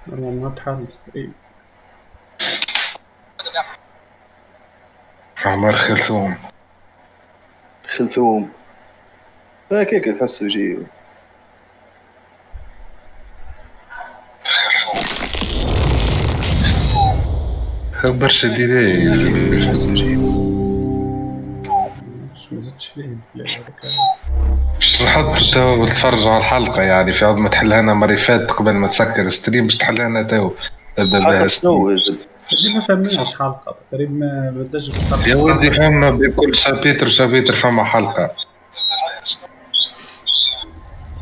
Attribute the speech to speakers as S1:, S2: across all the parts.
S1: والله ما تحال مستقيم.
S2: عمر خلثوم
S3: خلثوم هكاك تحسو يجي
S2: برشا ديلي
S3: تحسو يجي
S1: مش مزدش فيه هذاك.
S2: باش نحط تو نتفرج على الحلقة يعني في عوض ما تحلها لنا مرة فاتت قبل ما تسكر ستريم باش تحلها لنا تو تبدا بها
S3: شنو يجب
S1: اللي ما فهمناش حلقة تقريبا ما بداش بالطريقة.
S2: يا ولدي فما بكل شابيتر فما حلقة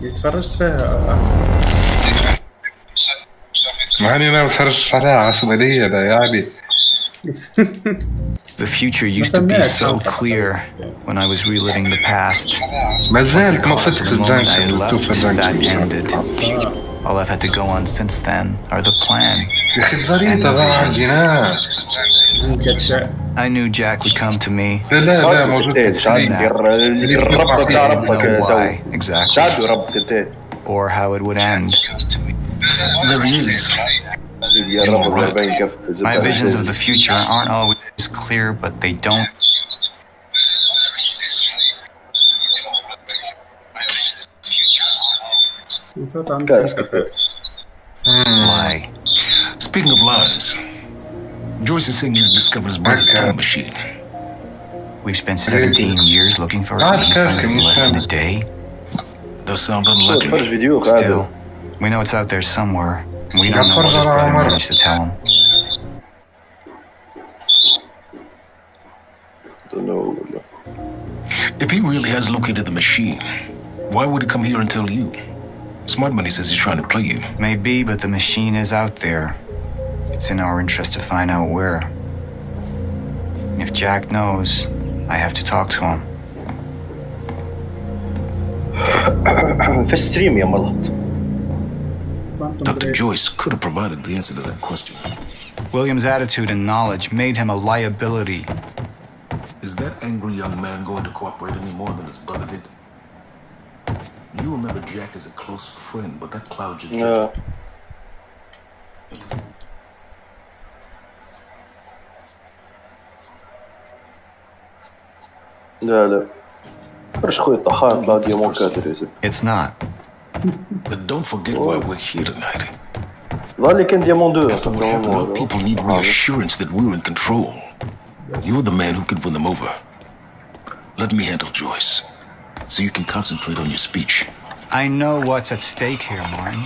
S1: اللي تفرجت فيها
S2: معني أنا ما تفرجتش عليها عصبانية أنا يعني.
S4: The future used to be so clear when I was reliving the past.
S2: ما زالت ما فتش
S4: The moment I
S2: الجانكشن
S4: left,
S2: وتوفى
S4: that
S2: الجانكشن.
S4: ended. All I've had to go on since then are the plan.
S2: يا أخي زريطة ضاع عندنا.
S4: I knew Jack would come to me.
S2: لا موجود في السليم.
S3: ربك تاع ربك
S4: Why exactly?
S3: شادو ربك انت
S4: Or how it would end.
S5: There he is.
S3: يا ربك باين كف
S4: My visions of the future aren't always clear, but they don't. Lie.
S5: Speaking of lies, Joyce is saying he's discovered his brother's time machine.
S4: We've spent 17 years looking for it. He finds it in less than a day.
S5: Does sound unlucky.
S4: Still, we know it's out there somewhere. And we don't know what his brother managed to tell him.
S3: Don't know.
S5: If he really has located the machine, why would he come here and tell you? Smart Money says he's trying to play you.
S4: Maybe, but the machine is out there. It's in our interest to find out where. If Jack knows, I have to talk to him.
S3: في الستريم يا ملط.
S5: Dr. Joyce could have provided the answer to that question.
S4: William's attitude and knowledge made him a liability.
S5: Is that angry young man going to cooperate any more than his brother did? You remember Jack as a close friend, but that clouds your judgment.
S3: لا فرش خويا الطحان طلع ديامون كاتر يا زلمة.
S4: It's not.
S5: Then don't forget why we're here tonight.
S3: ظل كان ديامون 2
S5: After what happened, our people need reassurance that we're in control. You're the man who could win them over. Let me handle Joyce, so you can concentrate on your speech.
S4: I know what's at stake here, Martin.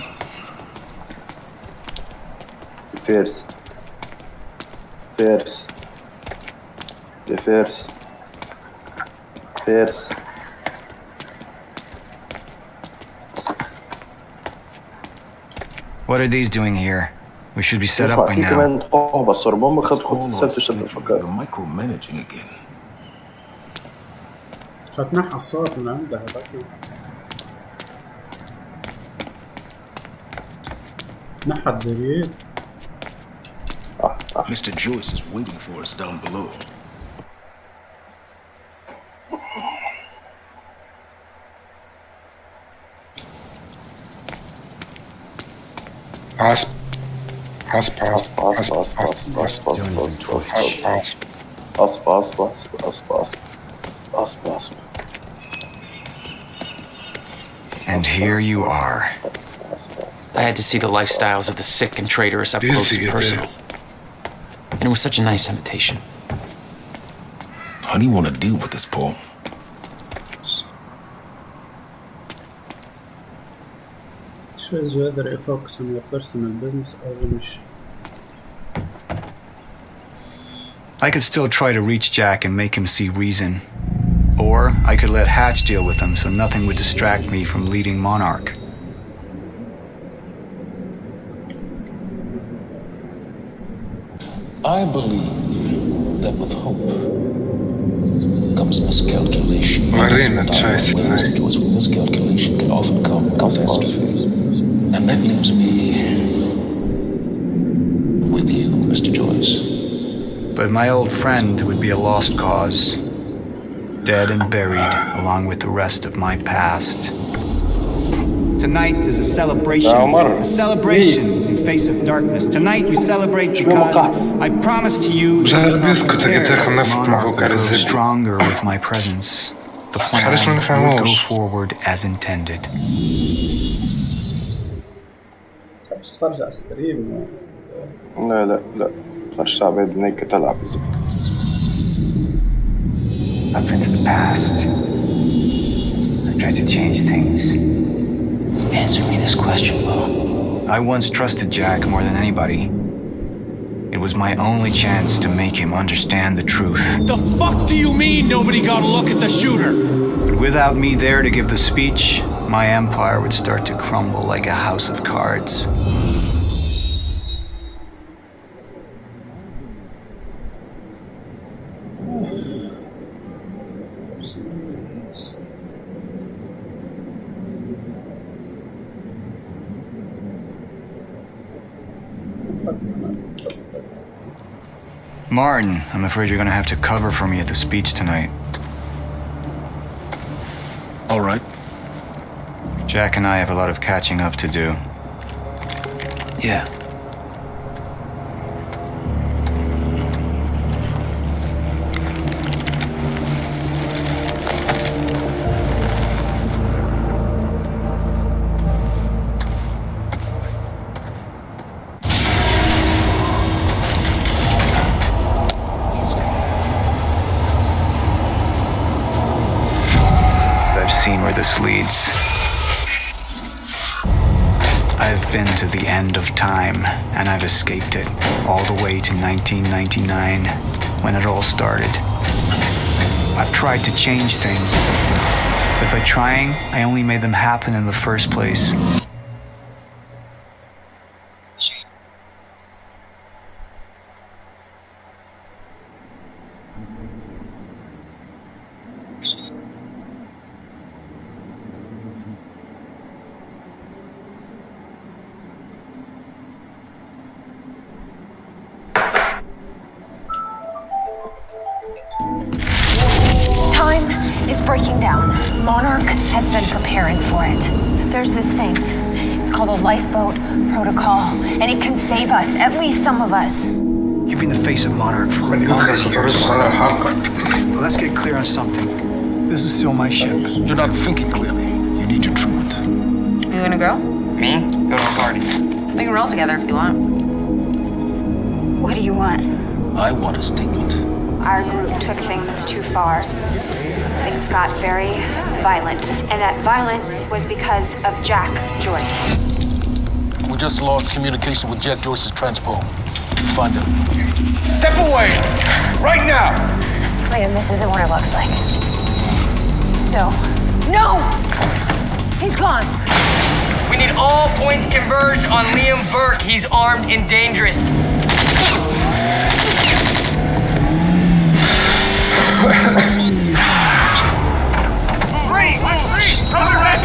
S3: فارس يا فارس
S4: What are these doing here? We should be set up by now.
S3: كمان طوبة الصربون
S5: It's
S3: خد
S5: all
S3: سنتو
S5: our
S3: شد
S5: schedule.
S3: الفكار.
S5: You're micromanaging again.
S1: فتنحى الصوت من عندها هذاك. نحت زريد.
S5: Mr. Joyce is waiting for us down below.
S4: And here you are.
S6: I had to see the lifestyles of the sick and traitorous up close and personal. And it was such a nice invitation.
S5: How do you want to deal with this, Paul?
S1: Choose whether you focus on your personal business or the mission.
S4: I could still try to reach Jack and make him see reason. Or I could let Hatch deal with him so nothing would distract me from leading Monarch.
S5: I believe that with hope comes miscalculation. With miscalculation can often come catastrophe. And that leaves me with you, Mr. Joyce.
S4: But my old friend would be a lost cause. Dead and buried along with the rest of my past. Tonight is a celebration.
S3: يا عمر.
S4: A celebration in face of darkness. Tonight we celebrate because I promise to you
S2: مش
S4: that
S2: عارف
S4: we will
S2: يسكت
S4: prepare
S2: تاخذ نفس
S4: Monarch
S2: معه
S4: to grow
S2: كارثة.
S4: stronger with my presence. The
S2: علاش ما
S4: plan will go
S2: نفهموش؟
S4: forward as intended.
S1: تحبش تتفرج على ستريم؟
S3: لا لا لا تفرجت على عباد نيك تلعب.
S4: I've been to the past. I've tried to change things.
S6: Answer me this question, Bo.
S4: I once trusted Jack more than anybody. It was my only chance to make him understand the truth.
S7: The fuck do you mean nobody got a look at the shooter?
S4: But without me there to give the speech, my empire would start to crumble like a house of cards. Martin, I'm afraid you're gonna have to cover for me at the speech tonight.
S5: All right.
S4: Jack and I have a lot of catching up to do.
S6: Yeah.
S4: I've seen where this leads. I've been to the end of time, and I've escaped it, all the way to 1999, when it all started. I've tried to change things, but by trying, I only made them happen in the first place.
S8: Time is breaking down. Monarch has been preparing for it. There's this thing. It's called a lifeboat protocol, and it can save us, at least some of us.
S4: You've been the face of Monarch for a number of years. Well, let's get clear on something. This is still my ship.
S5: You're not thinking clearly. You need your truant.
S9: You gonna go?
S6: Me? Go to a party.
S9: We can roll together if you want.
S8: What do you want?
S5: I want a statement.
S8: Our group took things too far. Things got very violent, and that violence was because of Jack Joyce.
S5: We just lost communication with Jack Joyce's transpo. Find him.
S7: Step away! Right now!
S8: Liam, this isn't what it looks like. No. No! He's gone.
S10: We need all points converged on Liam Burke. He's armed and dangerous.
S7: Freeze! Cover it!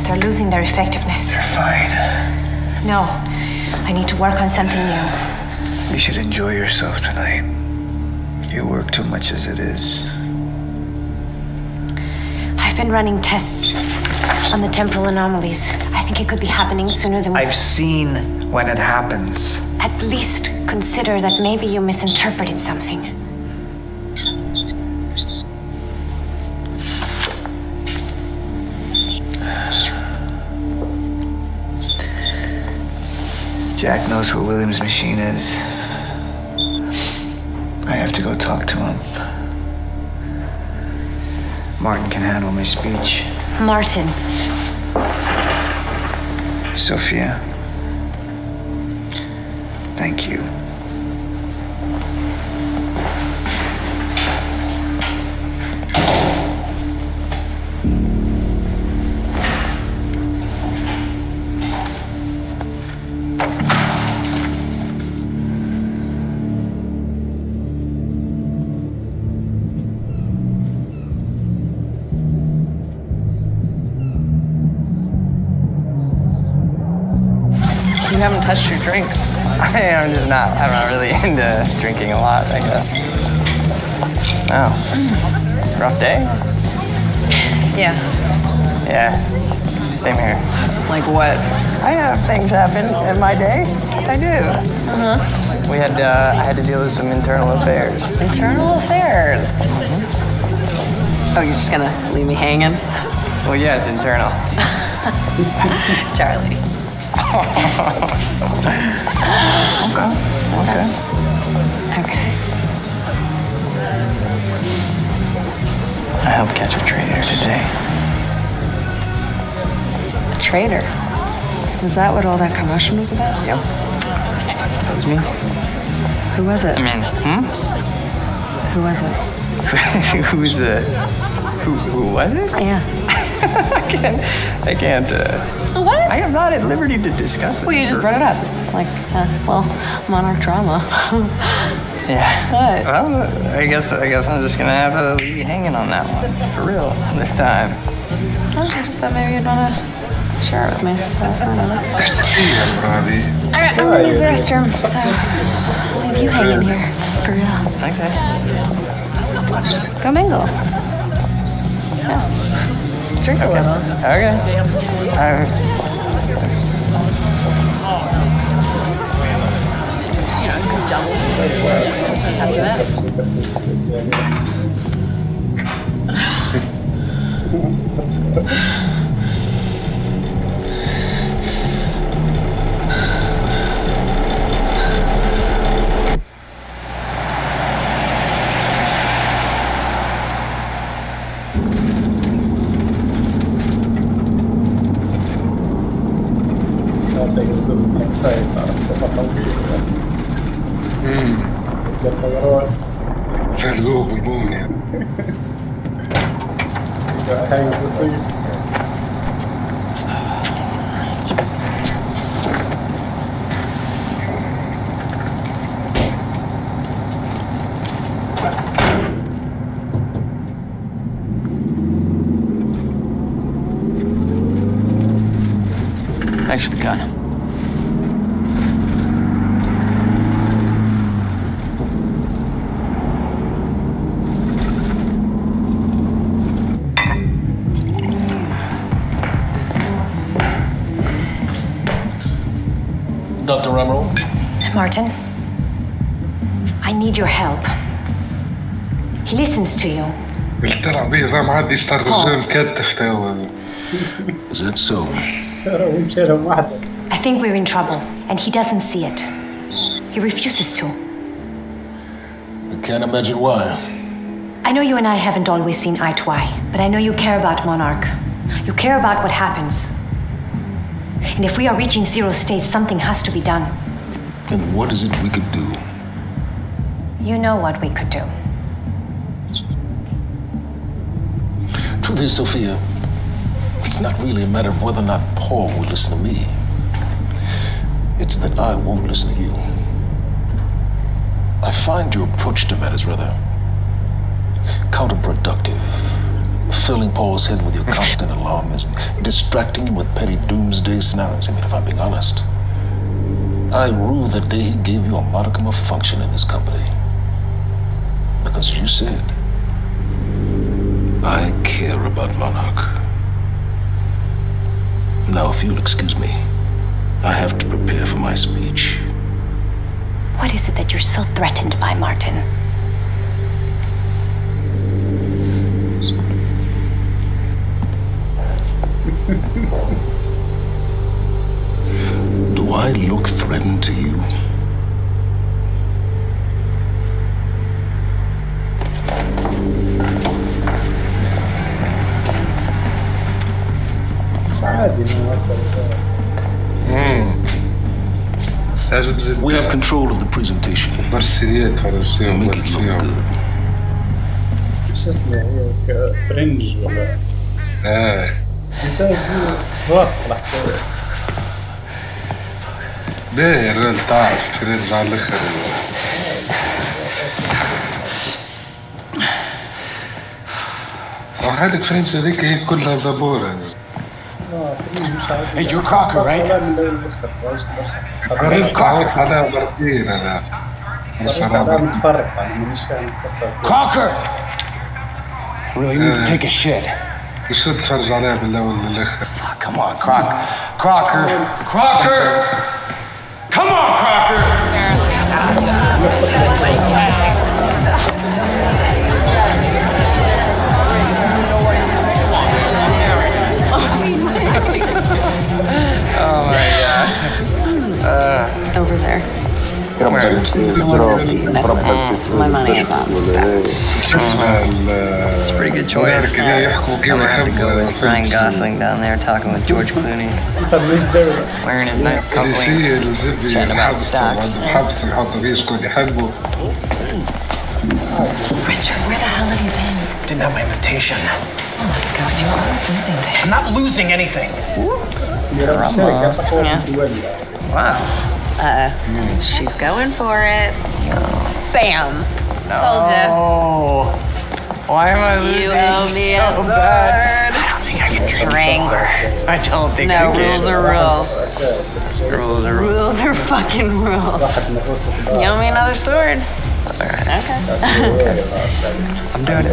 S8: They're losing their effectiveness.
S4: Fine.
S8: No, I need to work on something new.
S4: You should enjoy yourself tonight. You work too much as it is.
S8: I've been running tests on the temporal anomalies. I think it could be happening sooner than we...
S4: I've seen when it happens.
S8: At least consider that maybe you misinterpreted something.
S4: Jack knows where William's machine is. I have to go talk to him. Martin can handle my speech.
S8: Martin.
S4: Sophia. Thank you.
S10: You haven't touched your drink.
S11: I'm not really into drinking a lot, I guess. Oh. Rough day?
S9: Yeah.
S11: Yeah. Same here.
S9: Like what?
S11: I have things happen in my day. I do.
S9: Uh-huh.
S11: I had to deal with some internal affairs.
S9: Internal affairs. Oh, you're just gonna leave me hanging?
S11: Well, yeah, it's internal.
S9: Charlie.
S11: Okay.
S9: Okay.
S11: I helped catch a traitor today.
S9: Traitor? Was that what all that commotion was about?
S11: Yep. That was me.
S9: Who was it?
S11: I mean,
S9: Who was it?
S11: Who was it?
S9: Yeah.
S11: I can't,
S9: What?
S11: I am not at liberty to discuss it.
S9: Well, you just brought it up. It's like, monarch drama.
S11: Yeah.
S9: What?
S11: Well, I guess I'm just gonna have to leave you hanging on that one. For real, this time.
S9: Oh, I just thought maybe you'd want to share it with me. Whatever. Alright, I'm gonna use the restroom, so I'll leave you hanging here. For real.
S11: Okay.
S9: Go mingle. Yeah. Drink a little.
S11: Okay.
S1: يحسون اكسايد عرفت تفضل الطيران
S2: فالقوه بالبون يعني
S1: هاي تصير
S6: Thanks for the gun.
S5: Dr. Emerald?
S8: Martin, I need your help. He listens to you.
S2: قلت له عبيه ذا معدي اشتغل الزوم كتف توا.
S5: Is that so?
S8: I think we're in trouble, and he doesn't see it. He refuses to.
S5: I can't imagine why.
S8: I know you and I haven't always seen eye to eye, but I know you care about Monarch. You care about what happens. And if we are reaching zero stage, something has to be done.
S5: And what is it we could do?
S8: You know what we could do.
S5: Truth is, Sophia, it's not really a matter of whether or not Paul will listen to me. It's that I won't listen to you. I find your approach to matters rather counterproductive. Filling Paul's head with your constant alarms and distracting him with petty doomsday scenarios. I mean, if I'm being honest, I rue the day he gave you a modicum of function in this company. Because you said, I care about Monarch. Now, if you'll excuse me, I have to prepare for my speech.
S8: What is it that you're so threatened by, Martin?
S5: Do I look threatened to you? We have control of the presentation. Make it look good.
S1: شو اسمه هي فرنج ولا مساعد توافق الحكاية.
S2: باهي الرجل تعرف فرنج على الاخر. وهذيك فرنج هذيك هي كلها زبورة.
S1: فرنج مش عارف.
S7: Hey, you're Crocker, right?
S2: فرنج تعرف عليها مرتين أنا.
S1: متفرق يعني مش فاهم القصة.
S7: Crocker! Really need to take a shit.
S2: شو تتفرج عليها بالأول للآخر؟
S7: Come on, Crocker. Crocker! Come on, Crocker!
S11: Oh my god.
S9: Over there. My money is on that.
S11: It's a pretty good choice. I'm gonna have to go with Ryan Gosling down there talking with George Clooney. Wearing his nice cufflinks, chatting about stocks.
S8: Richard, where the hell have you been?
S7: Didn't have my invitation.
S8: Oh my god, you're always losing things.
S7: I'm not losing anything.
S11: Wow.
S9: She's going for it. Bam. Told ya.
S11: Oh. Why am I losing
S9: You owe me
S11: so
S9: a
S11: bad?
S7: I don't think I can get
S9: Drink.
S11: I don't think I
S9: No,
S11: can.
S9: rules are rules.
S11: Rules are rules.
S9: Rules are fucking rules. You owe me another sword.
S11: Alright.
S9: Okay.
S11: I'm doing it.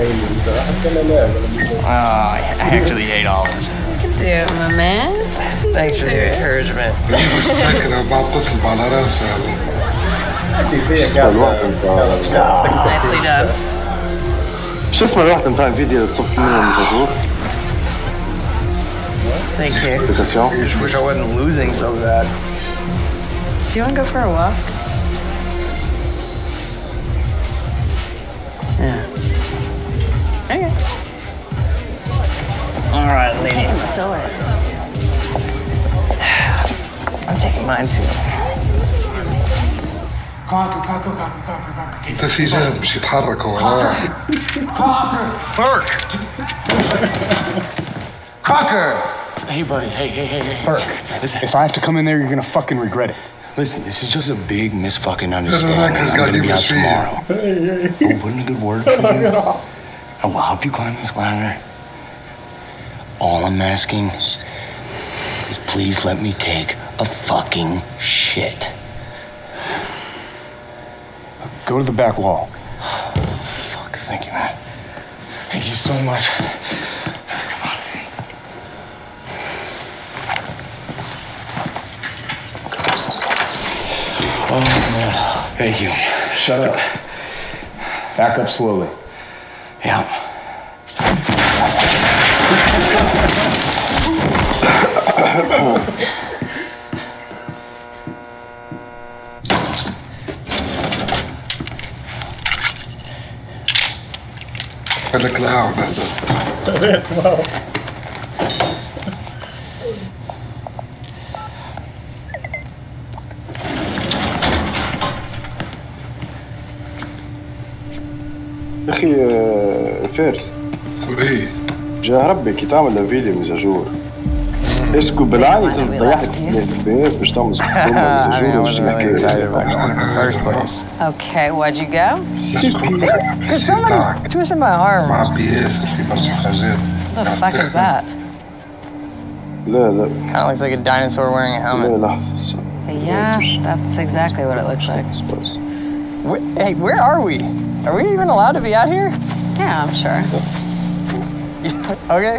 S11: Oh, I actually hate all this.
S9: You can do it, my man.
S11: Thanks for the encouragement.
S9: Nicely done.
S3: شو اسمه الواحد نتاع فيديو تصف منه المساجور؟
S11: Thank you. I just wish I wasn't losing so bad.
S9: Do you want to go for a walk?
S11: Yeah. Okay. All right, lady.
S9: Sword.
S11: I'm taking mine too.
S2: إذا في جانب مش يتحرك هو.
S7: Burke! Crocker! Hey, buddy. Hey. Burke, listen, if I have to come in there, you're gonna fucking regret it. Listen, this is just a big misfucking understanding. I'm gonna be out tomorrow. I'll put in a good word for you. I will help you climb this ladder. All I'm asking is please let me take a fucking shit. Go to the back wall. Fuck, thank you, man. Thank you so much. Come on. Oh, man. Thank you. Shut up. Back up slowly. Yeah.
S2: لك القهوة
S1: واو.
S3: اخي فارس
S2: ايه
S3: جا ربي كي تعمل فيديو مزاجور اسكو بالعين ضيعت الباس باش تعمل مزاجور باش تحكي
S11: First place.
S9: Okay, where'd you go?
S11: Cause somebody twisted my arm.
S2: مع بياس في برشا حاجات.
S9: What the fuck is that?
S3: لا
S11: Kind of looks like a dinosaur wearing a helmet.
S3: لا لحظة
S9: Yeah, that's exactly what it looks like.
S11: Hey, where are we? Are we even allowed to be out here?
S9: Yeah, I'm sure.
S11: Okay.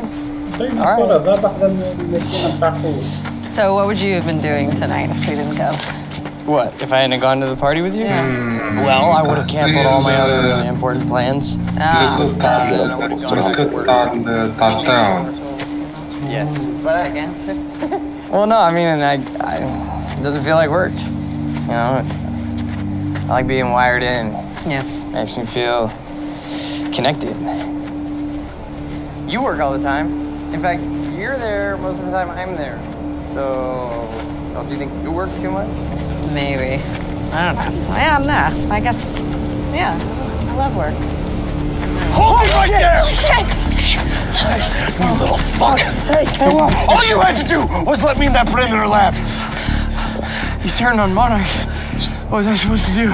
S9: So what would you have been doing tonight if we didn't go?
S11: What, if I hadn't gone to the party with you?
S9: Yeah.
S11: Well, I would have canceled all my other really important plans. Yes.
S9: But against it?
S11: Well, no, I mean, I It doesn't feel like work. You know, I like being wired in.
S9: Yeah.
S11: Makes me feel connected. You work all the time. In fact, you're there most of the time I'm there. So, don't you think you work too much?
S9: Maybe. I don't know. Yeah, no. I guess, yeah, I love work.
S7: Hold it right there!
S5: You little fuck.
S7: Hey, all you had to do was let me in that perimeter lab.
S11: You turned on Monarch. What was I supposed to do?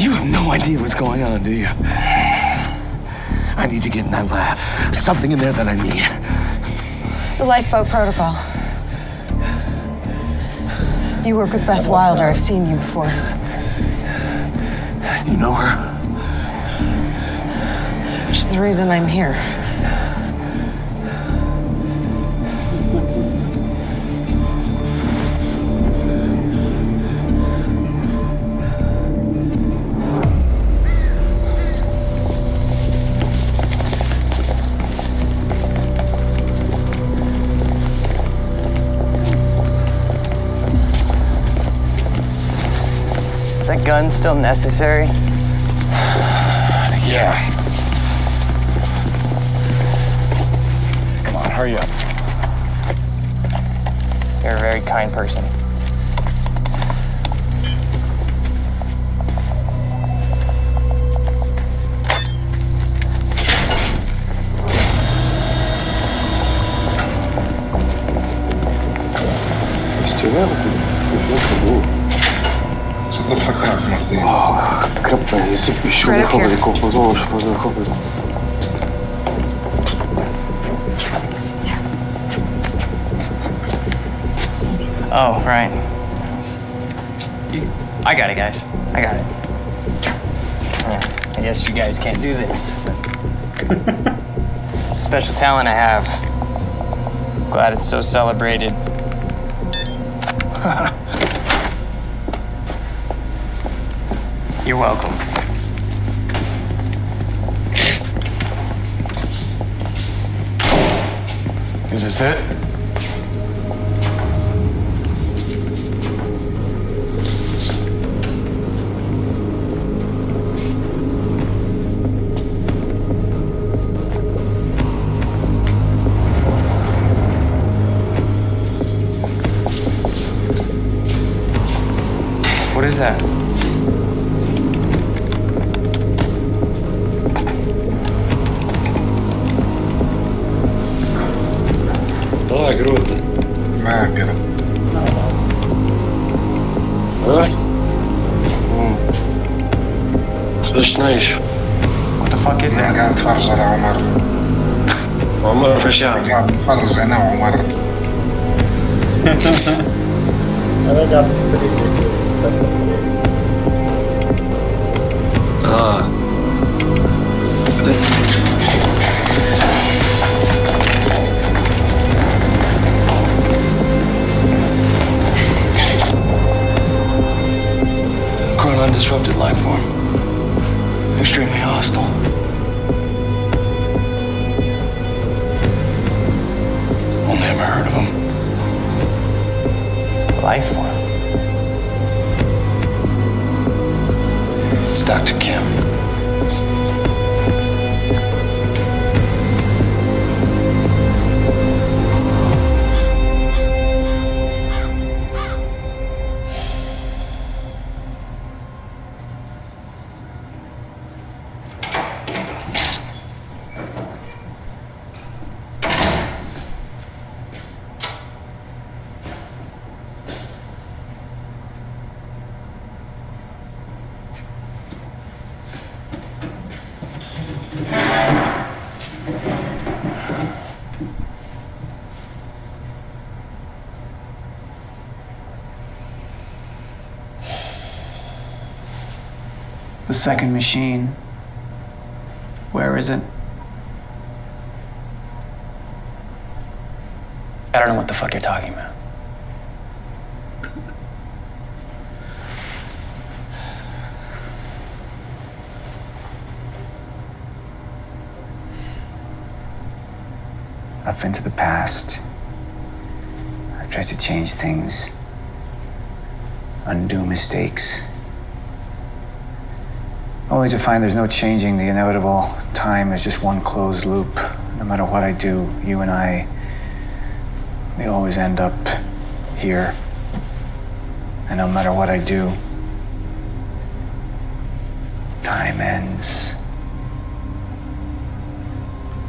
S7: You have no idea what's going on, do you? I need to get in that lab. There's something in there that I need.
S8: The lifeboat protocol. You work with Beth Wilder. I've seen you before.
S7: You know her?
S8: She's the reason I'm here.
S11: Is that gun still necessary?
S7: Yeah. Come on, hurry up.
S11: You're a very kind person.
S3: Kappa, يسب الشغل الخبر الكوفوزور هذا الخبر.
S11: Oh, right. I got it, guys. I got it. Yeah, I guess you guys can't do this. It's a special talent I have. Glad it's so celebrated. You're welcome.
S7: Is this it?
S11: What is that?
S2: طلع قرود معك
S3: ليش نايش؟
S11: What the fuck is that?
S2: قاعد اتفرج على عمر.
S3: عمر فاش يعمل؟
S2: قاعد اتفرج انا وعمر.
S1: انا قاعد استريح.
S3: بس
S7: Undisrupted life form. Extremely hostile. Only ever heard of him.
S11: Life form?
S7: It's Dr. Kim.
S4: The second machine. Where is it?
S6: I don't know what the fuck you're talking about.
S4: I've been to the past. I've tries to change things, undo mistakes, only to find there's no changing the inevitable. Time is just one closed loop. No matter what I do, you and I, we always end up here. And no matter what I do, time ends.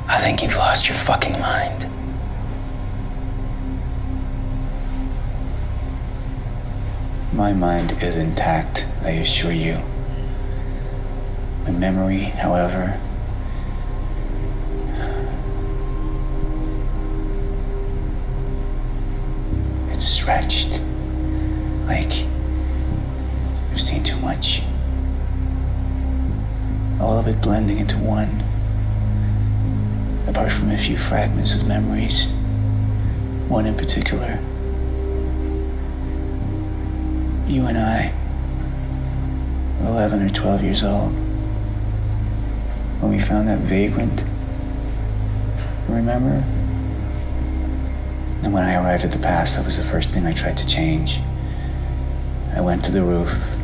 S11: I think you've lost your fucking mind.
S4: My mind is intact, I assure you. My memory, however, it's stretched. Like I've seen too much. All of it blending into one. Apart from a few fragments of memories. One in particular. You and I were 11 or 12 years old when we found that vagrant. Remember? And when I arrived at the pass, that was the first thing I tried to change. I went to the roof.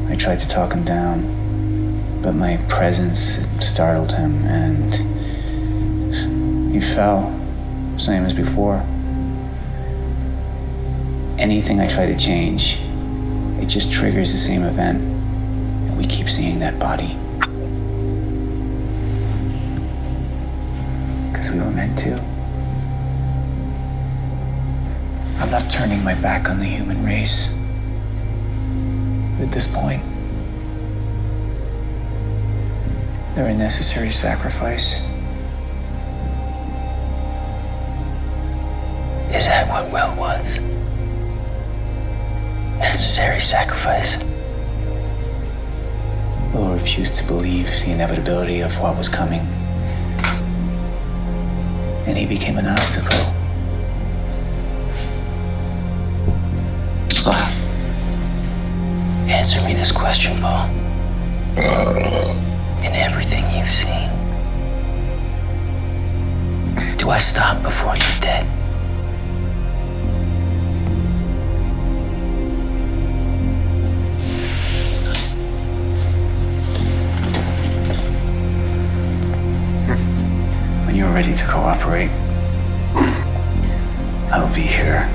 S4: I tried to talk him down, but my presence startled him, and he fell, same as before. Anything I try to change, it just triggers the same event, and we keep seeing that body. Because we were meant to. I'm not turning my back on the human race. At this point, they're a necessary sacrifice.
S11: Is that what Will was? Necessary sacrifice?
S4: Will refused to believe the inevitability of what was coming. And he became an obstacle.
S11: صح. Answer me this question, Paul. In everything you've seen, do I stop before you're dead?
S4: When you're ready to cooperate, I will be here.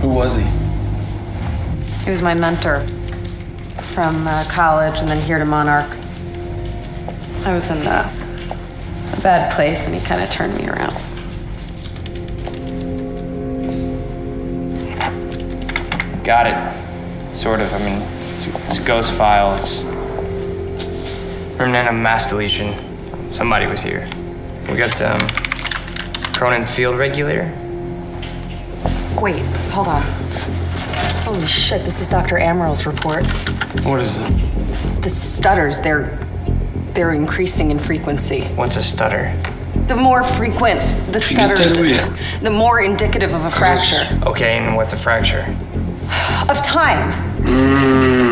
S6: Who was he?
S9: He was my mentor from college and then here to Monarch. I was in a bad place and he kind of turned me around.
S10: Got it. Sort of. I mean, it's a ghost file. It's remnant of mass deletion. Somebody was here. We got Cronin field regulator.
S9: Wait, hold on. Holy shit, this is Dr. Amaril's report.
S10: What is it?
S9: The stutters, they're increasing in frequency.
S10: What's a stutter?
S9: The more frequent the stutters, the more indicative of a fracture.
S10: Okay, and what's a fracture?
S9: Of time.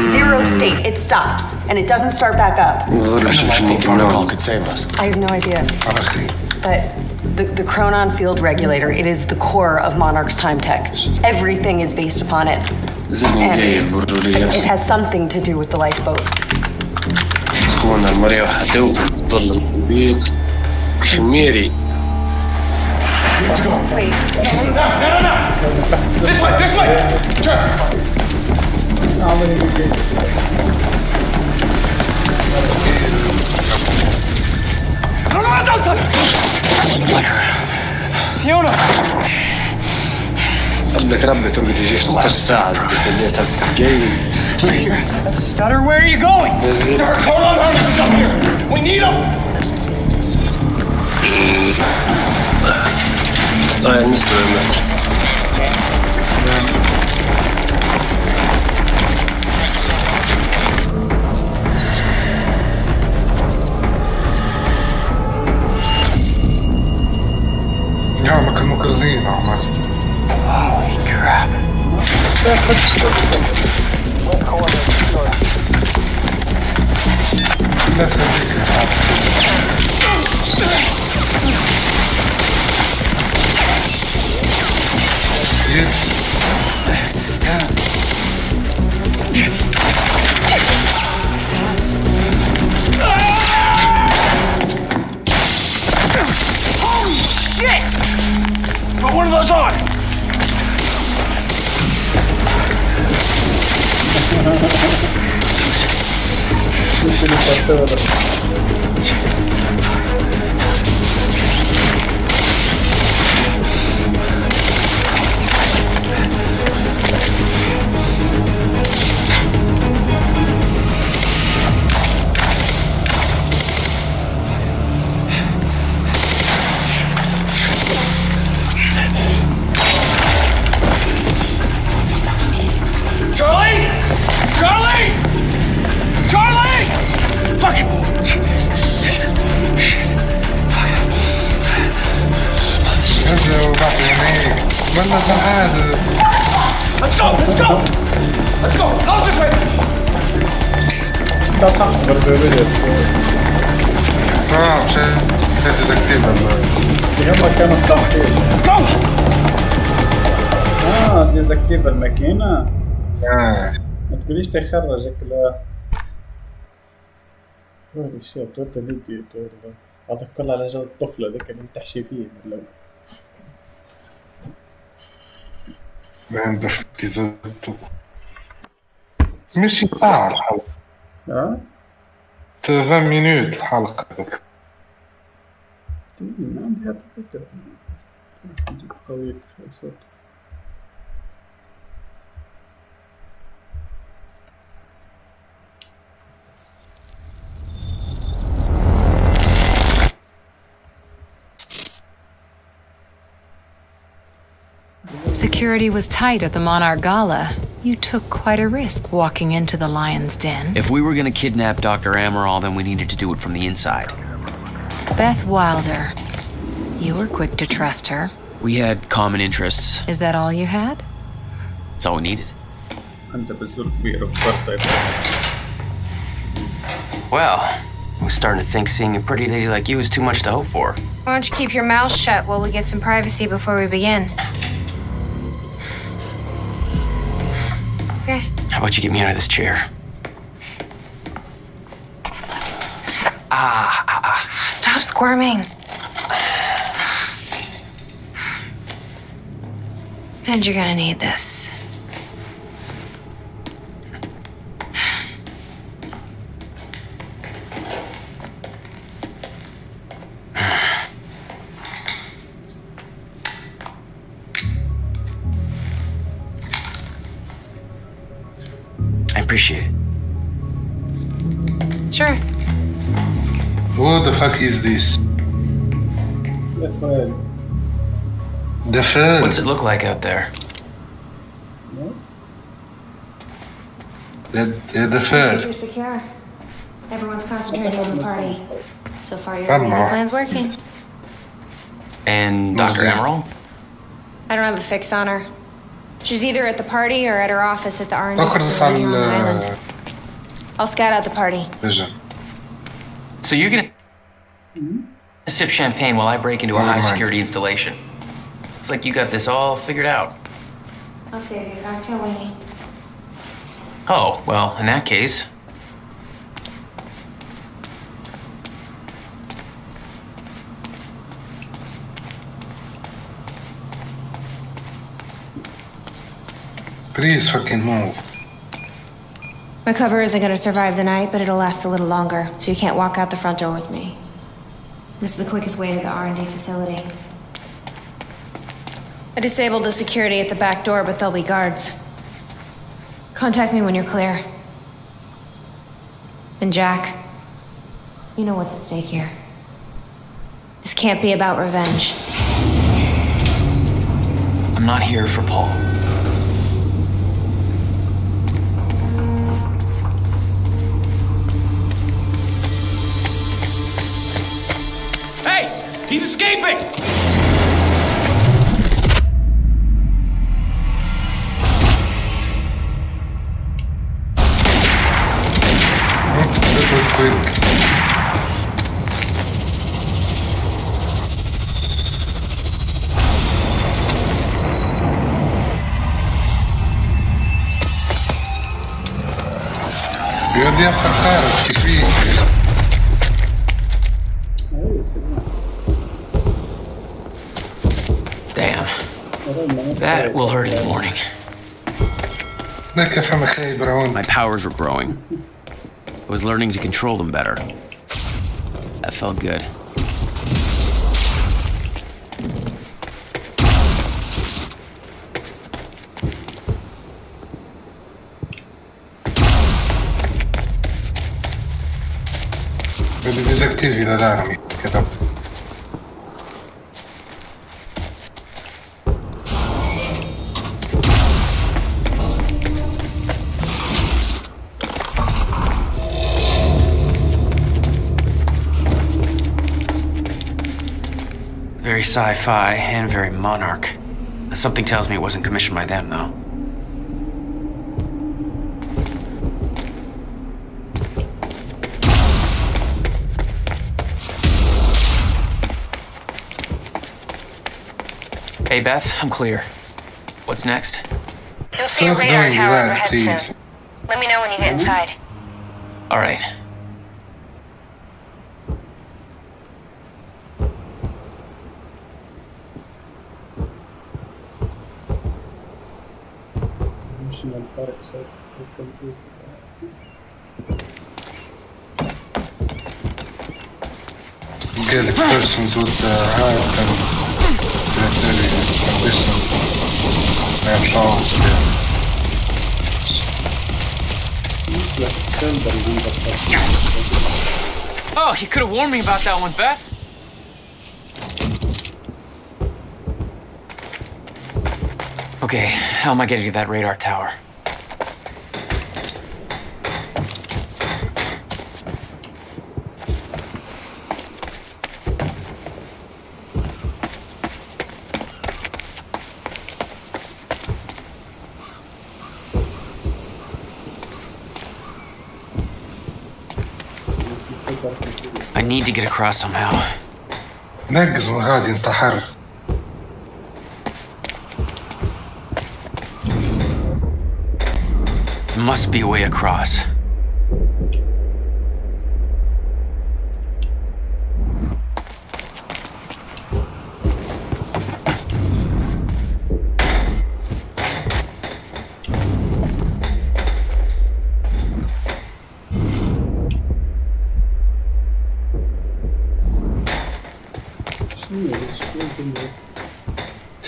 S9: Zero state, it stops, and it doesn't start back up.
S7: The protocol could save us.
S9: I have no idea. But the Chronon field regulator, it is the core of Monarch's time tech. Everything is based upon it. And it has something to do with the lifeboat.
S10: Let's go.
S9: Wait.
S10: No. This way. Sure. No, don't touch Fiona.
S3: قبلك ربي ترقد يجي 16 ساعة خليتها بتحكي.
S10: Stay here. Stutter, where are you going? There are Chronon harnesses up here. We need them.
S3: I missed them.
S2: مكرزين عمر.
S10: Holy crap.
S2: لا صديقي
S10: Holy shit! Put one of those on! Charlie! Charlie! Charlie! Fuck!
S2: هذا وبعد هناك والله تعال.
S10: Let's go! Let's go! Let's go! Go this way!
S2: مش ديزاكتيف
S1: هم كانوا صاحيين. ديزاكتيف الماكينة. ما تقوليش تخرجك لا. هولي شيت وانت بديت والله. هذا كله على جو الطفلة ذيك اللي تحشي فيه ولا.
S2: ما عنده في زوجته. ماشي ساعة الحلقة. 20 مينوت الحلقة.
S1: ما عندي هذا الفكرة. طويل شوي صوت.
S12: Security was tight at the Monarch Gala. You took quite a risk walking into the Lion's Den.
S6: If we were gonna kidnap Dr. Amaral, then we needed to do it from the inside.
S12: Beth Wilder. You were quick to trust her.
S6: We had common interests.
S12: Is that all you had?
S6: That's all we needed.
S1: Of course I
S6: Well, I was starting to think seeing a pretty lady like you was too much to hope for.
S8: Why don't you keep your mouth shut while we get some privacy before we begin? Okay.
S6: How about you get me out of this chair?
S8: Stop squirming. And you're gonna need this.
S6: I appreciate it.
S8: Sure.
S2: What the fuck is this? The fan.
S6: What's it look like out there?
S2: The
S8: I think
S2: fan.
S8: you're secure. Everyone's concentrating on the party. So far, your crazy plan's working.
S6: And Dr. Amaral?
S8: I don't have a fix on her. She's either at the party or at her office at the R&D
S2: أخرج
S8: facility here on the
S2: على
S8: island. I'll scout out the party.
S2: vision.
S6: So you're gonna sip champagne while I break into a high security installation. It's like you got this all figured out.
S8: I'll save you a cocktail, Winnie.
S6: Oh, well, in that case.
S2: Please fucking move.
S8: My cover isn't gonna survive the night, but it'll last a little longer, so you can't walk out the front door with me. This is the quickest way to the R&D facility. I disabled the security at the back door, but there'll be guards. Contact me when you're clear. And Jack, you know what's at stake here. This can't be about revenge.
S6: I'm not here for Paul.
S10: Hey! He's escaping!
S2: بيقعد يبقى خارج كيفية.
S6: Damn. That will hurt in the morning.
S13: My powers were growing. I was learning to control them better. That felt good.
S2: بدي ديزاكتيفي للارمي كتب.
S6: Very sci-fi and very Monarch. Something tells me it wasn't commissioned by them, though. Hey, Beth, I'm clear. What's next?
S8: You'll see a radar tower overhead soon. Let me know when you get inside.
S6: All right.
S2: Get the persons with the heart and condition.
S6: Oh, you could have warned me about that one, Beth. Okay, how am I getting to that radar tower? I need to get across somehow.
S2: نقز وغادي انتحر.
S6: There must be a way across.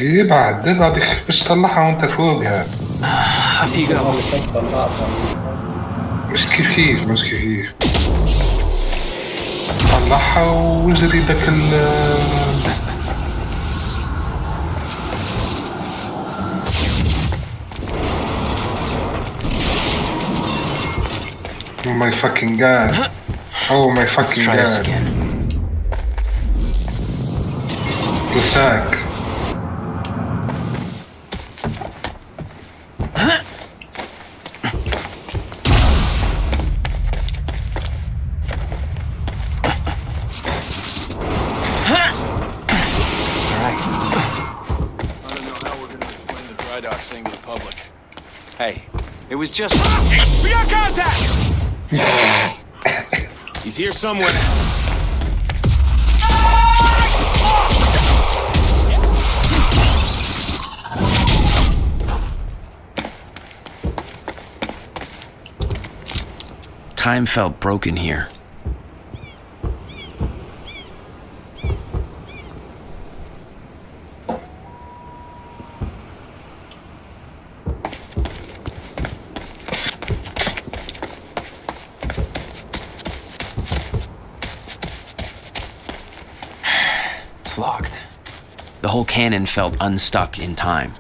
S2: ابعد مش طلعها وانت فوقها. مش كيف طلعها واجري ذاك Oh my fucking god. Oh my fucking god.
S6: Let's try this again.
S2: Attack.
S14: Hey, it was just... We got contact! He's here somewhere.
S13: Time felt broken here.
S6: Locked.
S13: The whole cannon felt unstuck in time.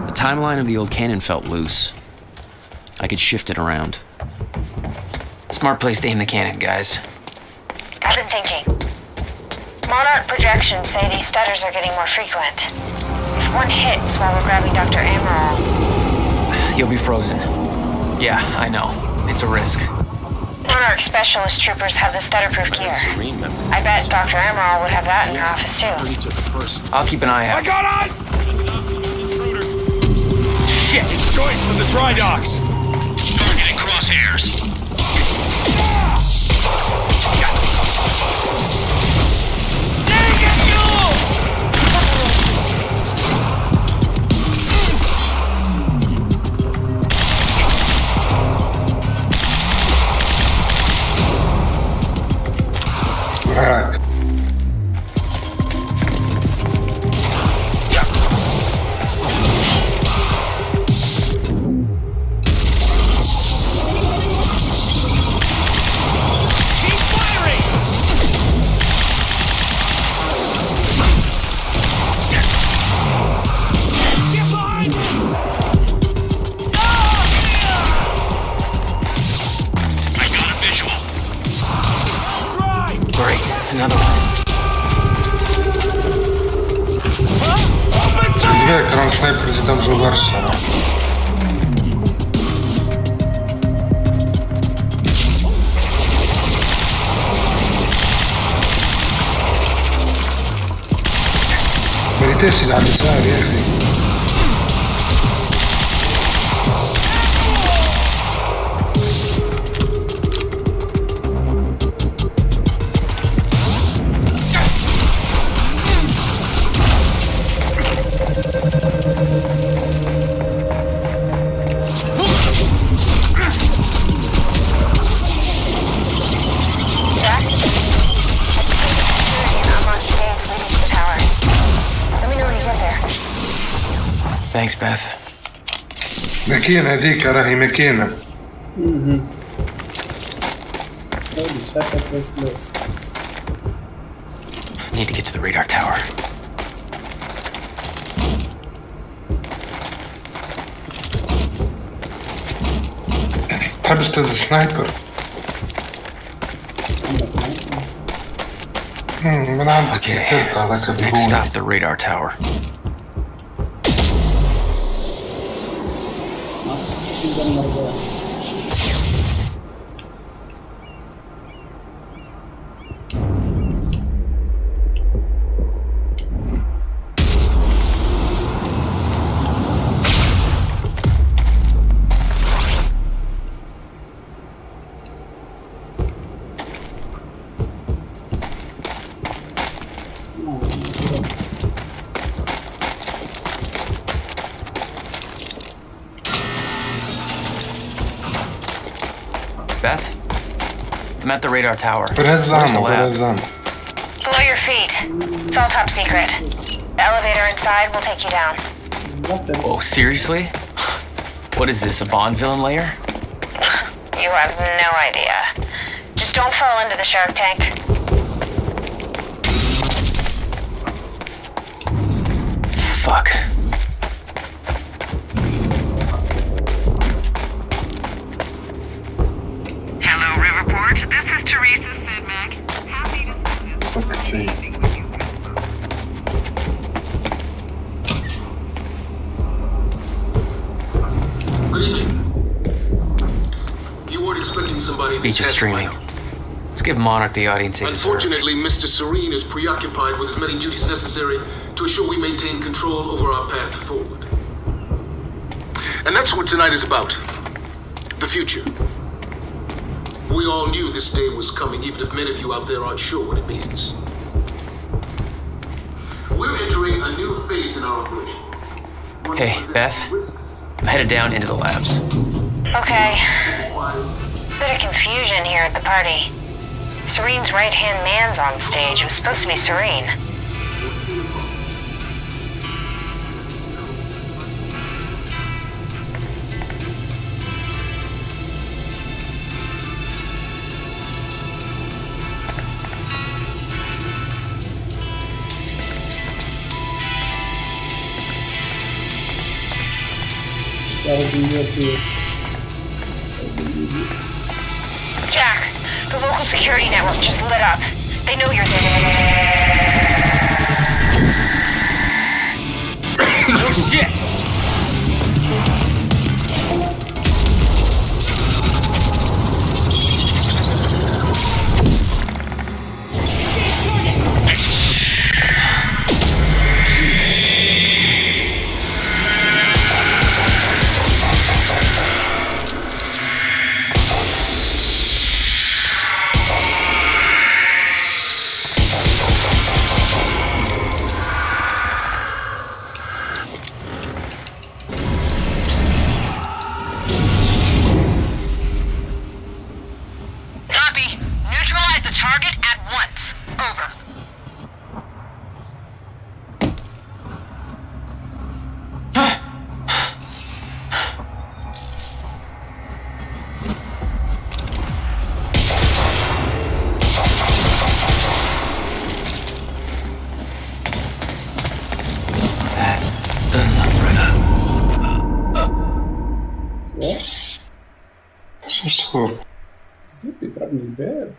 S13: The timeline of the old cannon felt loose. I could shift it around.
S6: Smart place to aim the cannon, guys.
S8: I've been thinking. Monarch projections say these stutters are getting more frequent. If one hits while we're grabbing Dr. Amaral...
S6: You'll be frozen. Yeah, I know. It's a risk.
S8: Monarch specialist troopers have the stutter-proof gear. I bet Dr. Amaral would have that in her office too.
S6: I'll keep an eye out.
S14: I got on!
S6: Shit!
S14: It's Joyce from the dry docks.
S15: Targeting crosshairs.
S2: Right.
S6: Another one.
S2: Ekrana snajper się dobrze uwiersza. مريتش على اليسار يا اخي.
S6: Thanks, Beth.
S2: ماكينة هذيك راهي ماكينة.
S6: Need to get to the radar tower.
S2: تحبش تهز سنايبر؟ من عندك.
S6: Okay. Next stop, the radar tower. Beth? I'm at the radar tower. Where's the lab?
S8: Below your feet. It's all top secret. The elevator inside will take you down.
S6: Oh, seriously? What is this, a Bond villain lair?
S8: You have no idea. Just don't fall into the shark tank.
S6: Fuck.
S16: Hello, Riverport. This is Teresa Sidmack. Happy to spend this evening with you.
S5: Good evening. You weren't expecting somebody
S6: Speech is streaming. Let's give Monarch the audience he deserves.
S5: Unfortunately, Mr. Serene is preoccupied with as many duties necessary to assure we maintain control over our path forward. And that's what tonight is about. The future. We all knew this day was coming, even if many of you out there aren't sure what it means. We're entering a new phase in our operation.
S6: Hey, Beth. I'm headed down into the labs.
S8: Okay. Bit of confusion here at the party. Serene's right-hand man's on stage. It was supposed to be Serene. Jack, the local security network just lit up. They know you're there.
S1: من الباب.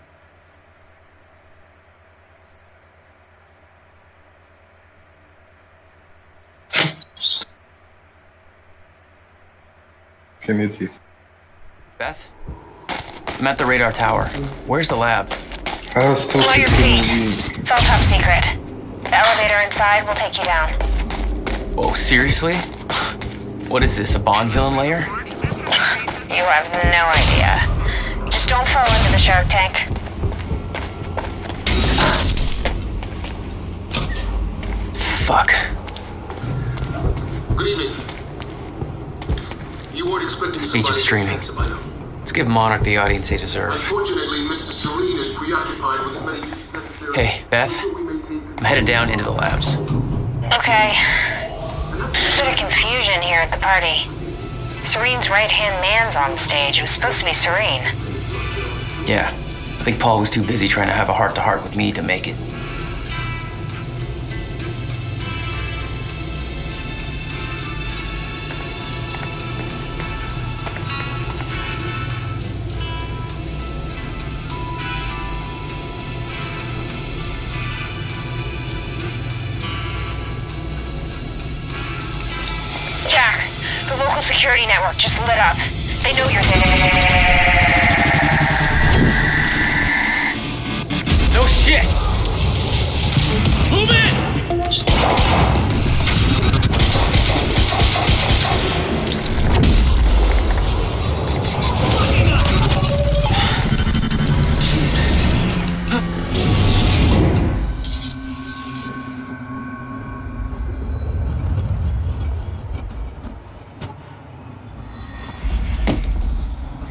S2: كنيتي.
S6: Beth? I'm at the radar tower. Where's the lab?
S8: Below your feet. It's all top secret. The elevator inside will take you down.
S6: Oh, seriously? What is this, a Bond villain lair?
S8: You have no idea. Just don't fall into the shark tank.
S6: Fuck.
S5: Good evening. You weren't expecting
S6: Speech is streaming. Let's give Monarch the audience they deserve.
S5: Unfortunately, Mr. Serene is preoccupied with as many necessary...
S6: Hey, Beth. I'm headed down into the labs.
S8: Okay. Bit of confusion here at the party. Serene's right-hand man's on stage. It was supposed to be Serene.
S6: Yeah. I think Paul was too busy trying to have a heart-to-heart with me to make it.
S8: Jack, the local security network just lit up. They know you're there.
S6: No shit! Move in!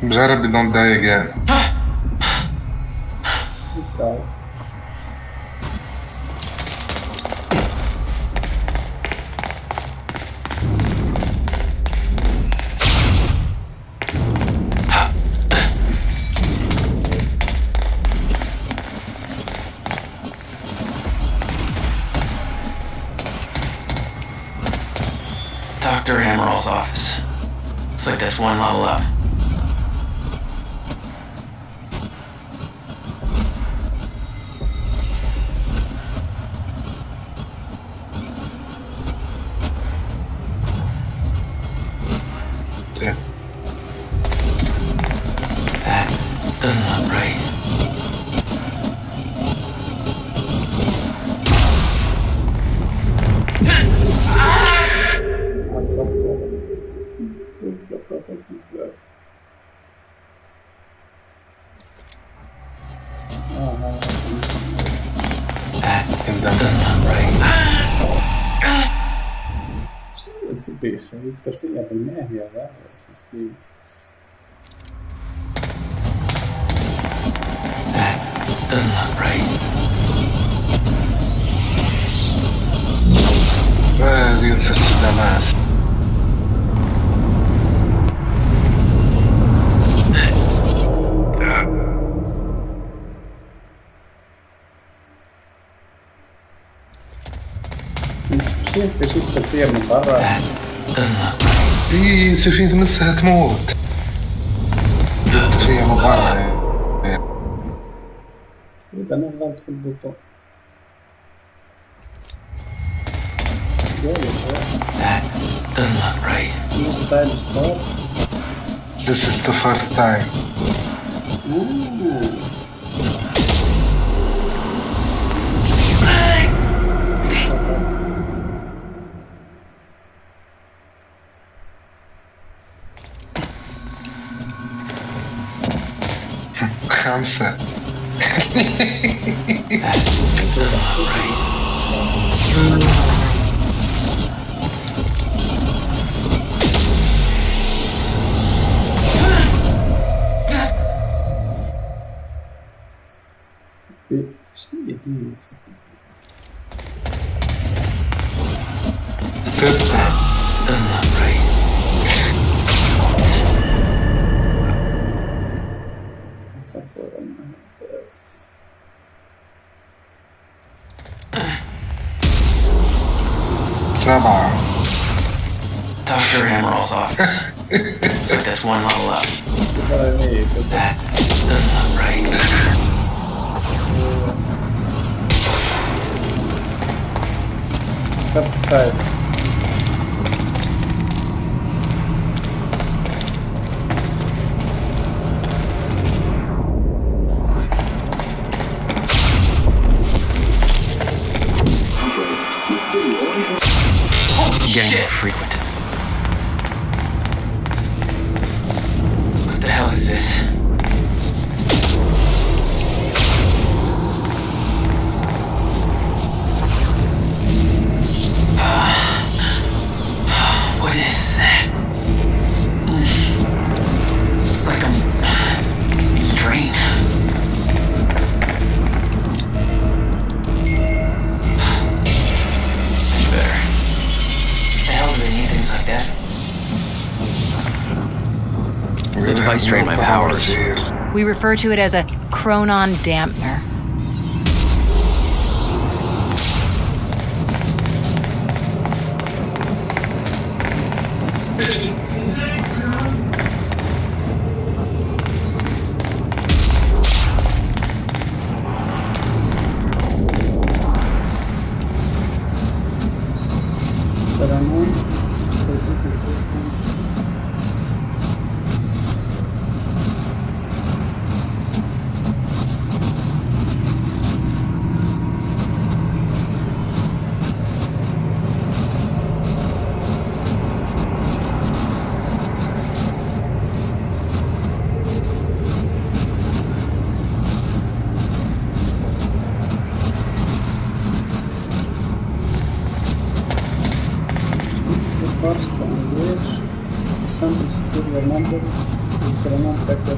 S2: بجرب بدون دايق يعني.
S6: Dr. Amaril's office. Looks like that's one level up. That doesn't look right. That doesn't look right.
S1: السبيخ يقدر فيها بالماء يا ذا.
S6: That doesn't look right.
S2: زين السلامات.
S1: شيء كثير من برا.
S2: إيه سفينة تمسها تموت. شيء من برا.
S1: إذا أنا غلطت في البطء.
S6: That doesn't look right.
S2: This is the first time. خمسة.
S6: Dr. Amaril's office. Looks like that's one level up. That doesn't look right.
S1: First time.
S6: Getting more frequent. What the hell is this? What is that? It's like I'm being drained. That's better. The hell do they need things like that?
S13: The device drained my powers.
S12: We refer to it as a chronon dampener.
S1: First engage, sample superior numbers, increment better.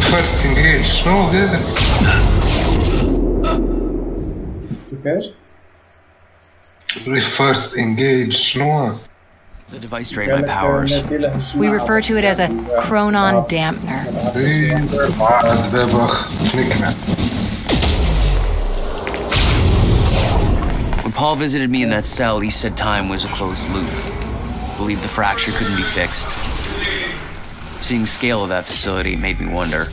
S2: First engage شنو هذا؟
S1: كيفاش؟
S2: First engage شنو؟
S13: The device drained my powers.
S12: We refer to it as a chronon dampener.
S13: When Paul visited me in that cell, he said time was a closed loop. Believed the fracture couldn't be fixed. Seeing the scale of that facility made me wonder.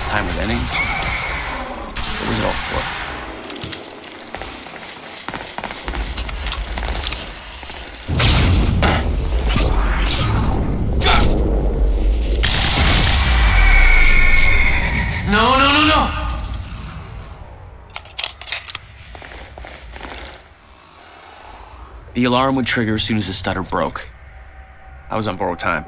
S13: Time was ending? What was it all for?
S6: No, no, no, no!
S13: The alarm would trigger as soon as the stutter broke. I was on borrowed time.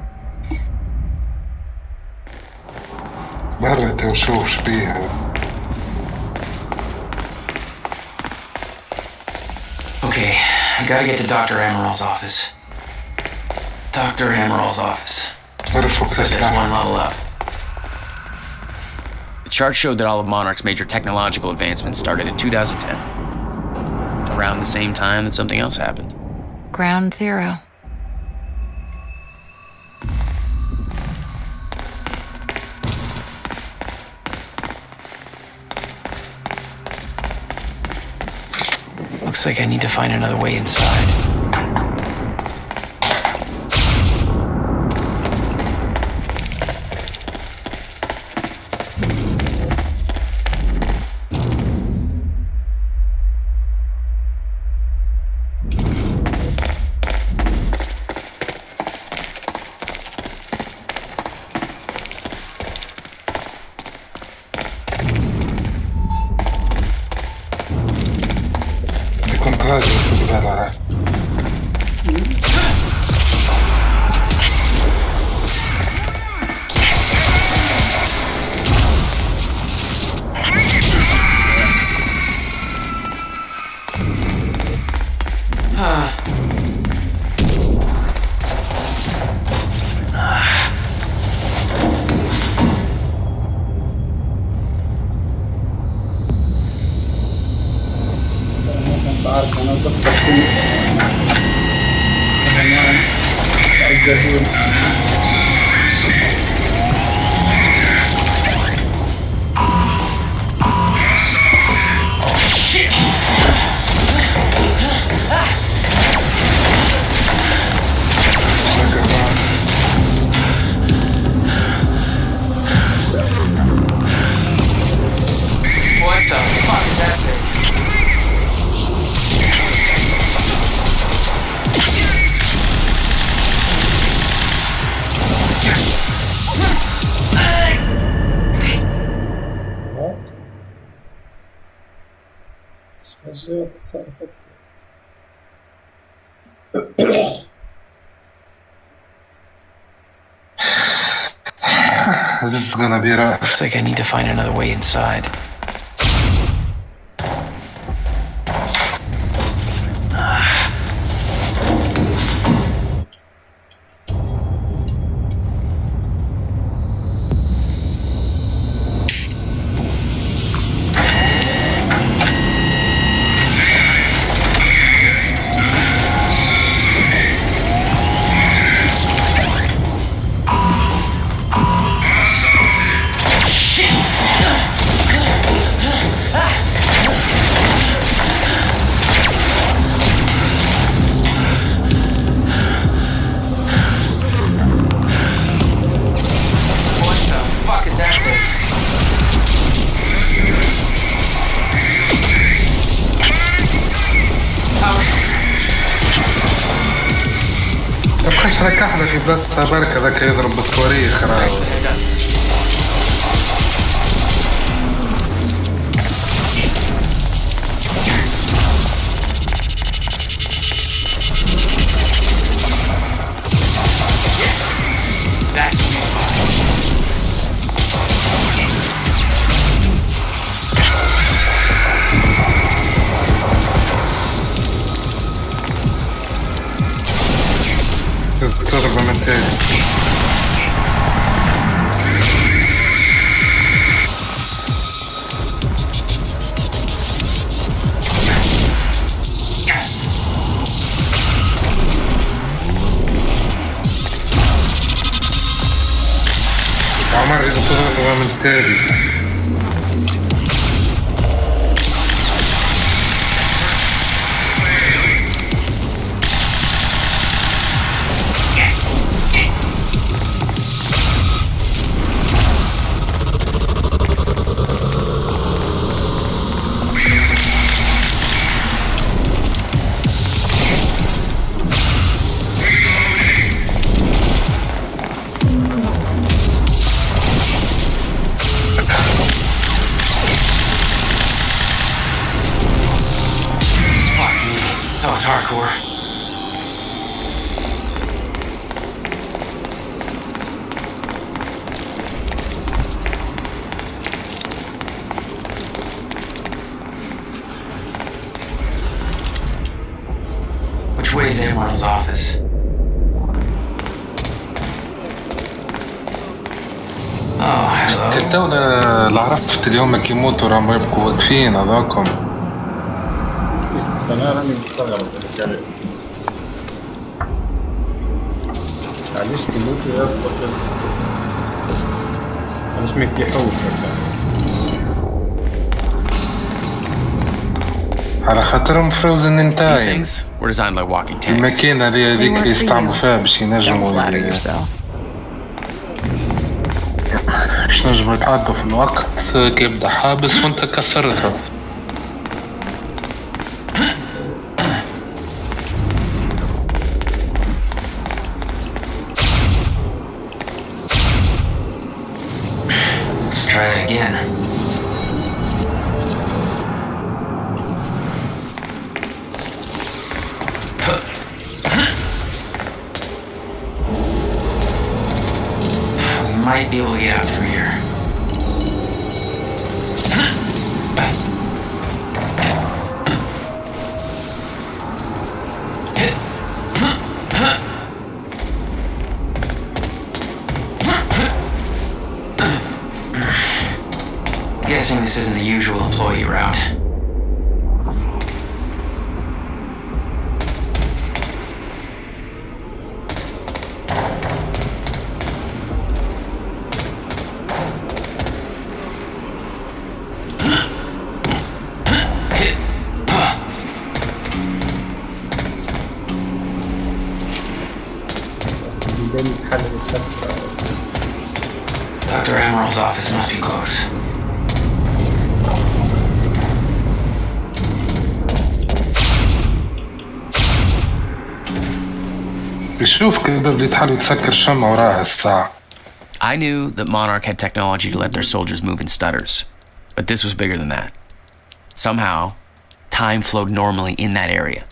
S2: مرة وشوش بيها.
S6: Okay, I gotta get to Dr. Amaril's office. Dr. Amaril's office. Looks like that's one level up.
S13: The chart showed that all of Monarch's major technological advancements started in 2010. Around the same time that something else happened.
S12: Ground zero.
S6: Looks like I need to find another way inside. What the fuck is that thing?
S1: سجلت تصرفت.
S2: This is gonna be rough.
S6: Looks like I need to find another way inside.
S2: بقاش هكا احنا في بلاصة برك هذاك يضرب بالصواريخ راهو. تضرب من تاني. عمر إذا تضرب من تاني.
S6: That was hardcore. Which way is Amar's office? Oh, hello.
S2: الدولة اللي عرفت اليوم كي يموتوا راهم يبقوا واقفين هذاكم.
S1: أنا راني مستغرب يعني علاش كيموتوا يربطوا شو علاش ما يتيحوش هكا
S2: على خاطرهم فروزن ان
S13: These
S2: تايم.
S13: things were designed by walking tanks.
S2: الماكينة هذيك يستعملوا فيها باش ينجموا باش نجموا يتعدوا في الوقت كي يبدا حابس وانت كسرتها.
S6: Let's try that again. We might be able to get out through here. Guessing this isn't the usual employee route. Hit.
S1: بين الحل يتسكر.
S6: Dr. Amaril's office must be close.
S2: يشوف كده اللي تحاول يتسكر الشمع وراها الساعة.
S13: I knew that Monarch had technology to let their soldiers move in stutters, but this was bigger than that. Somehow, time flowed normally in that area.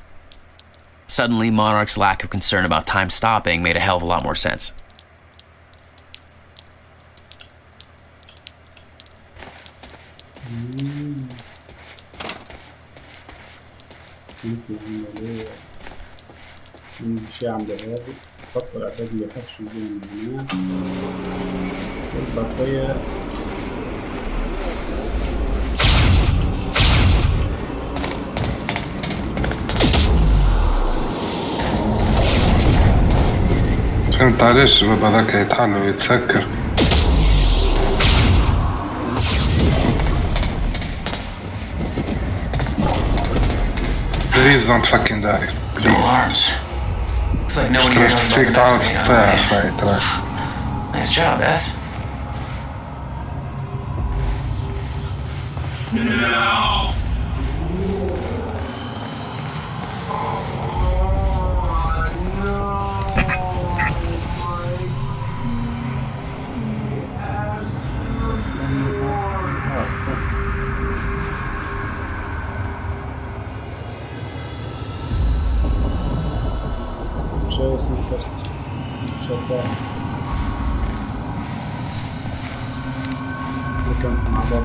S13: Suddenly, Monarch's lack of concern about time stopping made a hell of a lot more sense.
S1: نمشي عند الراجل خط الإعداد ما يحطش بين الجميع والبقية
S2: فهمت علاش الشباب هذاك يتحل ويتسكر. Please don't fucking die.
S6: No alarms. Looks like no one here knows about the mess we made on. Nice job, Beth.
S15: No!
S1: Just shut down. نكمل مع بعض.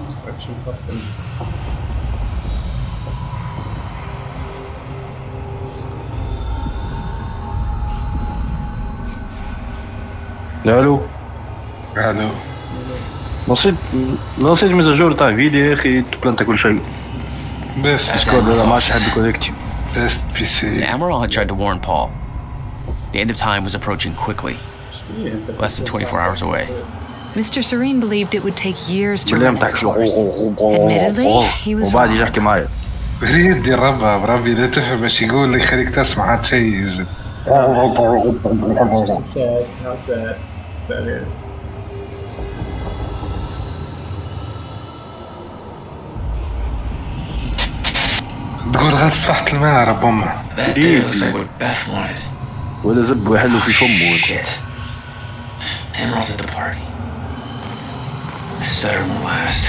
S1: Instruction فرق.
S3: الو
S2: الو
S3: نصيت ميزاجور تاع فيديو يا اخي تبلانتا كل شيء
S2: بس
S3: ديسكورد ولا ما عادش حد يكونكتي.
S13: The Emerald had tried to warn Paul. The end of time was approaching quickly, less than 24 hours away.
S12: Mr. Serene believed it would take years to run its course. Admittedly, he was
S3: وبعد يجي يحكي معايا.
S2: ريد دي ربها بربي لا تفهم ايش يقول لي خليك تسمع حتى شيء يزيد. تقول غير صحت الماء رب امها.
S3: ولا زب ويحلو في فمه.
S6: Emerald's at the party. This is better than the last.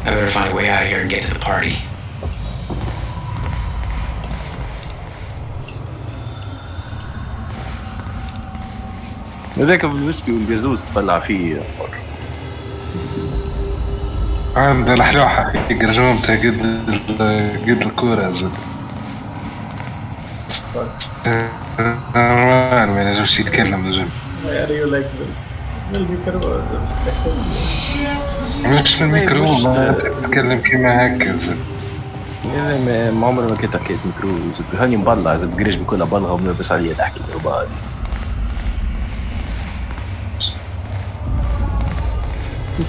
S6: I better find a way out of here and get to the party.
S3: هذاك الويسكي والجازوز تفلع فيه.
S2: عندنا الحلوحة يقرجومتها قد الكورة زد. ما ينجمش يتكلم نجم.
S1: Why are you like this? الميكرو
S2: مش الميكرو ما تتكلم كيما هكا زد.
S3: ما عمري ما كنت حكيت ميكرو زد. هاني مبلع زد قريش بكلها بلغة وملبس عليا تحكي ضربات.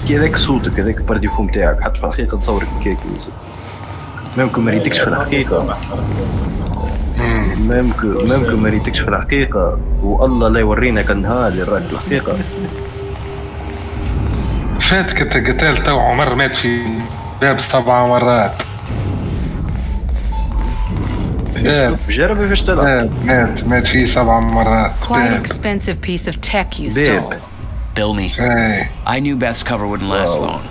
S3: كذاك صوتك كذاك البارديفوم تاعك حتى في الحقيقة تصورك بكيك ممكن ما ريتكش في الحقيقة ممكن ما ريتكش في الحقيقة والله لا يورينا كنهار للراجل الحقيقة
S2: فاتك قتال تو عمر مات في باب 7 مرات
S3: جرب كيفاش تلعب
S2: مات فيه 7 مرات.
S12: Quite expensive piece of tech you stole.
S13: Bill me. I knew Beth's cover wouldn't last long.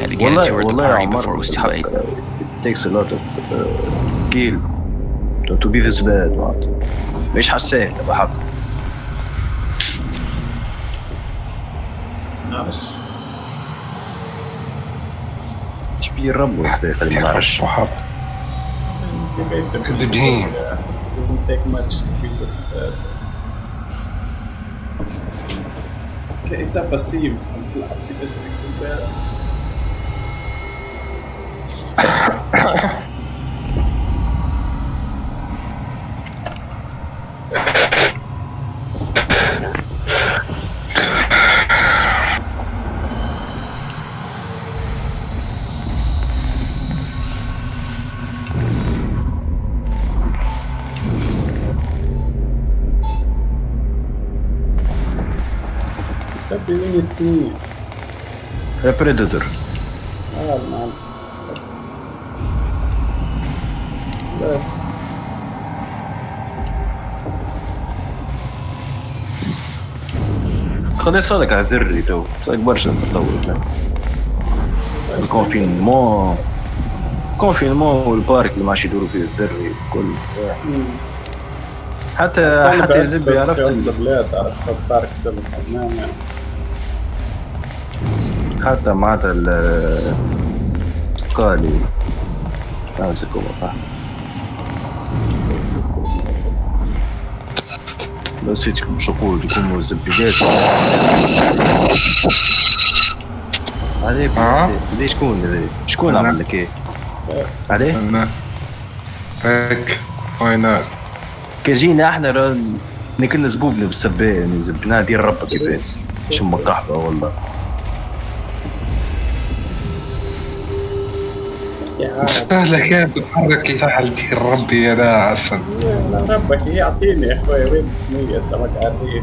S13: Had to get it to her at the party before it was too late.
S3: It takes a lot of skill to be this bad. مش حسين بحق. ايش بيربوا الحقيقة اللي ما نعرفش.
S1: Doesn't take much to be this bad. انت بسيب تلعب في اشرك الباب. مين الاثنين؟
S3: بريدتور.
S1: المعلم. لا.
S3: خليني صادق على ذري تو صادق برشا نطول الكونفينمون والبارك اللي ماشي يدوروا فيه الذري وكل حتى زبي عرفت
S1: في وسط البلاد عرفت بارك سلم
S3: حتى معناتها قالي امسكوا بس هيك مش أقول يكونوا زبيدات عليك ليش شكون عمل لك ايه؟ عليه؟
S2: أنا هيك وينات
S3: كجينا احنا كنا زبوبنا بالسبان زبناه دير ربك كيفاش شم قحبة والله
S2: سهلة كيف تتحرك لفحل دير ربي يا لا أصلا
S1: ربك يعطيني يا اخوي وين مية انت ما تعرفيه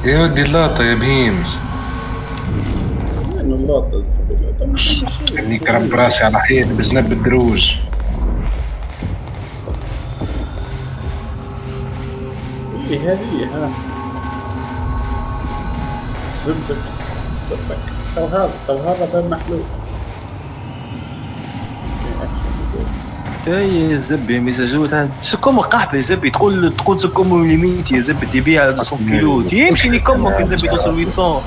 S2: يا ودي اللقطة يا بهيم
S1: وين اللقطة الزبيلة
S2: اني كرب راسي على حيط بزنب الدروج
S1: ايه هذه ها صدق تو هذا بين محلول
S3: يا زبي مزاجوت سكوم قحبة يا زبي تقول سكوم ليميت يا زبي تبيع 200 كيلو يمشي نكمك يا زبي توصل 800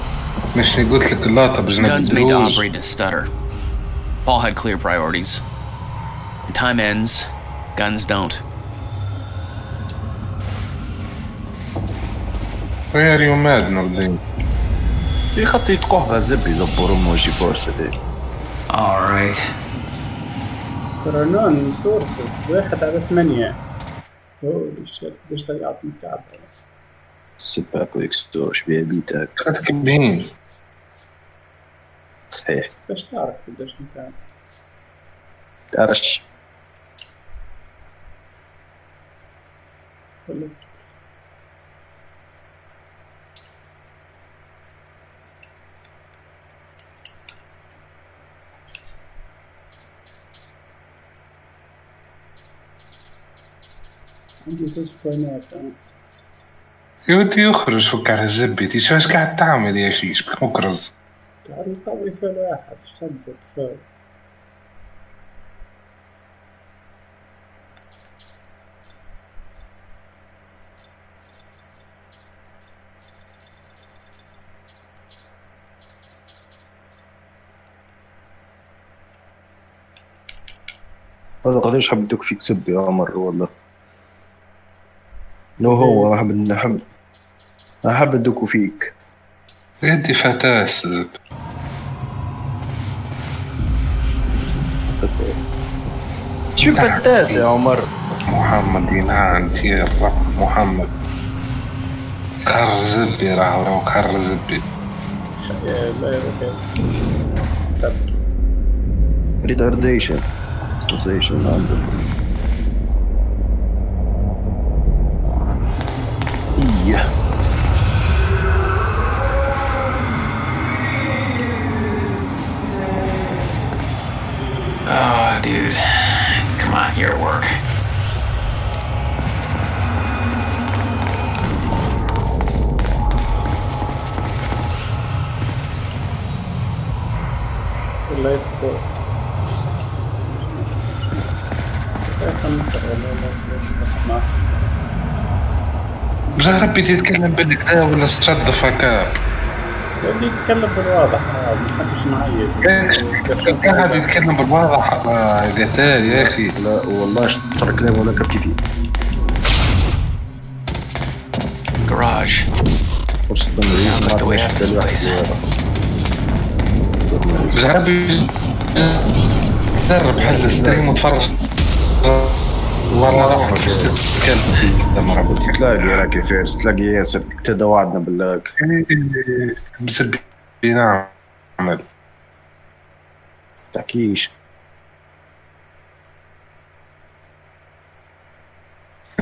S2: مش قلت لك اللقطة بزنب
S13: Guns made to
S2: الدروج
S13: operate in a stutter. Paul had clear priorities. When time ends, guns don't.
S2: غير يومات نردين
S3: في خط يتقوها زبي زبور امه وجي فرصة دي
S13: Alright.
S1: كرونون سورسز 1/8 هولي شيت باش ضيعت مكعب
S3: سباك ويكستور شبيه بيتك
S2: خدك بهيم
S3: صحيح
S1: كيفاش تعرف قداش مكعب
S3: تعرفش
S1: ولا عندي 6 بوينات
S2: يا ودي يخرج فك على الزبي تي شاش قاعد تعمل يا شيش بك مكرز
S1: قاعد يطوي في الواحد شبت فاهم
S3: والله قديش حب بدك فيك زبي يا عمر والله لو هو أحب الدكو فيك
S2: يدي فتاس
S3: شو فتاس يا عمر
S2: محمد ينعم تير رب محمد خر زبي راهو خر زبي
S1: لا يا
S3: ريتارديشن سنسيشن عنده إيه
S6: Oh, dude. Come on, you're at work.
S1: ولا يسقط
S2: بجا ربي تتكلم بالكدا ولا تصدف هكا
S1: بدي يتكلم بالواضح ما نحبش نعيد
S2: قاعد يتكلم بالواضح قتال يا اخي
S3: لا والله شطر كلام ولا كبتي فيه
S6: Garage. Sounds like the way out of this place.
S2: بجا ربي جرب حل ستريم وتفرج والله روحك تتكلم
S3: تلاقي راكي فارس تلاقي ياسر تدوعدنا بالله
S2: بسبي نعمل
S3: تحكيش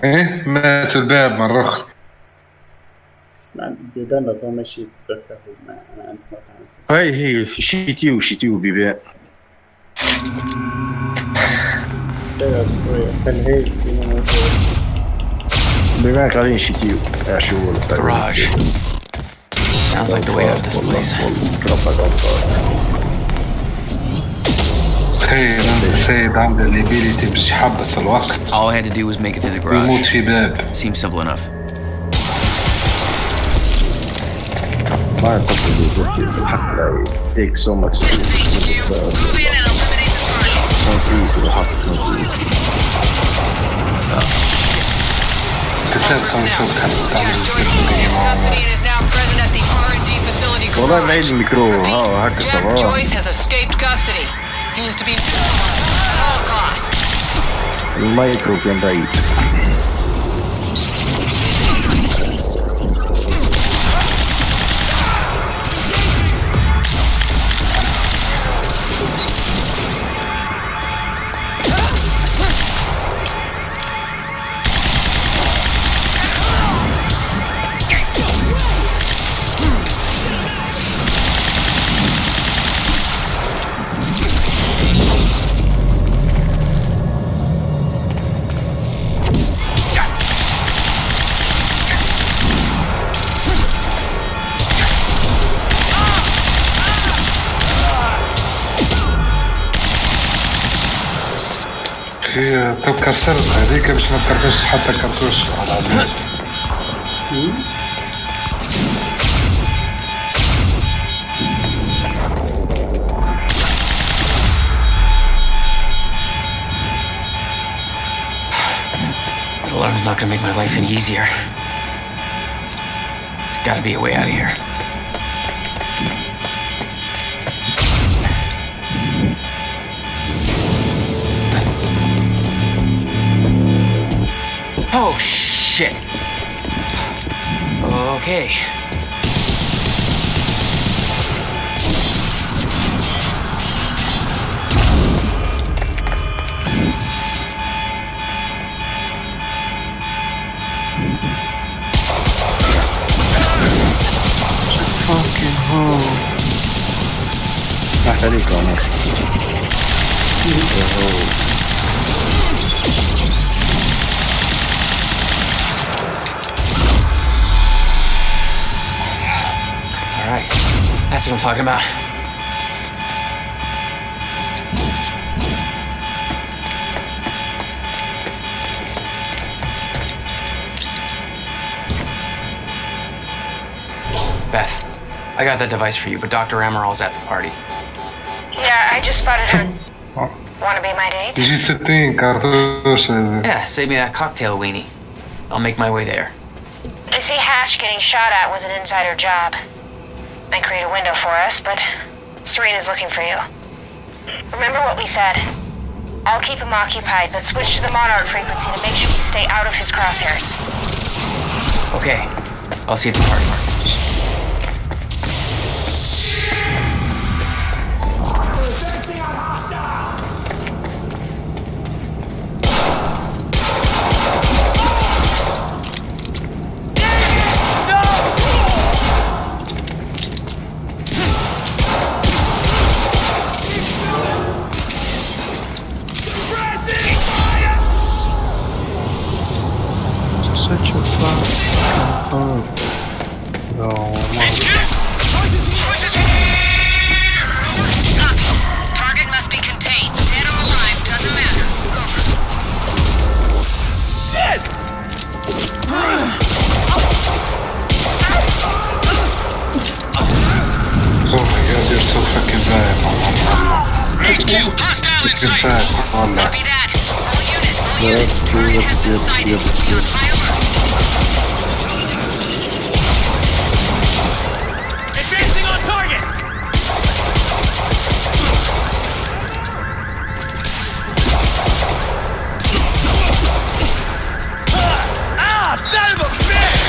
S2: ايه مات الباب مرة اخرى
S1: بيبان هذا ماشي ذكاء ما عندي ما
S3: هاي هي شيتيو بيبان بيبان قاعدين شيتيو شو
S6: Garage. Sounds like the way out of this place.
S2: سيد عنده الابيليتي باش يحبس الوقت.
S13: All I had to do was make it through the garage.
S2: يموت في باب.
S13: Seems simple enough.
S3: ما يقصد يزكي الحفلة take so much والله بعيد الميكرو ها هكا صباح.
S16: Joyce has escaped custody. He is to be at all costs.
S3: المايكرو كان بعيد.
S2: هي تبكر سرد هذيك باش ما تكرفش حتى كرتوش على العمود.
S6: Alarm's not gonna make my life any easier. There's gotta be a way out of here. Oh, shit. Okay.
S3: Fucking hell. راح عليك عمر.
S6: Alright. That's what I'm talking about. Beth, I got that device for you, but Dr. Amaril's at the party.
S16: Yeah, I just spotted her. Wanna be my date?
S2: يجي 60 كرتوش هذا.
S6: Yeah, save me that cocktail weenie. I'll make my way there.
S16: I see Hash getting shot at was an insider job. Might create a window for us, but Serena's looking for you. Remember what we said. I'll keep him occupied, but switch to the Monarch frequency to make sure we stay out of his crosshairs.
S6: Okay, I'll see you at the party.
S3: Such a fucking no.
S16: Target must be contained. Dead or alive, doesn't matter. Dead!
S2: Oh my god, you're so fucking bad.
S15: HQ, hostile in sight.
S16: Copy that. All units, target has been sighted. Be on high alert.
S15: Advancing on target. Son of a bitch!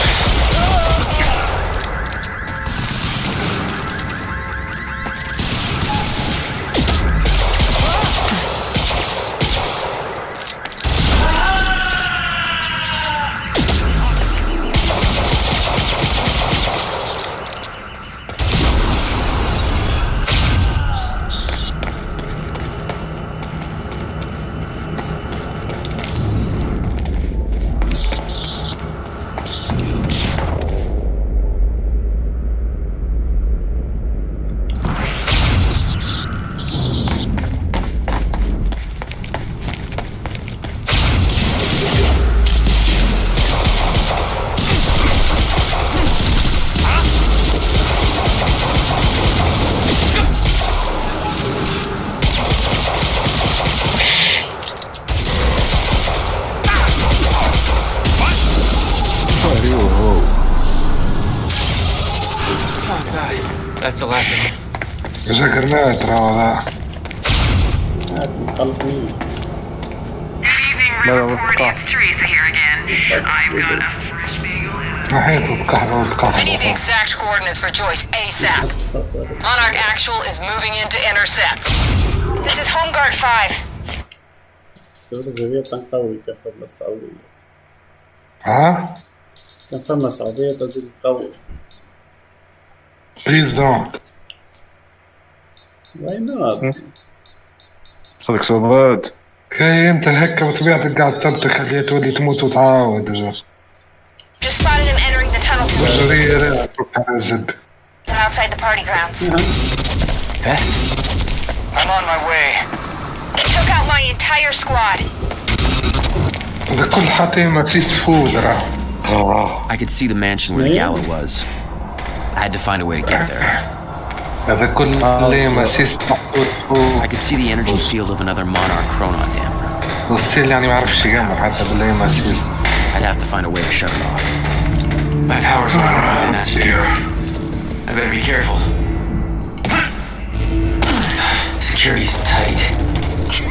S6: Oh god, that's the last of them.
S2: جاكرنات هذا.
S8: Teresa here again. I've got a fresh bagel
S2: I
S8: need the exact coordinates for Joyce ASAP. Monarch Actual is moving in to intercept.
S16: This is Home Guard 5.
S1: السعودية كان قوي كفرنا السعودية.
S2: ها؟
S1: كان فرنا السعودية تزيد قوي.
S2: Please don't.
S1: Why not?
S3: خليك صباد.
S2: كي انت هكا بطبيعتك قاعد تنطق خليها تولي تموت وتعاود.
S16: Just spotted him entering the tunnel outside the party grounds.
S14: I'm on my way.
S16: He took out my entire squad.
S2: هذا كل حطيمة في سفودرة.
S13: I could see the mansion where the gala was. I had to find a way to get there.
S2: هذا كل
S13: I could see the energy field of another Monarch Chronon damper.
S2: وستيل يعني ما عرفش يقمر حتى بالله ما سيس.
S13: I'd have to find a way to shut it off.
S6: My power's running out in that sphere. I better be careful. Security's tight.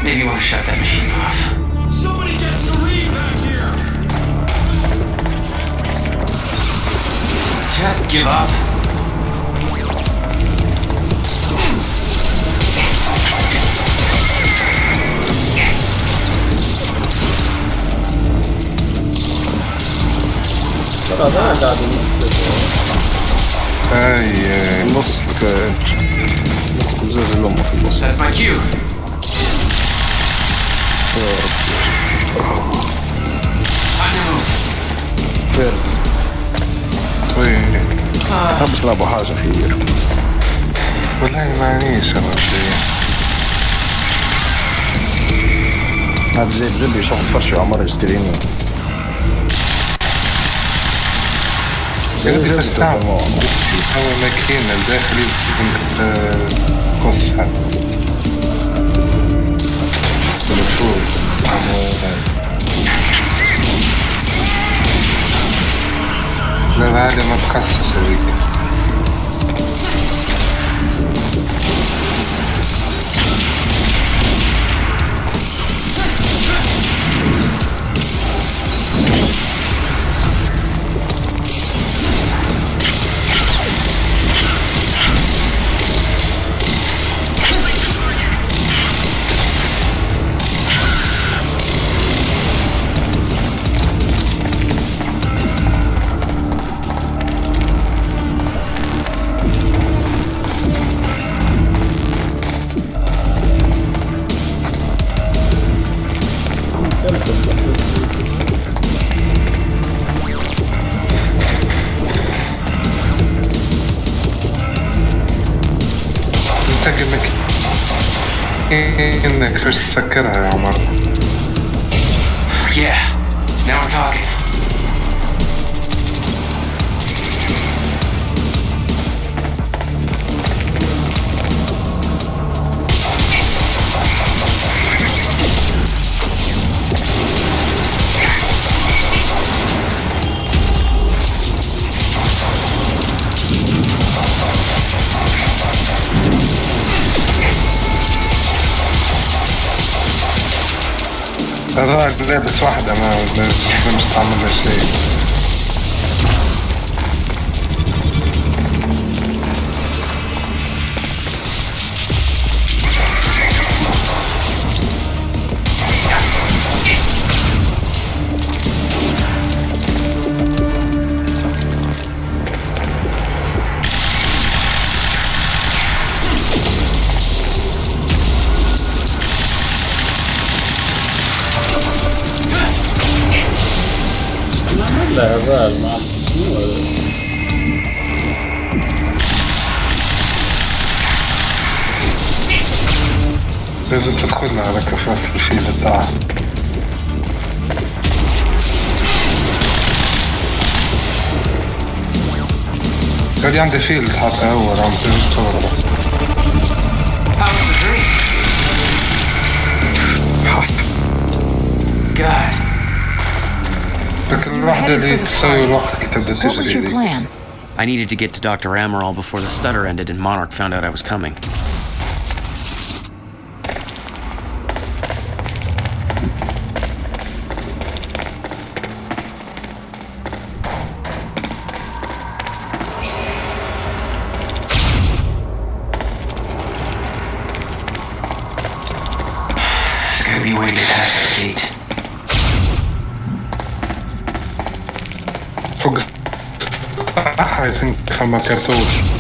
S6: Maybe you want to shut that machine off.
S15: Somebody get Serene back here!
S6: Just give up.
S1: هذا قاعد
S3: نص جزء الأمة في النص.
S6: That's my cue.
S3: فيرس. حبش نلعبوا حاجة خير.
S2: والله مانيش أنا شيء.
S3: هذا زي يشوف فرش عمر يشتريني.
S2: يقدر يستعمل هو ماكينة الداخلي قصها بالفول لا هذا ما تخصص هذيك انك فيش تسكرها يا عمر.
S6: Yeah, now we're talking.
S2: هذاك لابس واحدة ما مش تعمل له شيء.
S1: لا هذا ما
S2: لازم تدخل على كفاف الفيل بتاعها. قاعد عندي فيل حتى هو عم تجي
S12: You're headed for the
S2: تسوي
S12: party.
S2: الوقت كي تبدا
S12: What was your
S2: تجري.
S12: plan?
S13: I needed to get to Dr. Amaral before the stutter ended and Monarch found out I was coming.
S6: There's gotta be a way to get past that gate.
S2: فوق I think فما كرتوش.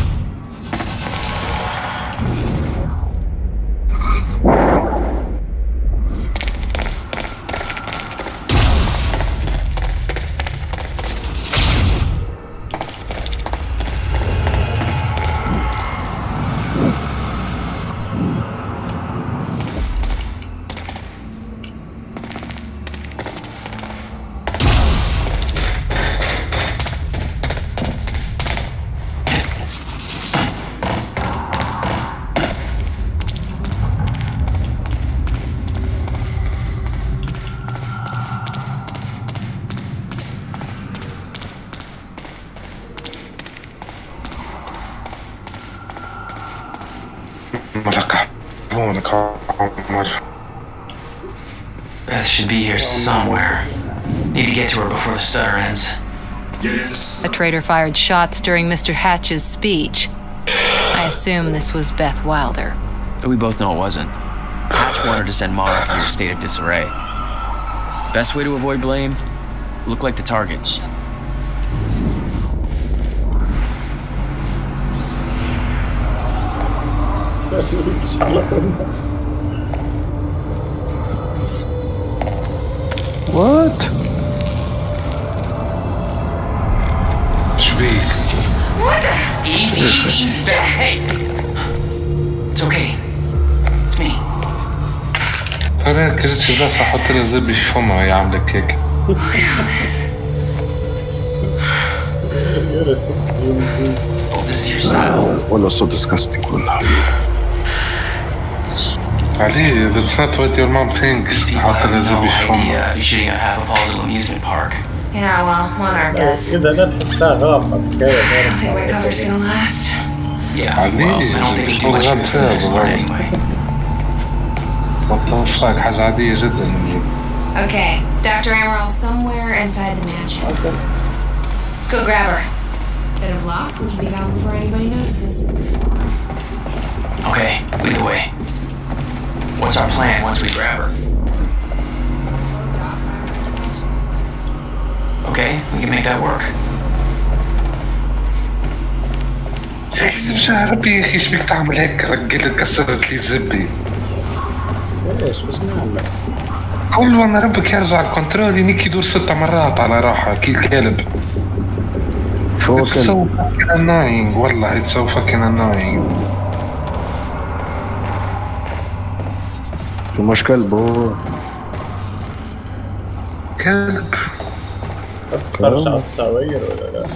S6: Beth should be here somewhere. Need to get to her before the stutter ends.
S12: A traitor fired shots during Mr. Hatch's speech. I assume this was Beth Wilder.
S13: We both know it wasn't. Hatch wanted to send Monarch into a state of disarray. Best way to avoid blame? Look like the target.
S3: What?
S2: شبيك؟
S6: What the? Easy, Beth. Hey. It's okay. It's me.
S2: ترى كرت بس احط لها زبي في فمها وهي عامله كيك.
S6: This is your style.
S3: ولا so disgusting والله.
S2: عليه that's not what your mom thinks. احط لها زبي في فمها.
S6: You're shooting at half a Paul's amusement park.
S8: Yeah, well, Monarch does.
S1: إذا لا نحسها غلطة حكاية.
S8: Say my cover's gonna last.
S6: Yeah, well, I don't think we do much of it for anyway.
S2: بطل حاجة عادية جدا.
S8: Okay, Dr. Amaral somewhere inside the mansion.
S1: Okay.
S8: Let's go grab her. Bit of luck, we can be gone before anybody notices.
S6: Okay, lead the way. What's our plan once we grab her? Okay, we can make that work.
S2: مش عارف يا اخي ايش بيك تعمل هيك رجلت كسرت لي زبي.
S1: ليش بس نعمل؟
S2: كل وانا ربك يرجع الكنترول ينيك يدور 6 مرات على راحة كي الكلب.
S3: شو
S2: It's so fucking annoying والله it's so fucking annoying.
S3: شو مش كلب هو؟
S2: كلب.
S1: فرش على التصاوير ولا لا؟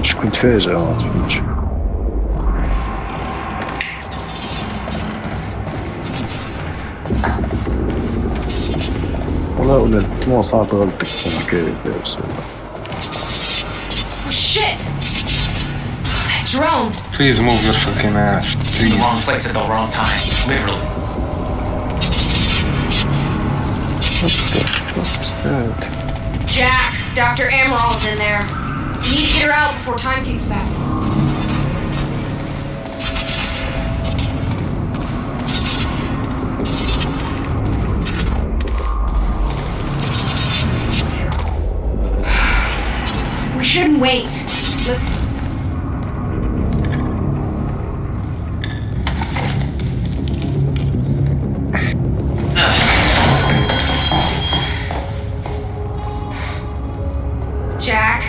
S3: مش كنت فاجئ والله قلت مو صارت غلطة كيف بس
S8: Oh shit! That drone!
S2: Please move your fucking ass.
S6: In the wrong place at the wrong time, literally.
S3: What the fuck is that?
S8: Jack, Dr. Amaral's in there. We need to get her out before time kicks back. We shouldn't wait. Look. Jack,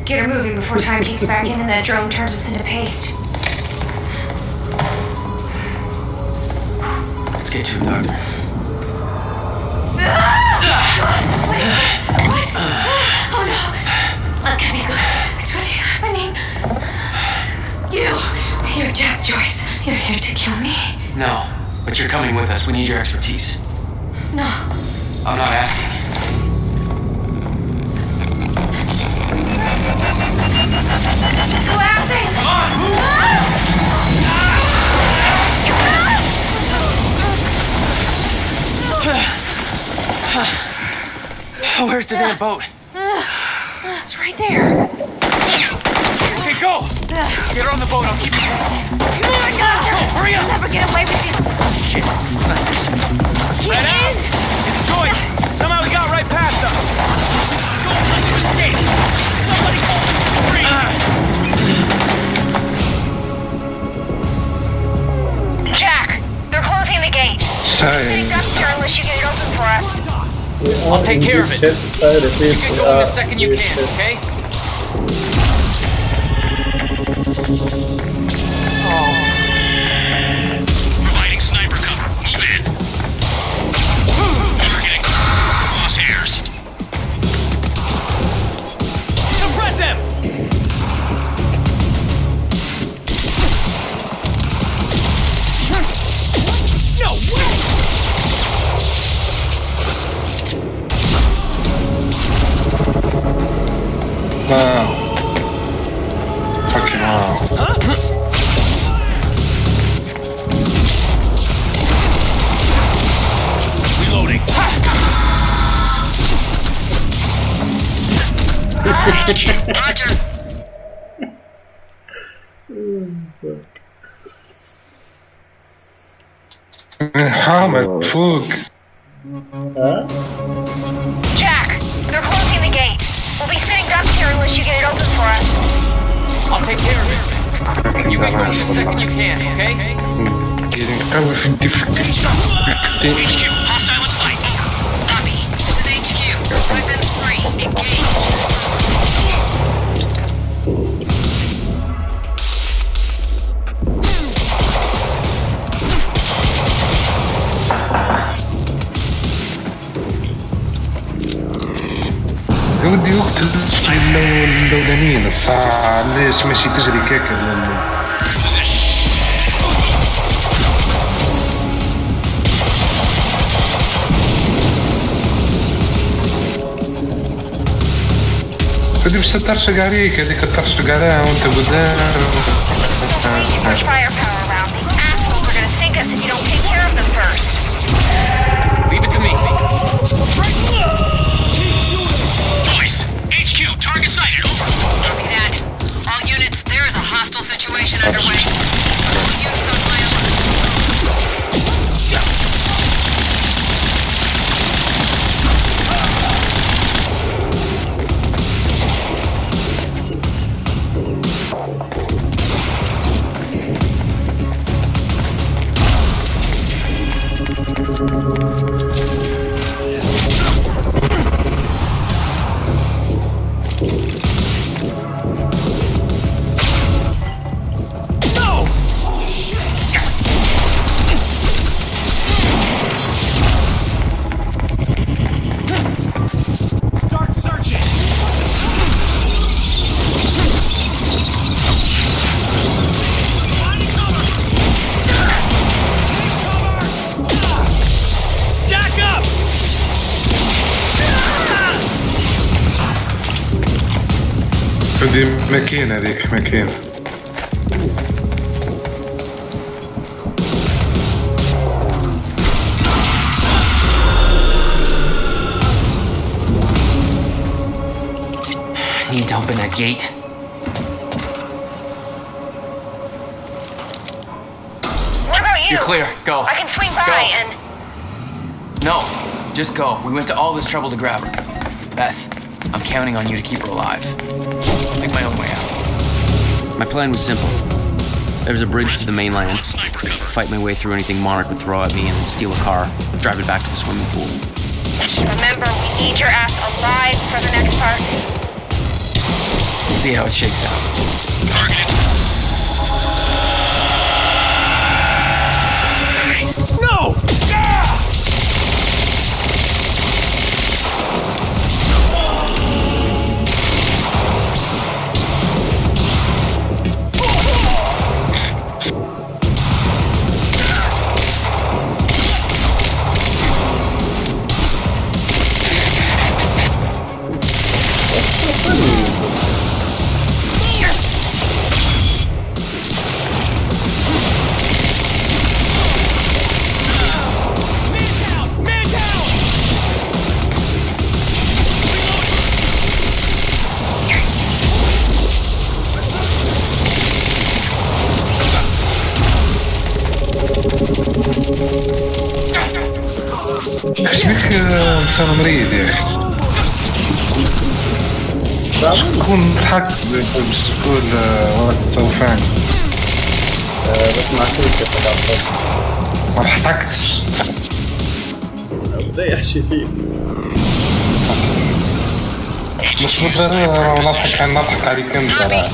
S8: get her moving before time kicks back in and that drone turns us into paste.
S6: Let's get to it, Doctor.
S8: What? Oh no. That's gonna be good. It's really happening. You're Jack Joyce. You're here to kill me.
S6: No, but you're coming with us. We need your expertise.
S8: No.
S6: I'm not asking. Where's the damn boat?
S8: It's right there.
S6: Okay, go! Get her on the boat, I'll keep you.
S8: Come on, Doctor!
S6: Hurry up!
S8: You'll never get away with this.
S6: Shit.
S8: Get in!
S6: It's Joyce! Somehow he got right past us! Don't let him escape! Somebody call him
S16: Jack, they're closing the gate. Stay up here unless you get it open for us.
S6: I'll take care of it. You can go in the second you can, okay?
S15: Providing sniper cover. Move in. Targeting. Crosshairs.
S6: Suppress him! No way!
S2: Wow. Fucking wow.
S15: Reloading.
S16: Roger.
S2: Hamid, فوق.
S16: Jack, they're closing the gate. We'll be sitting ducks here unless you get it open for us.
S6: I'll take care of it. You can go in the second you can, okay?
S2: Getting قوي في الدفاع.
S15: HQ, hostile in sight.
S16: Copy. This is HQ. Weapons free. Engage.
S2: يا ودي يقتل اللولانيين الساعة ليش ماشي تجري كاكا هذي باش ترشق عليك هذيك ترشق عليها وانت قدام
S16: Much firepower around. These assholes are gonna sink us if you don't take care of them first.
S6: Leave it to me.
S15: Joyce, HQ, target sighted. Over.
S16: Copy that. All units, there is a hostile situation underway. All units on high alert.
S15: Start searching.
S6: Stack up!
S2: هذي ماكينة هذيك ماكينة
S6: Need to open that gate.
S16: What about you?
S6: You're clear. Go.
S16: I can swing by
S6: Go.
S16: and...
S6: No, just go. We went to all this trouble to grab her. Beth, I'm counting on you to keep her alive. I'll make my own way out.
S13: My plan was simple. There was a bridge to the mainland. Fight my way through anything Monarch would throw at me and then steal a car, drive it back to the swimming pool.
S16: Remember, we need your ass alive for the next part.
S6: See how it shakes out.
S15: No!
S2: إنسان مريض يا أخي. تكون تحكم باش تقول ولد السوفان.
S1: بس ما عرفتش كيف
S2: ما ضحكتش.
S1: بدا يحشي فيه.
S2: مش بالضرورة نضحك عليك انت.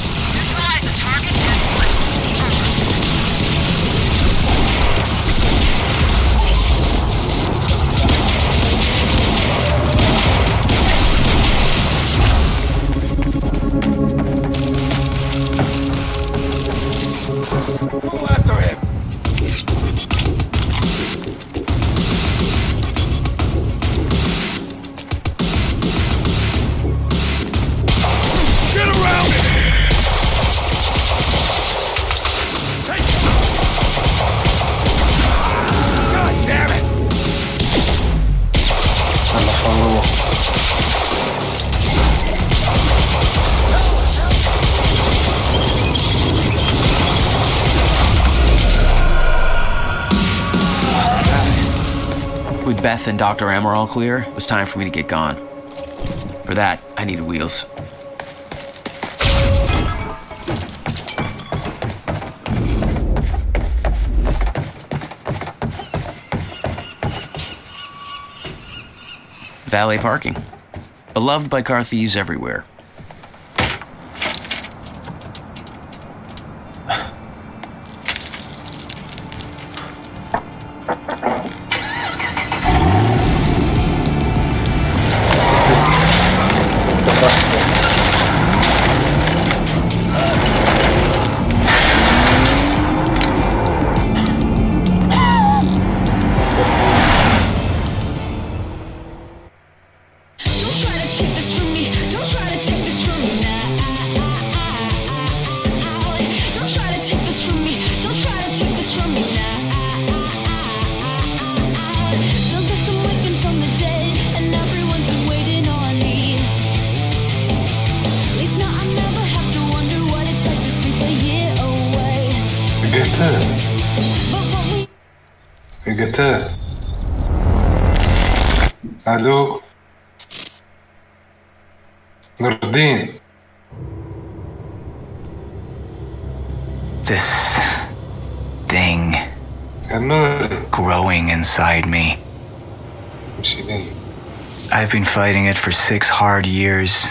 S13: With Beth and Dr. Amar all clear, it was time for me to get gone. For that, I needed wheels. Valet parking. Beloved by car thieves everywhere.
S2: الو نور الدين.
S4: This thing growing inside me. I've been fighting it for 6 hard years.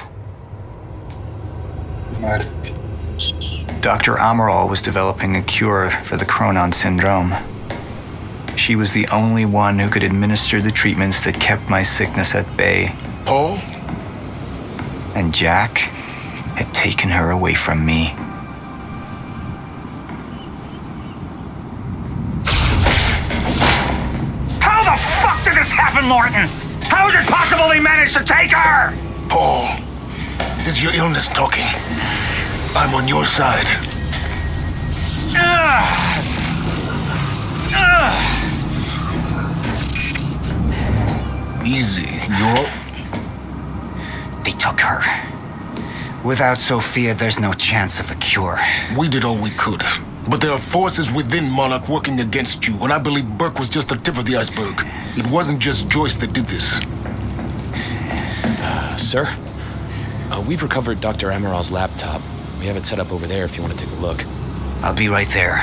S4: Dr. Amaral was developing a cure for the Cronon syndrome. She was the only one who could administer the treatments that kept my sickness at bay.
S5: Paul?
S4: And Jack had taken her away from me.
S15: How the fuck did this happen, Martin? How is it possible they managed to take her?
S5: Paul, this is your illness talking. I'm on your side. Easy, you're...
S4: They took her. Without Sophia, there's no chance of a cure.
S5: We did all we could. But there are forces within Monarch working against you, and I believe Burke was just the tip of the iceberg. It wasn't just Joyce that did this.
S17: Sir? We've recovered Dr. Amaral's laptop. We have it set up over there if you want to take a look.
S4: I'll be right there.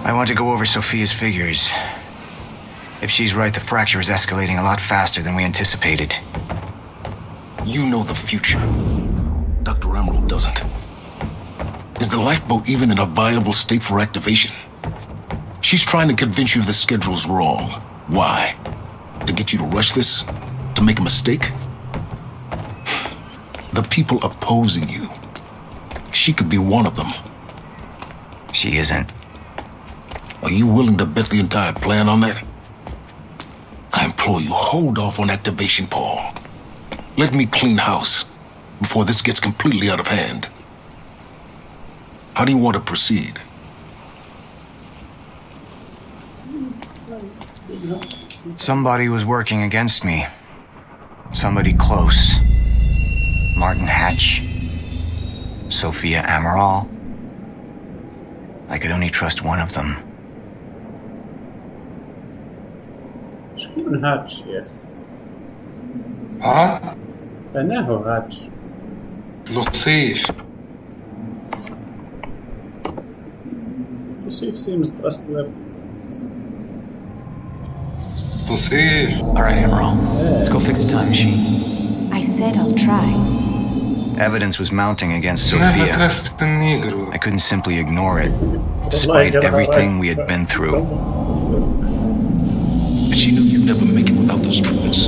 S4: I want to go over Sophia's figures. If she's right, the fracture is escalating a lot faster than we anticipated.
S5: You know the future. Dr. Amaral doesn't. Is the lifeboat even in a viable state for activation? She's trying to convince you the schedule's wrong. Why? To get you to rush this? To make a mistake? The people opposing you. She could be one of them.
S4: She isn't.
S5: Are you willing to bet the entire plan on that? I implore you, hold off on activation, Paul. Let me clean house before this gets completely out of hand. How do you want to proceed?
S4: Somebody was working against me. Somebody close. Martin Hatch. Sophia Amaral. I could only trust one of them.
S1: شكون هاد الشيخ؟
S2: ها؟
S1: أنا هو هاد
S2: لطيف
S1: seems trustworthy.
S2: لطيف.
S13: All right, Amaral. Let's go fix the time machine.
S12: I said I'll try.
S4: Evidence was mounting against Sophia. I couldn't simply ignore it, despite everything we had been through.
S5: And she knew you'd never make it without those treatments.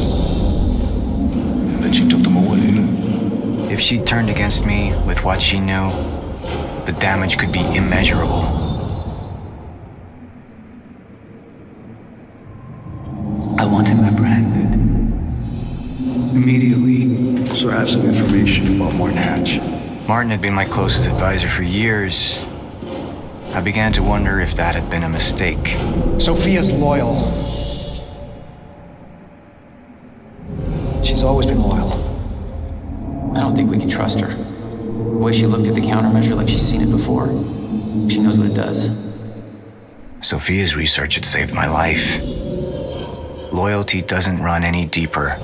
S5: And then she took them away.
S4: If she'd turned against me with what she knew, the damage could be immeasurable.
S7: I want him apprehended. Immediately, so I have some information about Martin Hatch.
S4: Martin had been my closest advisor for years. I began to wonder if that had been a mistake.
S7: Sophia's loyal. She's always been loyal.
S6: I don't think we can trust her. The way she looked at the countermeasure like she's seen it before. She knows what it does.
S4: Sophia's research had saved my life. Loyalty doesn't run any deeper.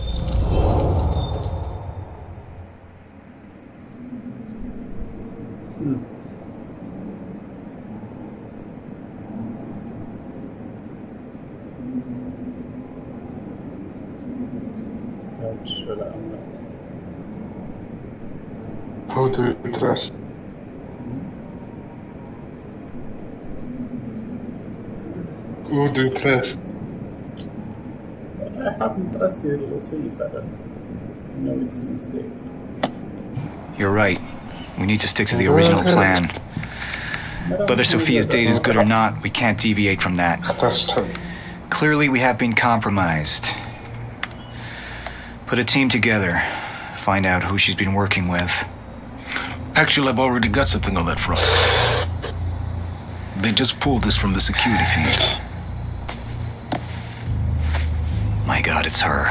S2: How do you trust? Who do you trust?
S1: I haven't trusted Lucifer. No, it's a mistake.
S4: You're right. We need to stick to the original plan. Whether Sophia's date is good or not, we can't deviate from that. Clearly, we have been compromised. Put a team together. Find out who she's been working with.
S5: Actually, I've already got something on that front. They just pulled this from the security feed.
S4: My God, it's her.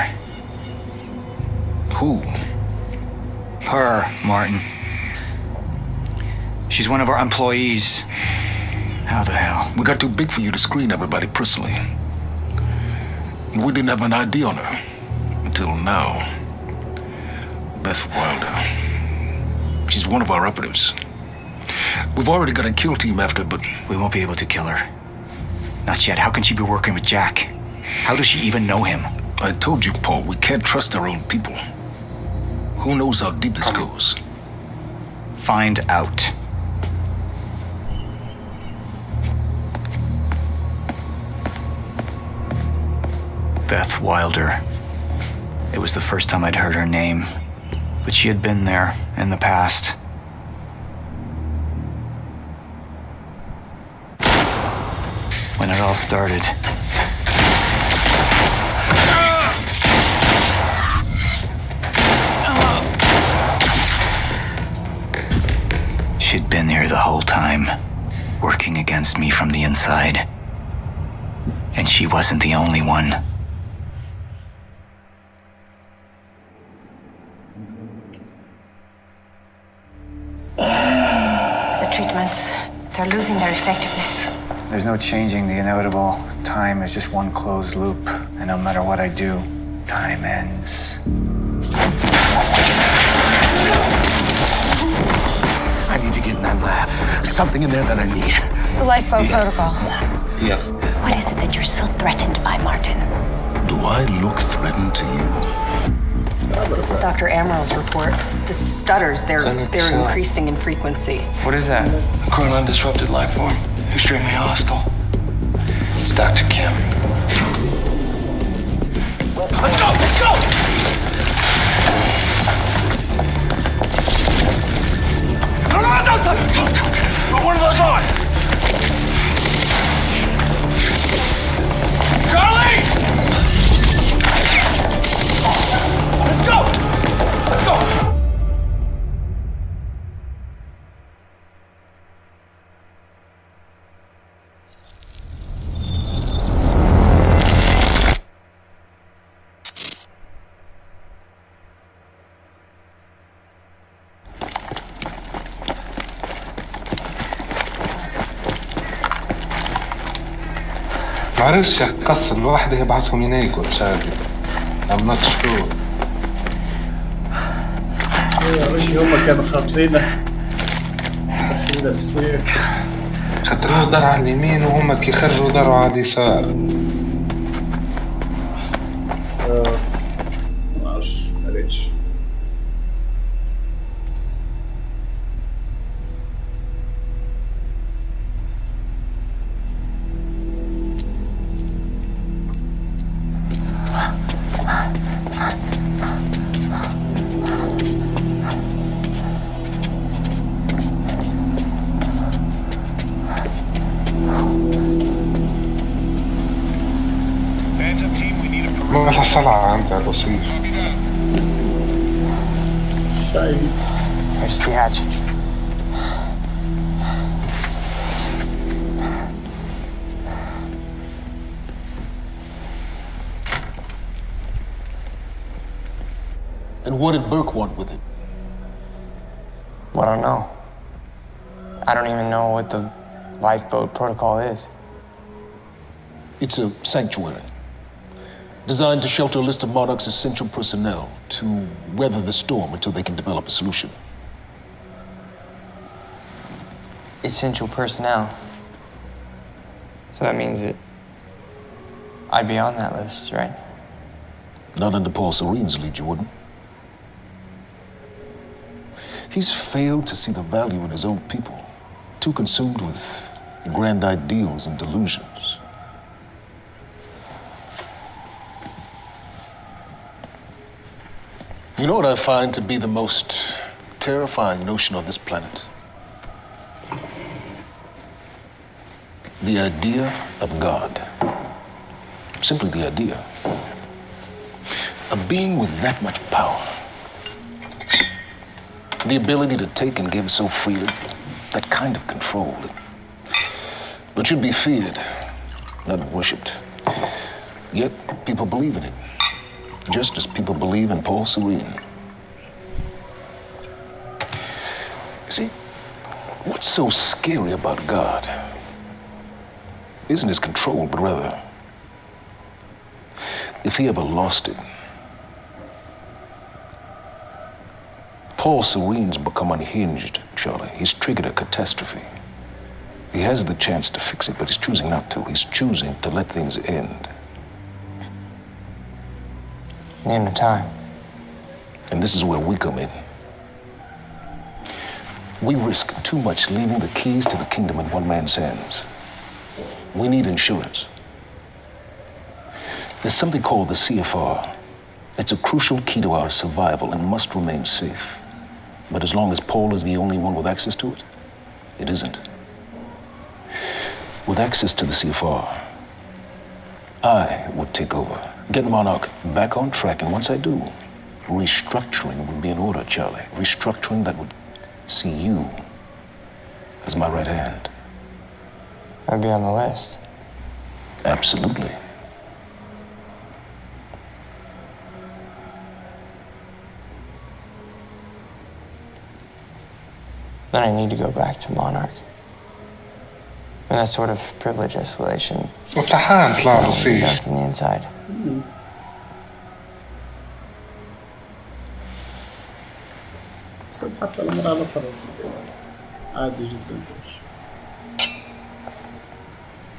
S5: Who?
S4: Her, Martin. She's one of our employees. How the hell?
S5: We got too big for you to screen everybody personally. We didn't have an ID on her. Until now. Beth Wilder. She's one of our operatives. We've already got a kill team after, but...
S4: We won't be able to kill her. Not yet. How can she be working with Jack? How does she even know him?
S5: I told you, Paul, we can't trust our own people. Who knows how deep this goes?
S4: Find out. Beth Wilder. It was the first time I'd heard her name, but she had been there in the past. When it all started. She'd been here the whole time, working against me from the inside. And she wasn't the only one.
S8: The treatments, they're losing their effectiveness.
S4: There's no changing the inevitable. Time is just one closed loop, and no matter what I do, time ends.
S7: I need to get in that lab. There's something in there that I need.
S8: The lifeboat protocol.
S7: Yeah.
S8: What is it that you're so threatened by, Martin?
S5: Do I look threatened to you?
S9: This is Dr. Amaral's report. The stutters, they're increasing in frequency.
S10: What is that?
S7: A chronon disrupted life form. Extremely hostile. It's Dr. Kim. Let's go! Let's go! No, don't! Put one of those on! Charlie! Let's go! Let's go!
S2: معرفش قص الواحدة يبعثهم ينايكوا تشادي. I'm not sure.
S1: مش هما كانوا خاطفينه بالسيف.
S2: خاطروه دار على اليمين وهم كي خرجوا داروا على اليسار.
S1: معرفش مريتش.
S2: ما صلعة عندها بسيط.
S1: شايف.
S10: There's the hatch.
S5: And what did Burke want with it?
S10: Well, I don't know. I don't even know what the lifeboat protocol is.
S5: It's a sanctuary designed to shelter a list of Monarch's essential personnel to weather the storm until they can develop a solution.
S10: Essential personnel. So that means that I'd be on that list, right?
S5: Not under Paul Serene's lead, you wouldn't. He's failed to see the value in his own people, too consumed with grand ideals and delusions. You know what I find to be the most terrifying notion on this planet? The idea of God. Simply the idea. A being with that much power. The ability to take and give so freely. That kind of control. It should be feared, not worshipped. Yet people believe in it. Just as people believe in Paul Serene. See, what's so scary about God isn't his control, but rather, if he ever lost it. Paul Serene's become unhinged, Charlie. He's triggered a catastrophe. He has the chance to fix it, but he's choosing not to. He's choosing to let things end.
S10: The end of time.
S5: And this is where we come in. We risk too much leaving the keys to the kingdom in one man's hands. We need insurance. There's something called the CFR. It's a crucial key to our survival and must remain safe. But as long as Paul is the only one with access to it, it isn't. With access to the CFR, I would take over. Get Monarch back on track, and once I do, restructuring would be in order, Charlie. Restructuring that would see you as my right hand.
S10: I'd be on the list.
S5: Absolutely.
S10: Then I need to go back to Monarch. And that sort of privilege escalation. From the inside.
S1: حتى المرة الأخرى عادي جدا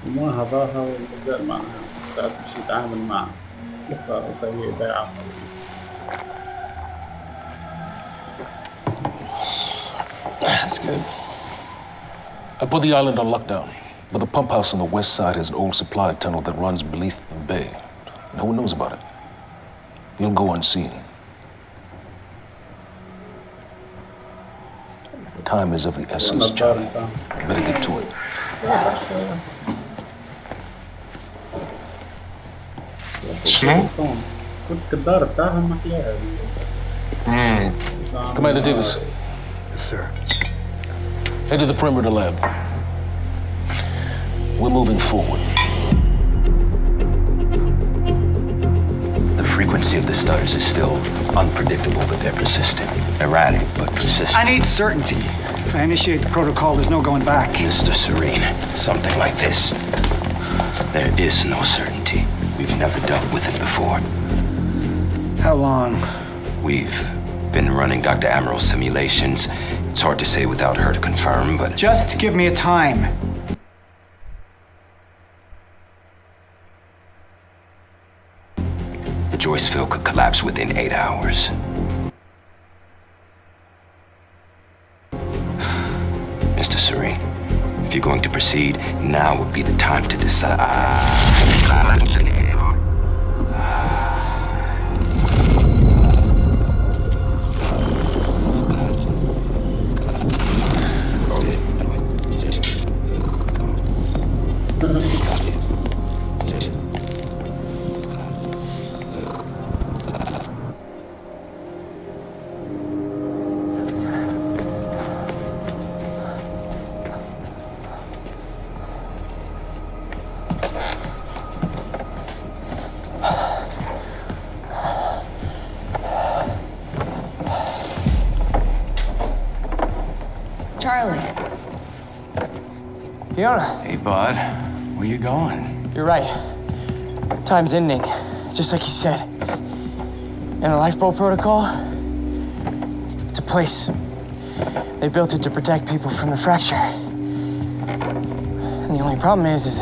S1: وما هضاها ولا زال معها مستعد باش يتعامل معها الأخرى سيئة بيعة.
S5: That's good. I put the island on lockdown, but the pump house on the west side has an old supply tunnel that runs beneath the bay. No one knows about it. You'll go unseen. Time is of the essence, Charlie. Better get to it. Commander Davis.
S7: Yes, sir.
S5: Head to the perimeter lab. We're moving forward.
S18: The frequency of the stutters is still unpredictable, but they're persistent. Erratic, but persistent.
S19: I need certainty. If I initiate the protocol, there's no going back.
S18: Mr. Serene, something like this. There is no certainty. We've never dealt with it before.
S10: How long?
S18: We've been running Dr. Amaril's simulations. It's hard to say without her to confirm, but...
S10: Just give me a time.
S18: The Joyce field could collapse within 8 hours. Mr. Serene, if you're going to proceed, now would be the time to decide.
S10: Charlie. Fiona.
S7: Hey, bud. Where you going?
S10: You're right. Time's ending, just like you said. And the lifeboat protocol? It's a place. They built it to protect people from the fracture. And the only problem is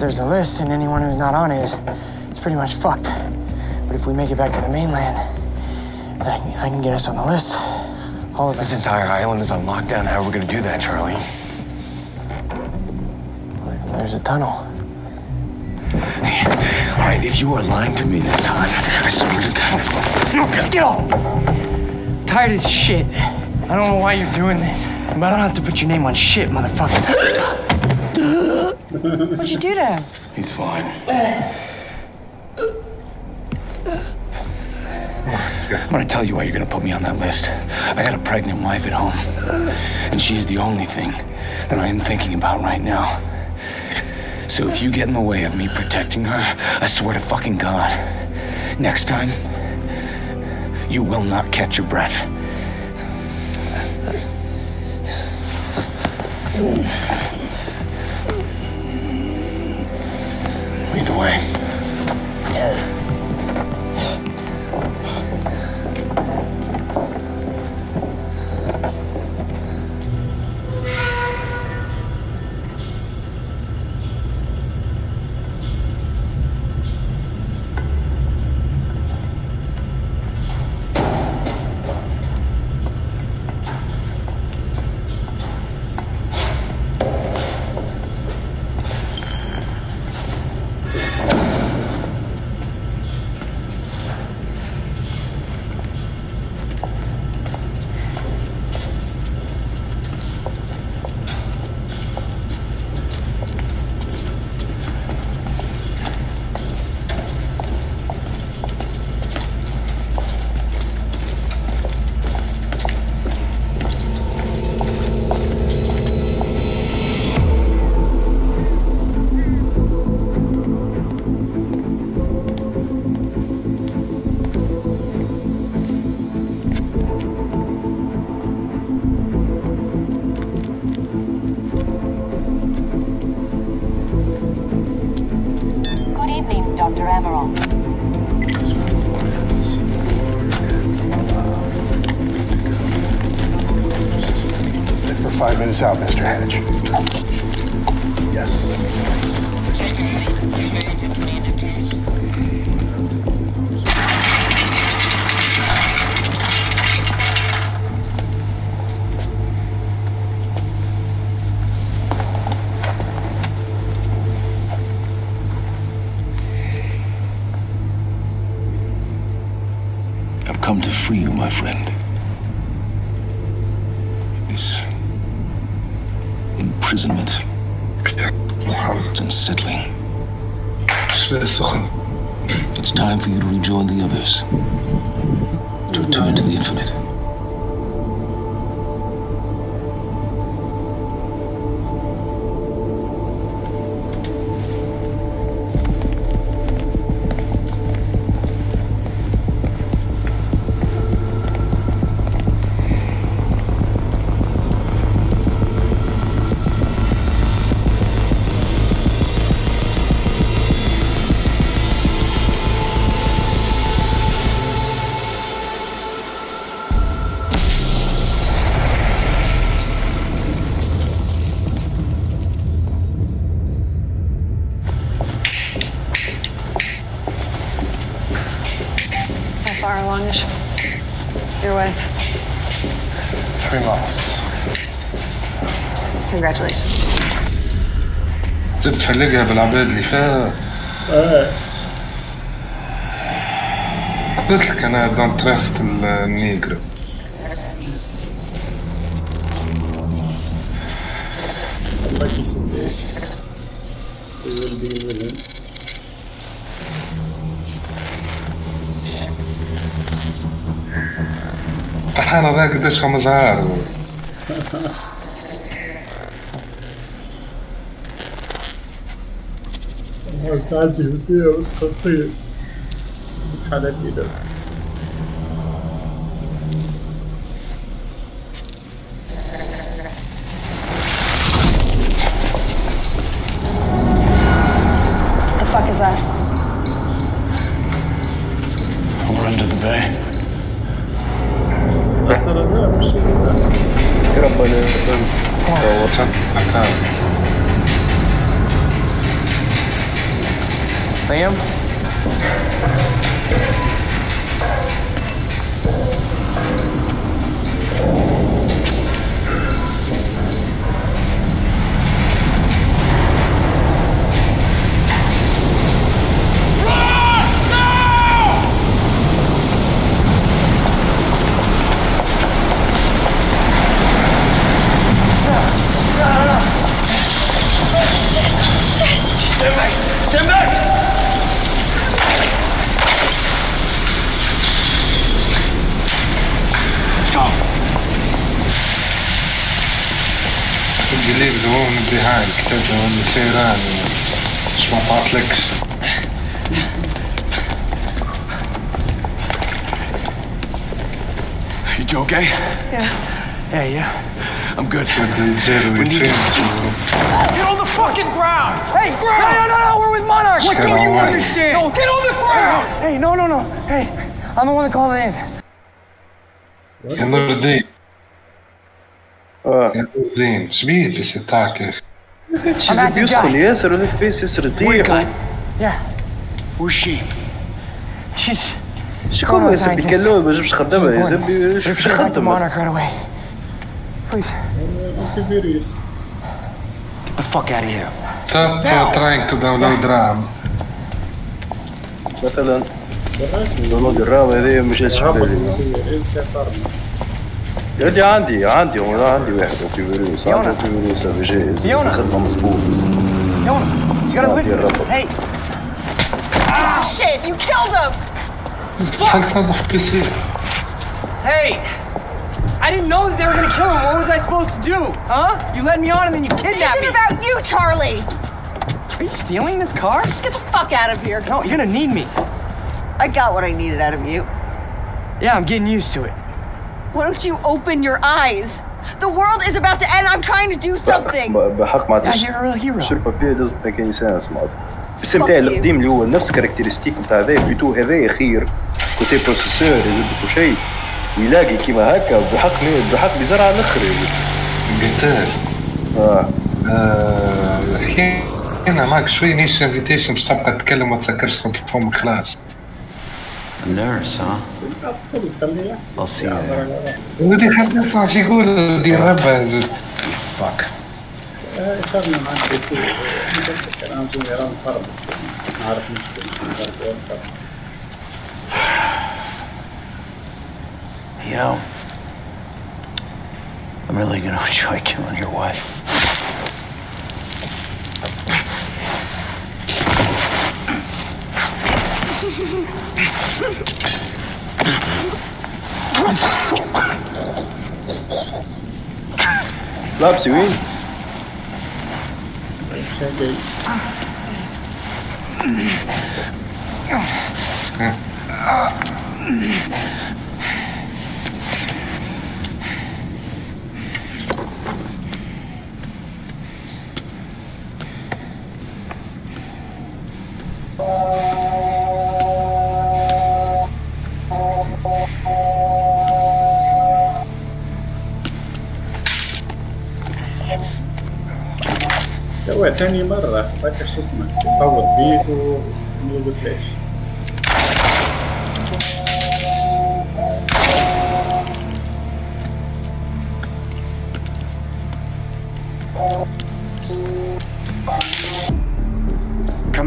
S10: there's a list, and anyone who's not on it is pretty much fucked. But if we make it back to the mainland, that can get us on the list. All of us.
S7: This entire island is on lockdown. How are we gonna do that, Charlie?
S10: There's a tunnel.
S7: All right, if you are lying to me this time, I swear to God.
S10: Get off! Tired of this shit. I don't know why you're doing this, but I don't have to put your name on shit, motherfucker.
S12: What'd you do to him?
S7: He's fine. I'm gonna tell you why you're gonna put me on that list. I got a pregnant wife at home, and she's the only thing that I am thinking about right now. So if you get in the way of me protecting her, I swear to fucking God, next time, you will not catch your breath. Lead the way.
S3: For 5 minutes out, Mr. Hatch. Yes.
S5: I've come to free you, my friend. This imprisonment. It's unsettling. It's time for you to rejoin the others. To return to the infinite.
S9: far along-ish? Your wife?
S7: 3 months.
S9: Congratulations.
S2: زدت فلقها بالعباد اللي فات. قلت لك انا دون تراست النيجرو.
S1: الله يسلمك. will be
S2: طحان هذا قداش خمس عار.
S1: تعدي هدية والتطهير حالات كده.
S9: What the fuck is that?
S7: We're under the bay.
S1: أصلا لا مش
S10: Liam?
S15: Stand back! Let's go.
S2: الجليد هو من الدهان كتاب من السيران مش ما طاطلكش.
S7: You okay?
S9: Yeah.
S7: I'm good.
S15: Get on the fucking ground! Hey, ground! No, we're with Monarch! What don't you understand? No, get on the ground!
S10: Hey, no. Hey, I'm the one that called it in.
S2: يا نور الدين. يا نور الدين شبيه البيسي تاعك يا اخي؟
S3: شي يسخن ياسر ولا البيس ياسر يطيح.
S10: Yeah.
S7: Where's she?
S10: She's
S3: شكون ياسر بيكلمه ما جابش خدامه يا زلمه شوف شي خدمه.
S10: Monarch right away. Please.
S7: Get the fuck out of here.
S2: Stop trying to download RAM.
S3: مثلا داونلود الرام هذه مش جاتش بالي. يا ولدي عندي واحد في فيروس عندي في فيروس هذا جاهز خدمه مظبوط.
S10: Yona, you gotta listen. Hey.
S8: Ah, shit! You killed him!
S10: Hey! I didn't know that they were gonna kill him. What was I supposed to do? Huh? You led me on and then you kidnapped me.
S8: This isn't about you, Charlie!
S10: Are you stealing this car?
S8: Just get the fuck out of here.
S10: No, you're gonna need me.
S8: I got what I needed out of you.
S10: Yeah, I'm getting used to it.
S8: Why don't you open your eyes? The world is about to end. I'm trying to do something.
S3: بحق ما عادش.
S10: Yeah, you're a real hero.
S3: شو البابي doesn't make any sense ماضي. الاسم تاعي القديم اللي هو نفس كاركترستيك نتاع هذا بلوتو هذايا خير كوتي بروسيسور يزيد كل شيء ويلاقي كيما هكا بحق بيزرع على الاخر
S2: قتال. حكينا معك شوي نيش انفيتيشن باش تبقى تتكلم وما تسكرش فمك خلاص.
S18: A nurse, huh? I'll see you there.
S2: ودي حد يطلع شي يقول دير ربها.
S18: Fuck.
S1: خلنا معك بس أنا جوني رام فرد ما أعرف مشكلة
S18: Yo, I'm really gonna enjoy killing your wife.
S3: لابسي وين؟
S1: شاكي هو ثاني مرة فاكر شو اسمه يفوت بيه وما يقول ليش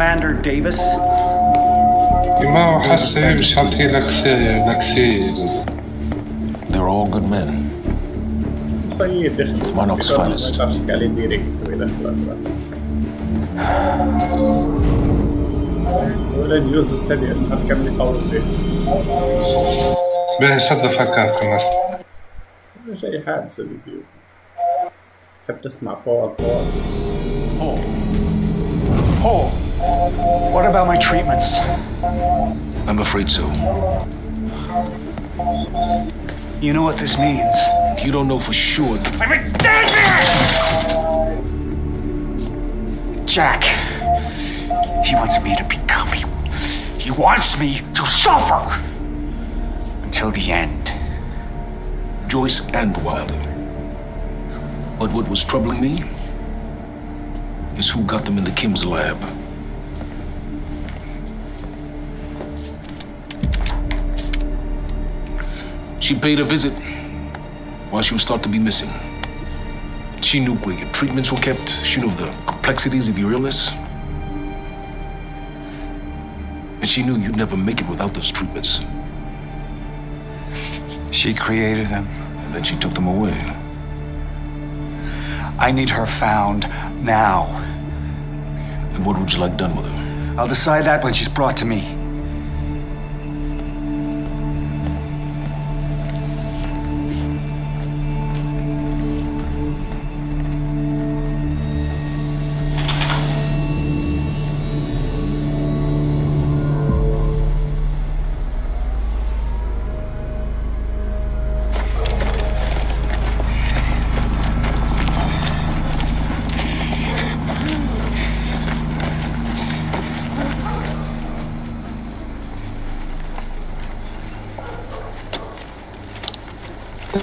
S4: Commander Davis?
S2: ما هو حسي مش عطي لكسي.
S5: They're all good men.
S1: سيد دخل.
S5: Monarch's finest.
S1: تعرفش عليه ديريكت ويدخل. ولد يوز استدي هتكمل قول ليه.
S2: به صدف هكاك الناس.
S1: شيء حادث الفيديو. تحب تسمع طوال.
S4: Oh, what about my treatments?
S5: I'm afraid so.
S4: You know what this means?
S5: You don't know for sure.
S4: I'm a dead man! Jack. He wants me to become you. He wants me to suffer. Until the end.
S5: Joyce and Wilder. But what was troubling me is who got them in the Kim's lab. She paid a visit while she was thought to be missing. She knew where your treatments were kept. She knew the complexities of your illness. And she knew you'd never make it without those treatments.
S4: She created them.
S5: And then she took them away.
S4: I need her found now.
S5: And what would you like done with her?
S4: I'll decide that when she's brought to me.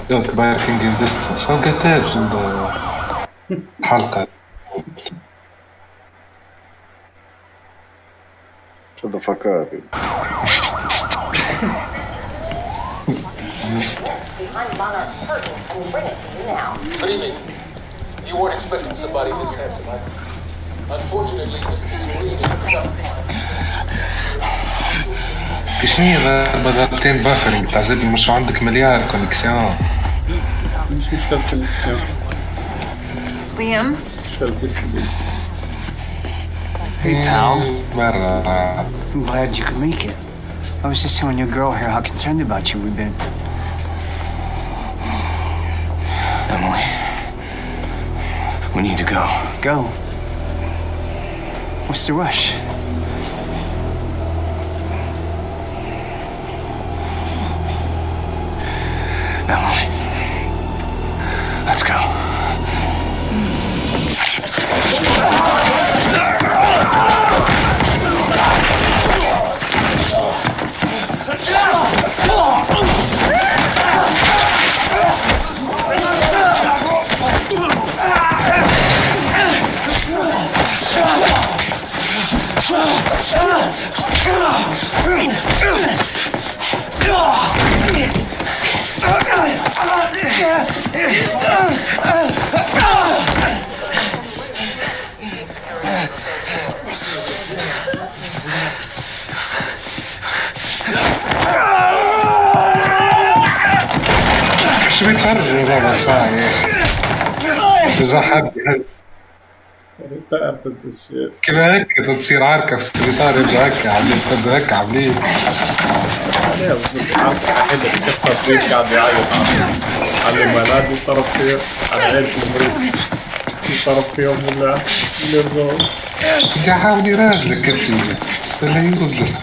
S2: Don't barking in distance. I'll get there in the حلقة.
S3: Shut the fuck up.
S8: Behind Monarch's curtain and bring it to you now.
S5: Good evening. You weren't expecting somebody this handsome, right? Unfortunately, Mr. Serene
S2: شنو ضربتين بافرينج تعزبني مش عندك مليار كونكسيون.
S1: مش مشكلة كونكسيون.
S9: Liam?
S1: مشكلة ديسكلي.
S4: Hey pal.
S2: مرة.
S4: I'm glad you could make it. I was just telling your girl here how concerned about you we've been. Emily. We need to go. Go? What's the rush? Emily. Let's go.
S2: شو بيتفرج هذا صاير؟ تزحف كذا هيك تصير عركة في السبيطار يبدأ هيك عاملين تبدأ هيك عاملين.
S1: عليها بالضبط العركة الوحيدة اللي شفتها طريق قاعد يعيط على الميلاد وطرب فيه على عيلة المريض وطرب فيهم ولا يرضون.
S2: قاعد حاولي راجلك انت ولا يوزلك.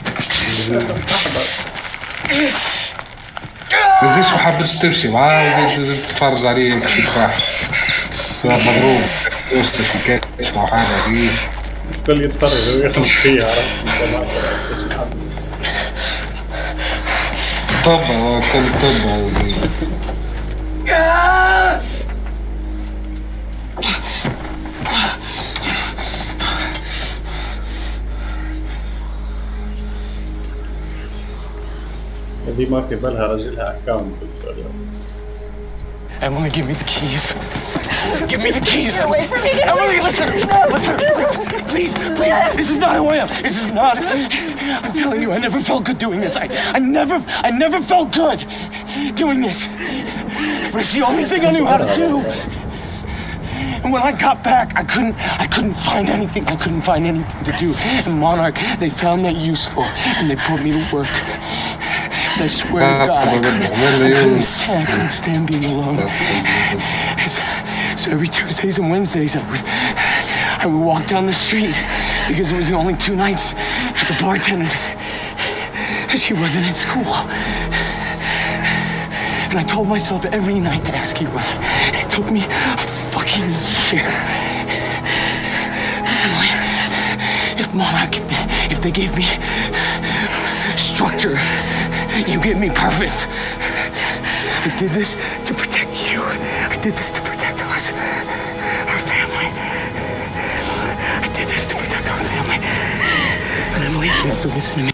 S2: ليش ما حبيتش تمشي معاه تتفرج عليه كيف راح مضروب وسط في كيف مع حاجة دي
S1: بس كل يتفرج ويخلق فيها عرفت ما صار
S2: طبعا كل طبعا
S1: دي ما في بالها رجلها اكاونت.
S7: Emily, give me the keys.
S10: Give me the keys.
S8: Get away from me. Get away
S10: Emily,
S8: from me.
S10: listen. Please. This is not who I am. This is not. I'm telling you, I never felt good doing this. I never felt good doing this. But it's the only thing I knew how to do. And when I got back, I couldn't find anything. I couldn't find anything to do. And Monarch, they found that useful, and they put me to work. And I swear to God, I couldn't stand being alone. So every Tuesdays and Wednesdays, I would walk down the street because it was the only 2 nights with the bartender. She wasn't in school. And I told myself every night to ask you out. It took me a fucking year. Emily, if Monarch, if they gave me structure, you gave me purpose. I did this to protect you. I did this to protect us, our family. I did this to protect our family. But Emily, you have to listen to me.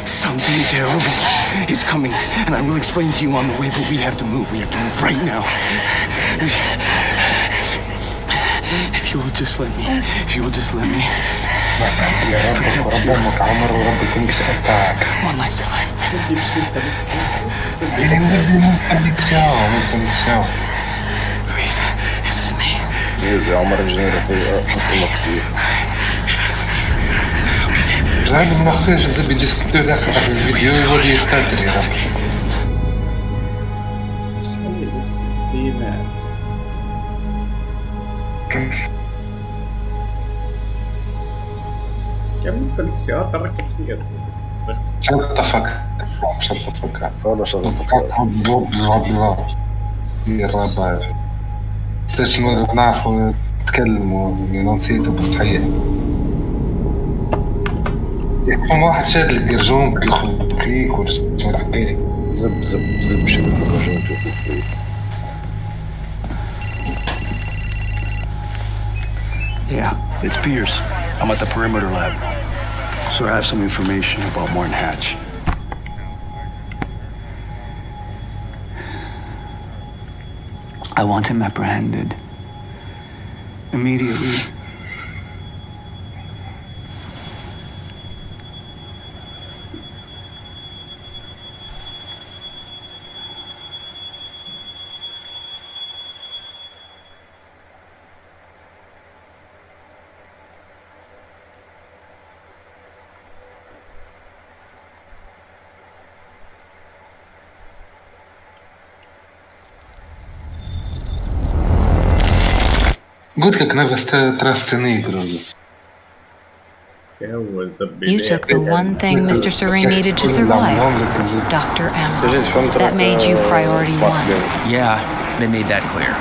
S10: Something terrible is coming, and I will explain to you on the way, but we have to move. We have to move right now. If you will just let me. Protect you. One last time. Please, this is me.
S3: يا عمر الجنيرة في أصل كبير.
S2: زعل ما نخفيش زبي ديسكوتو داخل الفيديو يولي يستدري راه.
S1: كم مختلف سيارات تركب فيها
S2: شطفك
S3: ولا شطفك
S2: الربع تسمو نعرفو نتكلمو نسيتو بالصحيح يكون واحد شاد القرجون يخلق فيك ولا شنو تحكي
S3: زب شاد القرجون يخلق فيك.
S7: Yeah, it's Pierce. I'm at the perimeter lab. So I have some information about Morton Hatch. I want him apprehended. Immediately.
S2: قلت لك نفس تراستنيك رجل.
S12: You took the one thing Mr. Serene needed to survive, Dr. Amaral. That made you priority 1.
S13: Yeah, they made that clear.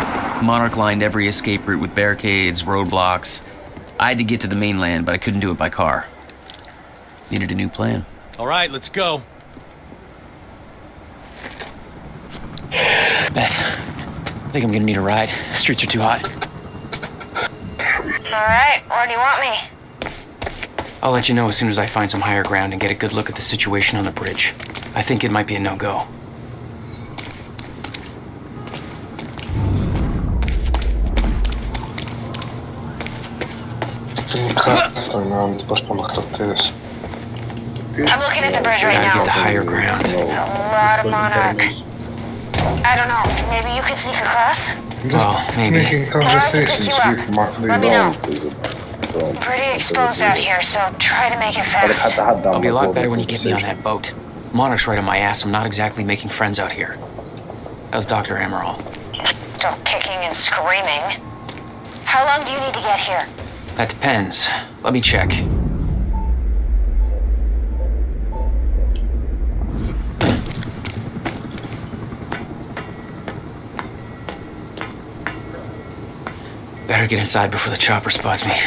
S13: Monarch lined every escape route with barricades, roadblocks. I had to get to the mainland, but I couldn't do it by car. Needed a new plan.
S17: All right, let's go.
S13: Beth, I think I'm gonna need a ride. The streets are too hot.
S16: All right, where do you want me?
S6: I'll let you know as soon as I find some higher ground and get a good look at the situation on the bridge. I think it might be a no-go.
S16: I'm looking at the bridge right now.
S6: Gotta get the higher ground.
S16: It's a lot of Monarch. I don't know, maybe you could sneak across?
S6: Well, maybe.
S16: Or I can pick you up. Let me know. Pretty exposed out here, so try to make it fast.
S6: I'll be a lot better when you get me on that boat. Monarch's right on my ass. I'm not exactly making friends out here. How's Dr. Amaral?
S16: Still kicking and screaming. How long do you need to get here?
S6: That depends. Let me check. Better get inside before the chopper spots me.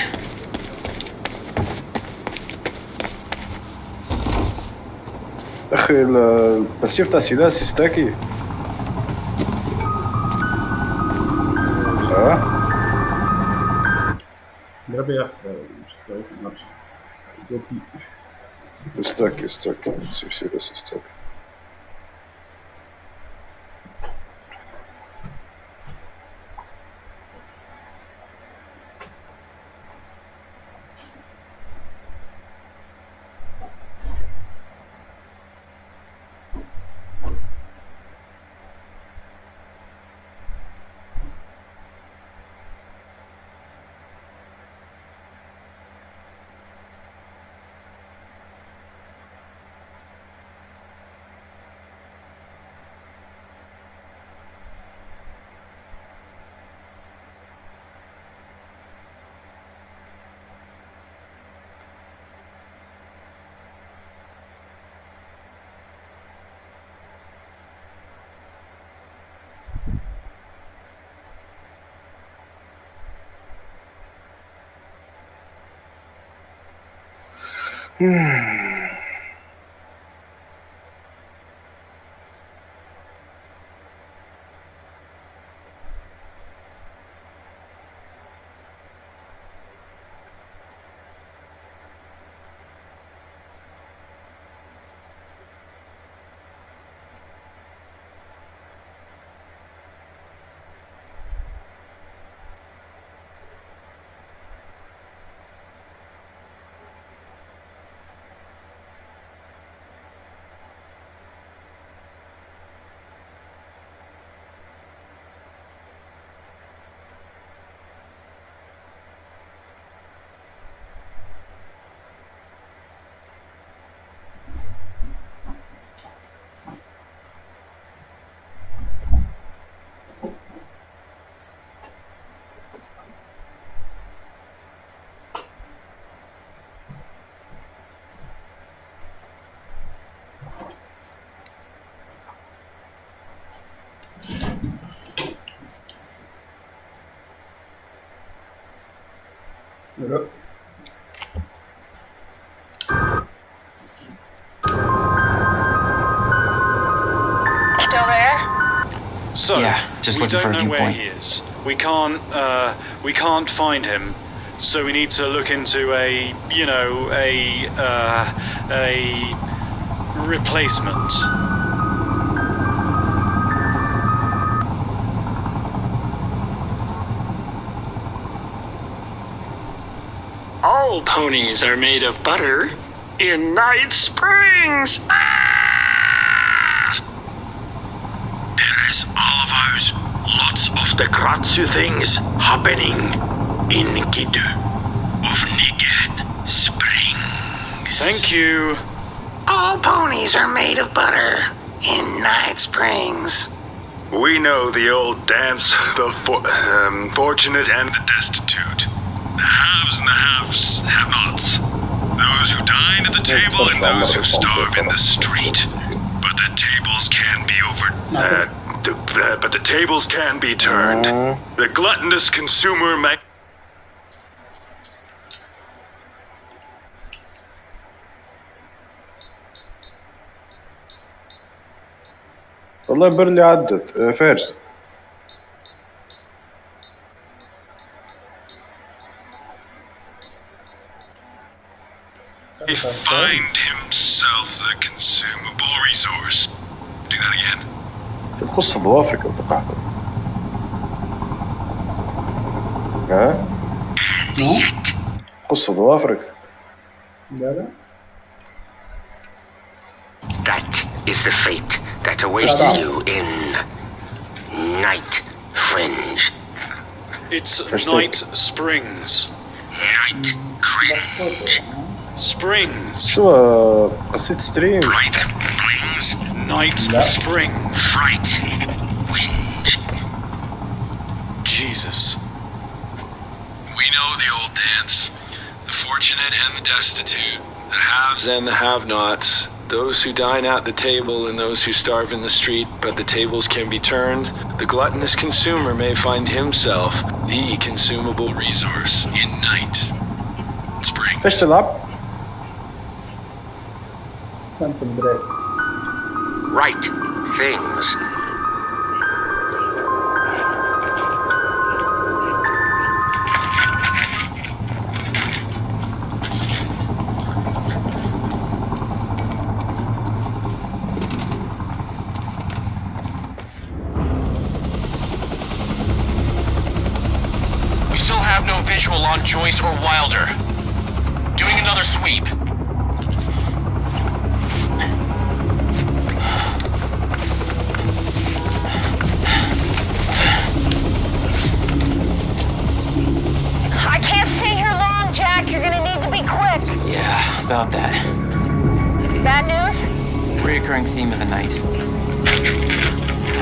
S3: أخي المسير تاع سيلاس يستاكي.
S1: نبي مش طريق نرجع.
S3: استوك نسيب بس استوك.
S1: Yep.
S16: Still there?
S19: So,
S6: yeah, just
S19: we
S6: looking for
S19: don't
S6: a
S19: know where
S6: viewpoint.
S19: he is. We can't find him. So we need to look into a replacement.
S10: All ponies are made of butter in Night Springs.
S20: There's all of ours. Lots of the Kratzu things happening in Kidu of Niget Springs.
S19: Thank you.
S20: All ponies are made of butter in Night Springs.
S21: We know the old dance, the fortunate and the destitute. The haves and the have-nots. Those who dine at the table and those who starve in the street. But the tables can be but the tables can be turned. The gluttonous consumer may...
S3: والله برلي عدت فارس.
S21: He find himself the consumable resource. Do that again.
S3: تقص ظوافرك انت قاعد. ها؟ قص ظوافرك.
S1: لا.
S20: That is the fate that awaits you in Night Fringe.
S19: It's Night Springs.
S20: Night Cringe.
S19: Springs.
S3: شو قصيت ستريم.
S20: Bright Springs.
S19: Night Spring.
S20: Fright. Winge.
S19: Jesus.
S17: We know the old dance. The fortunate and the destitute. The haves and the have-nots. Those who dine at the table and those who starve in the street, but the tables can be turned. The gluttonous consumer may find himself the consumable resource in Night Spring.
S3: ايش تلعب؟
S20: Right things.
S11: have no visual on Joyce or Wilder. Doing another sweep.
S16: I can't stay here long, Jack. You're gonna need to be quick.
S6: Yeah, about that.
S16: Bad news?
S6: Reoccurring theme of the night.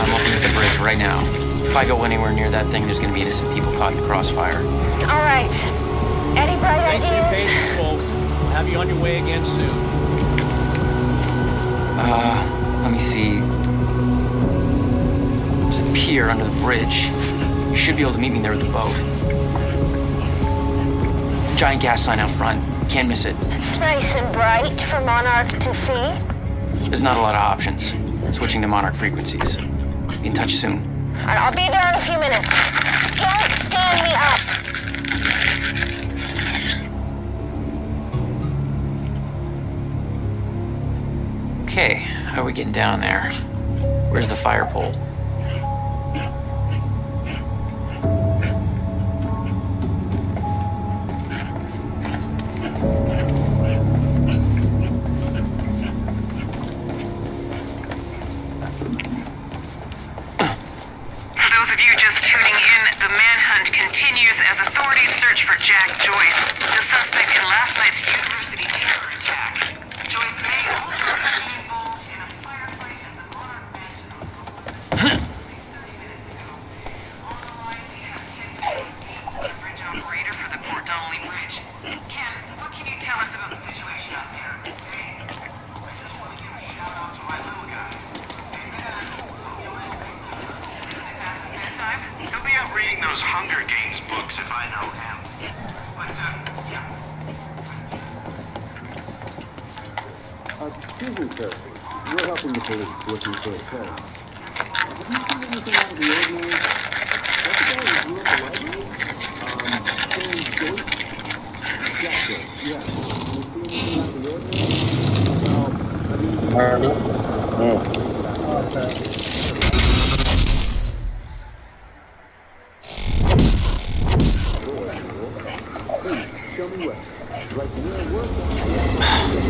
S6: I'm looking at the bridge right now. If I go anywhere near that thing, there's gonna be innocent people caught in the crossfire.
S16: All right. Any bright
S22: Thanks for your
S16: ideas?
S22: patience, folks. We'll have you on your way again soon.
S6: Let me see. There's a pier under the bridge. You should be able to meet me there with the boat. Giant gas sign out front. Can't miss it.
S16: It's nice and bright for Monarch to see.
S6: There's not a lot of options. Switching to Monarch frequencies. Be in touch soon.
S16: All right, I'll be there in a few minutes. Don't stand me up.
S6: Okay, how are we getting down there? Where's the fire pole?
S23: As authorities search for Jack Joyce, the suspect in last night's university terror attack. Joyce may also have been involved in a firefight at the Monarch Mansion on 30 minutes ago. On the line, we have Ken Kowalski, bridge operator for the Port Donnelly Bridge. Ken, what can you tell us about the situation out there? Hey, I just want to give a shout out to my little guy. Hey, man, hope you're listening. Isn't it past his bedtime? He'll be out reading those Hunger Games books if I know him. But, yeah.
S24: Excuse me, sir. We're helping the police looking for a call. Did you see anything out of the ordinary? That the guy who grew up the library? James Joyce? Jack Joyce, yeah. Did you see anything out of the ordinary? No. Okay.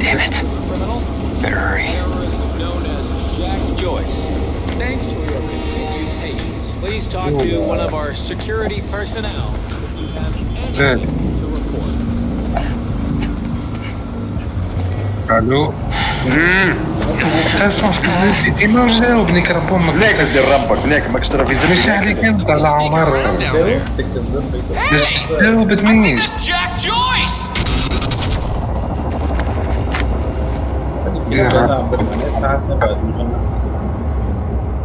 S6: Damn it. Better hurry.
S22: Terrorist known as Jack Joyce. Thanks for your continued patience. Please talk to one of our security personnel if you have anything to report.
S2: الو اسمع استاذ ديما جاوبني كرب امك
S3: بلاك دير ربك بلاك ماكش ترى في زمن
S2: مش عليك انت على عمر جاوبت مين
S11: Jack Joyce!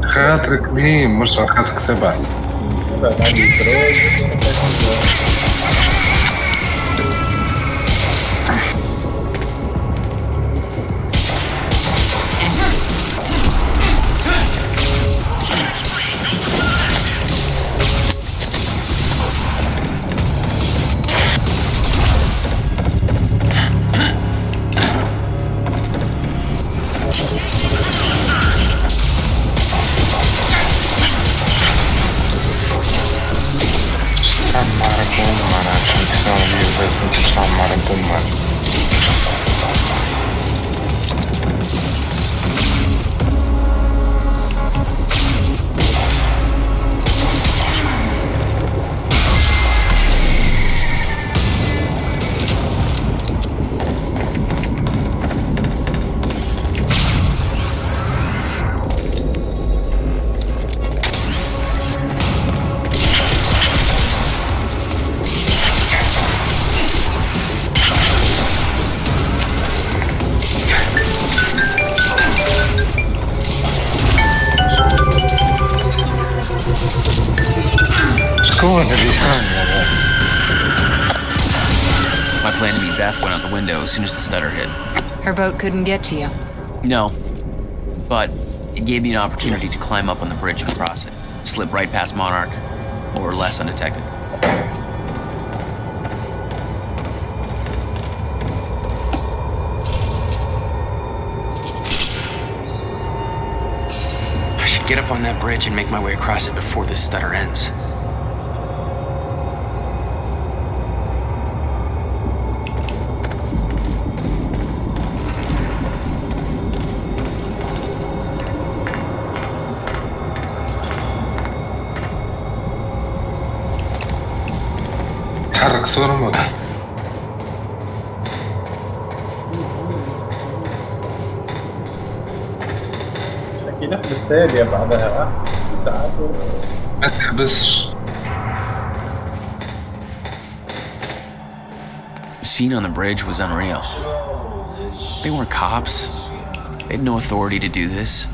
S2: خاطرك مين مش خاطرك تبع
S13: My plan to meet Beth went out the window as soon as the stutter hit.
S12: Her boat couldn't get to you.
S13: No, but it gave me an opportunity to climb up on the bridge and cross it. Slip right past Monarch, more or less undetected.
S6: I should get up on that bridge and make my way across it before this stutter ends.
S2: تحرك صورة موت.
S1: أكيد أحبس ثانية بعدها ساعات.
S2: ما تحبسش.
S13: The scene on the bridge was unreal. They weren't cops. They had no authority to do this.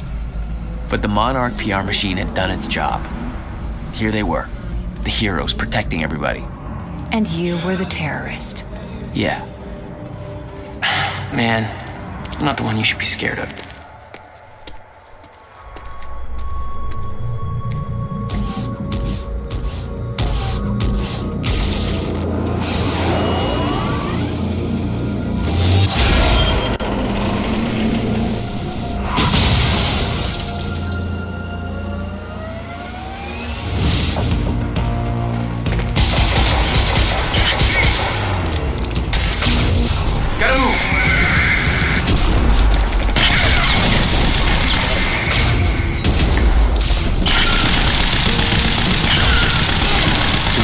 S13: But the Monarch PR machine had done its job. Here they were, the heroes protecting everybody.
S12: And you were the terrorist.
S13: Yeah. Man, I'm not the one you should be scared of.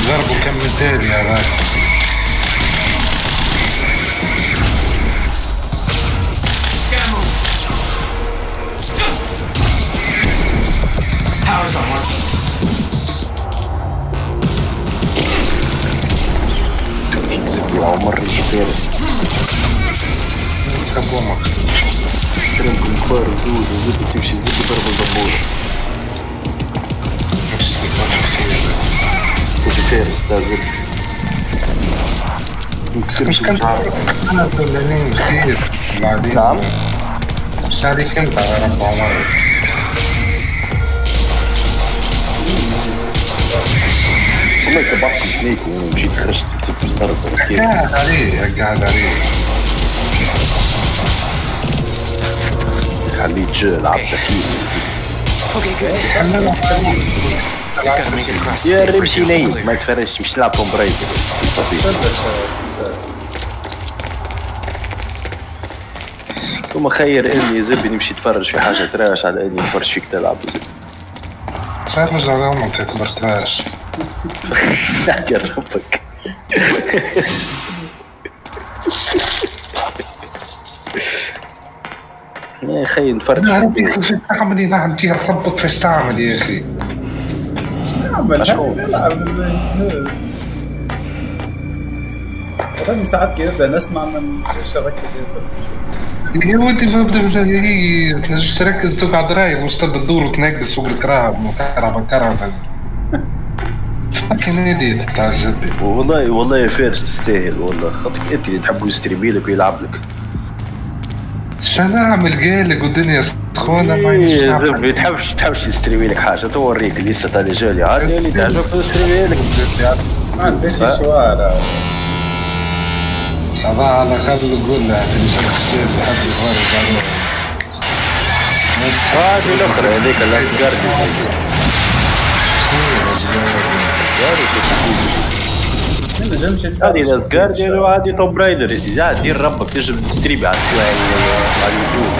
S2: ضربوا كم مثال يا غالي.
S3: اكسب يا عمر فارس.
S2: نكسب امك.
S3: كلامكم كبار زوز زبي تمشي زبي ضرب الدبور. وش فارس تا زبي.
S2: مش كنت أنا فلانين كثير بعدين.
S3: نعم.
S2: مش عليك أنت يا رب عمر.
S3: والله تبقى فيك ومشيت خرجت سبت ضرب.
S2: قاعد عليه قاعد عليه.
S3: خليه يجي لعب دخيل. يا رمشي نايم ما تفرجش مش تلعب توم برايدر. ثم خير اني زبي نمشي نتفرج في حاجه تراش على اني نتفرج فيك تلعب زبي.
S2: تفرج على امك تكبر تراش.
S3: نحكي ربك. يا اخي نتفرج.
S2: يا ربي كيف تعمل اذا عندي ربك فاش تعمل يا اخي.
S1: نعمل نلعب راني ساعات كي نبدا نسمع من شركة ياسر.
S2: يا ودي ما بدا هي تنجمش تركز تقعد رايق مش تبدا تدور وتنقص فوق الكراب كرهبة. فاكر نادي تاع الزبي.
S3: والله يا فارس تستاهل والله خاطرك انت اللي تحبوا يستريبي لك ويلعب لك.
S2: شنو نعمل قالك والدنيا سخونه ما
S3: يا زبي تحبش يستريبي لك حاجه توريك لسه تاع رجالي عادي اللي تعجبك يستريبي لك.
S1: ما عنديش سؤال.
S2: هذا على خاطر نقول له اللي شاف السيد يحب يتفرج عليه.
S3: هذه الاخرى هذيك اللايف جارديان. هذه لايف جارديان وهذه توم رايدر. لا دير ربك تجم تستريبي على اليوتيوب.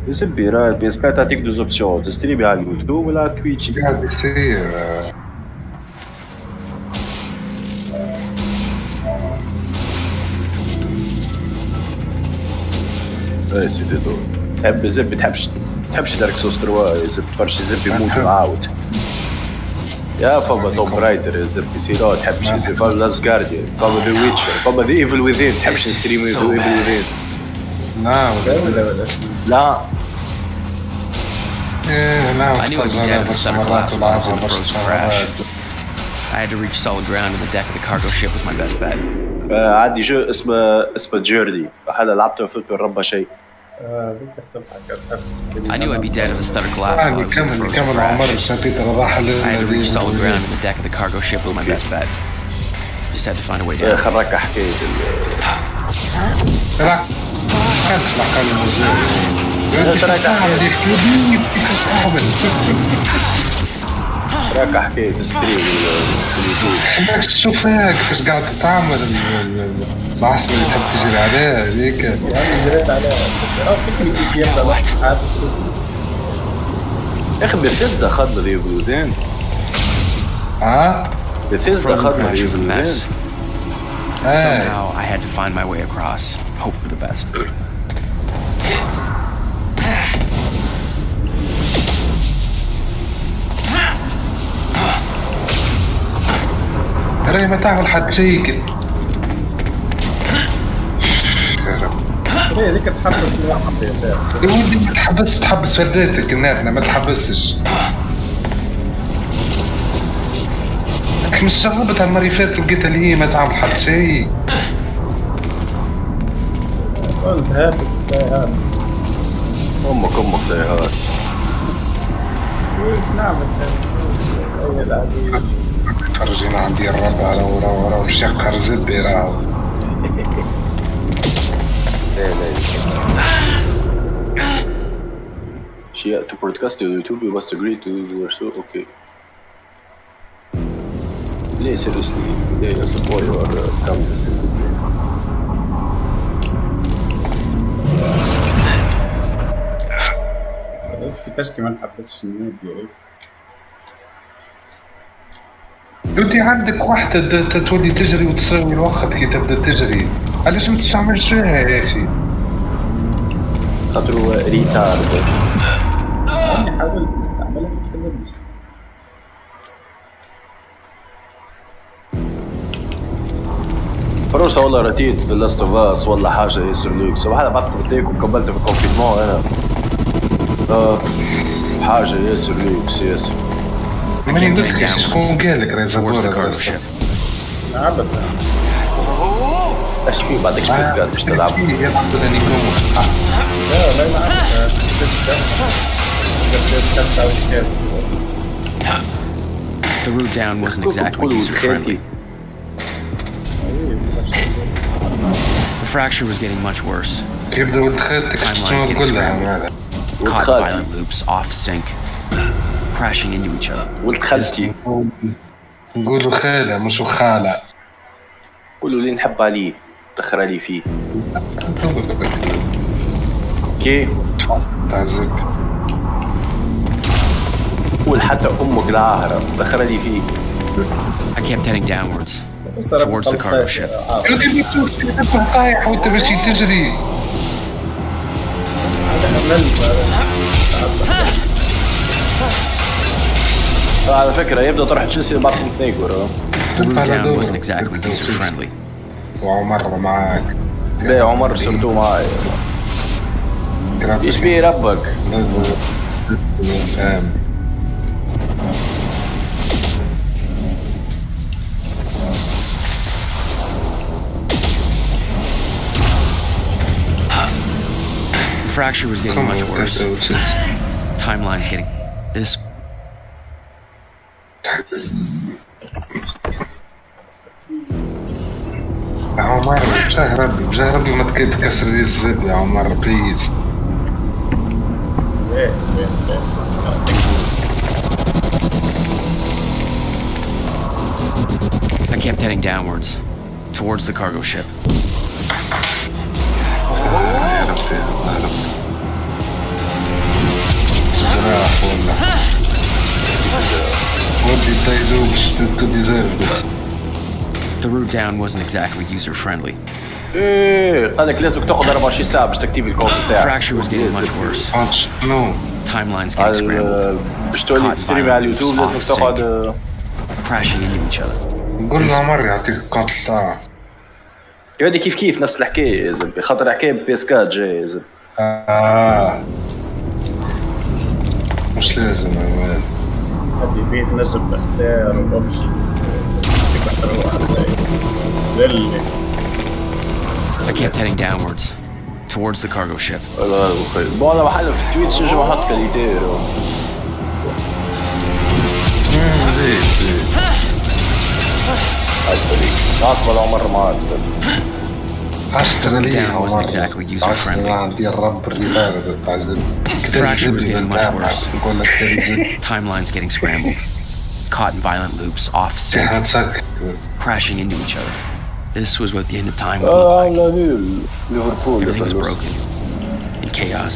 S3: يسبي راه بس كانت تعطيك دوز اوبسيون تستريبي على اليوتيوب ولا على تويتش.
S2: قاعد يصير
S3: اي سيدي دور تحب زب تحبش دارك سوس 3 يا زب تفرش زب يموت وعاود. يا فما توم رايدر يا زب يصير تحبش يصير فما لاست جارديان فما ذا ويتشر فما ذا ايفل ويذين تحبش نستريمي ذا ايفل ويذين.
S2: لا
S3: لا
S13: I knew I'd be dead if the stutter collapsed while I was in the frozen crash. I had to reach solid ground and the deck of the cargo ship was my best bet.
S3: عندي جو اسمه جيرني هذا لعبته في الربا شيء.
S13: I knew I'd be dead if the stutter collapsed while I was in the frozen crash. I had to reach solid ground and the deck of the cargo ship was my best bet. Just had to find a way down.
S3: خرك حكاية راك حكاية ستريم
S2: خليك تشوف هيك كيفاش قاعد تعمل العصر اللي تحب تجري عليه هذيك.
S1: يعني جريت عليه فكري كيف يبدا هذا السيستم.
S3: يا اخي بثيسدا خدنا ذي بلودين. بثيسدا خدنا ذي بلودين.
S13: Somehow I had to find my way across, hope for the best.
S2: راهي ما تعمل حد شيء كده.
S1: هذيك تحبس الوقت
S2: يا ولدي ما تحبس فرداتك الناتنا ما تحبسش. مش شغبت على المريفات لقيتها اللي هي ما تعمل حد شيء.
S1: قلت هات تستاهل.
S3: امك تستاهل.
S1: ويش نعمل هي العادية.
S2: فرجينا عندي الربع ورا وشقر زبي راهو.
S3: لا to broadcast to YouTube you must agree to your show. Okay. ليه seriously ليه support your comments.
S1: كيفاش كمان حبيتش النود ديالك.
S2: انتي عندك واحدة تولي تجري وتساوي الوقت كي تبدا تجري، علاش ما تستعملش فيها يا اخي؟
S3: خاطرو ريتارد.
S1: أنا حاولت نستعملها ما تخدمش.
S3: فروسة والله رتيت في لاست اوف اس والله حاجة ياسر لوك. صباح هذا بعثت بتيك وقبلت في الكونفينمون انا. حاجة ياسر لوك ياسر.
S2: ماني ندخل شكون قالك راهي زبورة
S1: ابدا.
S3: اش في بعدك شبيس قاعد باش تلعب؟
S1: لا يلعب.
S13: The route down wasn't exactly user-friendly. The fracture was getting much worse. Timelines getting scrambled. Caught violent loops off sync, crashing into each other.
S3: ولد خالتي.
S2: نقولوا خالة مش خالة.
S3: قولوا لي نحب عليه تخر علي فيه. كي
S2: تعزك.
S3: قول حتى امك العاهرة تخر علي فيه.
S13: I kept heading downwards towards the cargo ship.
S2: طايح وانت ماشي تجري.
S3: على فكرة يبدأ طرح تشيلسي بعد تنيجور.
S13: The route down wasn't exactly user-friendly.
S2: وعمر معاك.
S3: لا عمر صرتو معاي. ايش بيه ربك؟
S13: The fracture was getting much worse. Timeline's getting this.
S2: يا عمر بجاه ربي ما تكسر لي الزب يا عمر بليز.
S13: I kept heading downwards towards the cargo ship. The route down wasn't exactly user-friendly.
S3: قالك لازم تاخذ 24 ساعة باش تكتيفي الكود
S13: The
S3: بتاعك.
S13: fracture was getting much worse. Timelines getting scrambled.
S3: باش تولي تستريمي على اليوتيوب لازم تقعد
S13: crashing into each other.
S2: نقول له عمر يعطيك الكود تاعه.
S3: يودي كيف نفس الحكاية يا زلمة، خاطر حكاية بيس 4 جاي يا زلمة.
S2: مش لازم يا مان.
S1: هذي بيت نجم تختار وامشي
S13: I kept heading downwards towards the cargo ship.
S3: والله محل في التويتش نجم احط كاليتير. أصبر عمر معك زلمة.
S2: أشتغل لي
S13: Down wasn't exactly user-friendly.
S2: عندي الرب الريبار تعزل.
S13: The fracture was getting much worse. Timelines getting scrambled. Caught in violent loops off sync, crashing into each other. This was what the end of time would look like. Everything was broken. In chaos.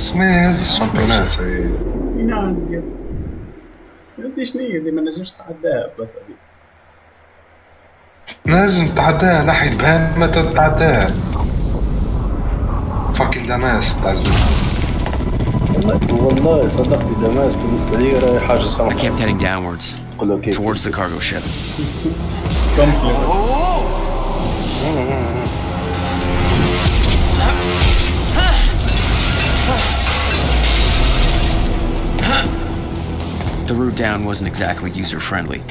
S1: بدي شنو اللي ما نجمش نتعداها بلاصه هذيك.
S2: نجم تتعداها ناحية بهان ما تتعداها. فاكين دماس تعزل.
S3: والله صدقني دماس بالنسبة لي راهي حاجة صعبة.
S13: I kept heading downwards, towards the cargo ship. The route down wasn't exactly user-friendly.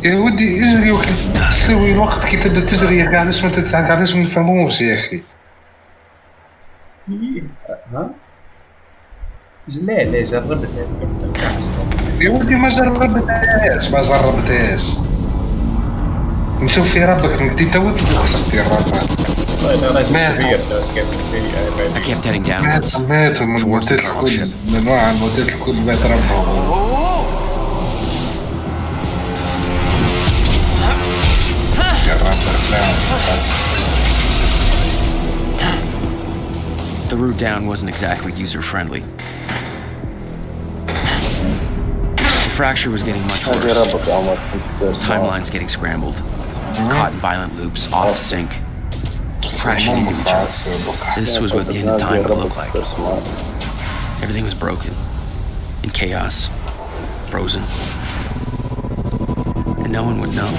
S2: يا ودي اجري وقت تسوي الوقت كي تبدا تجري يا اخي علاش ما علاش ما نفهموش يا اخي.
S1: ها؟ لا جربتها
S2: يا ودي ما جربتهاش نشوف في ربك من جديد تو خسرتي الرابع.
S13: I kept heading downwards,
S2: towards the cargo ship. من نوع الموديل الكل بات ربعه.
S13: The route down wasn't exactly user-friendly. The fracture was getting much worse. Timelines getting scrambled. Caught in violent loops, off sync, crashing into each other. This was what the end of time would look like. Everything was broken, in chaos, frozen. And no one would know.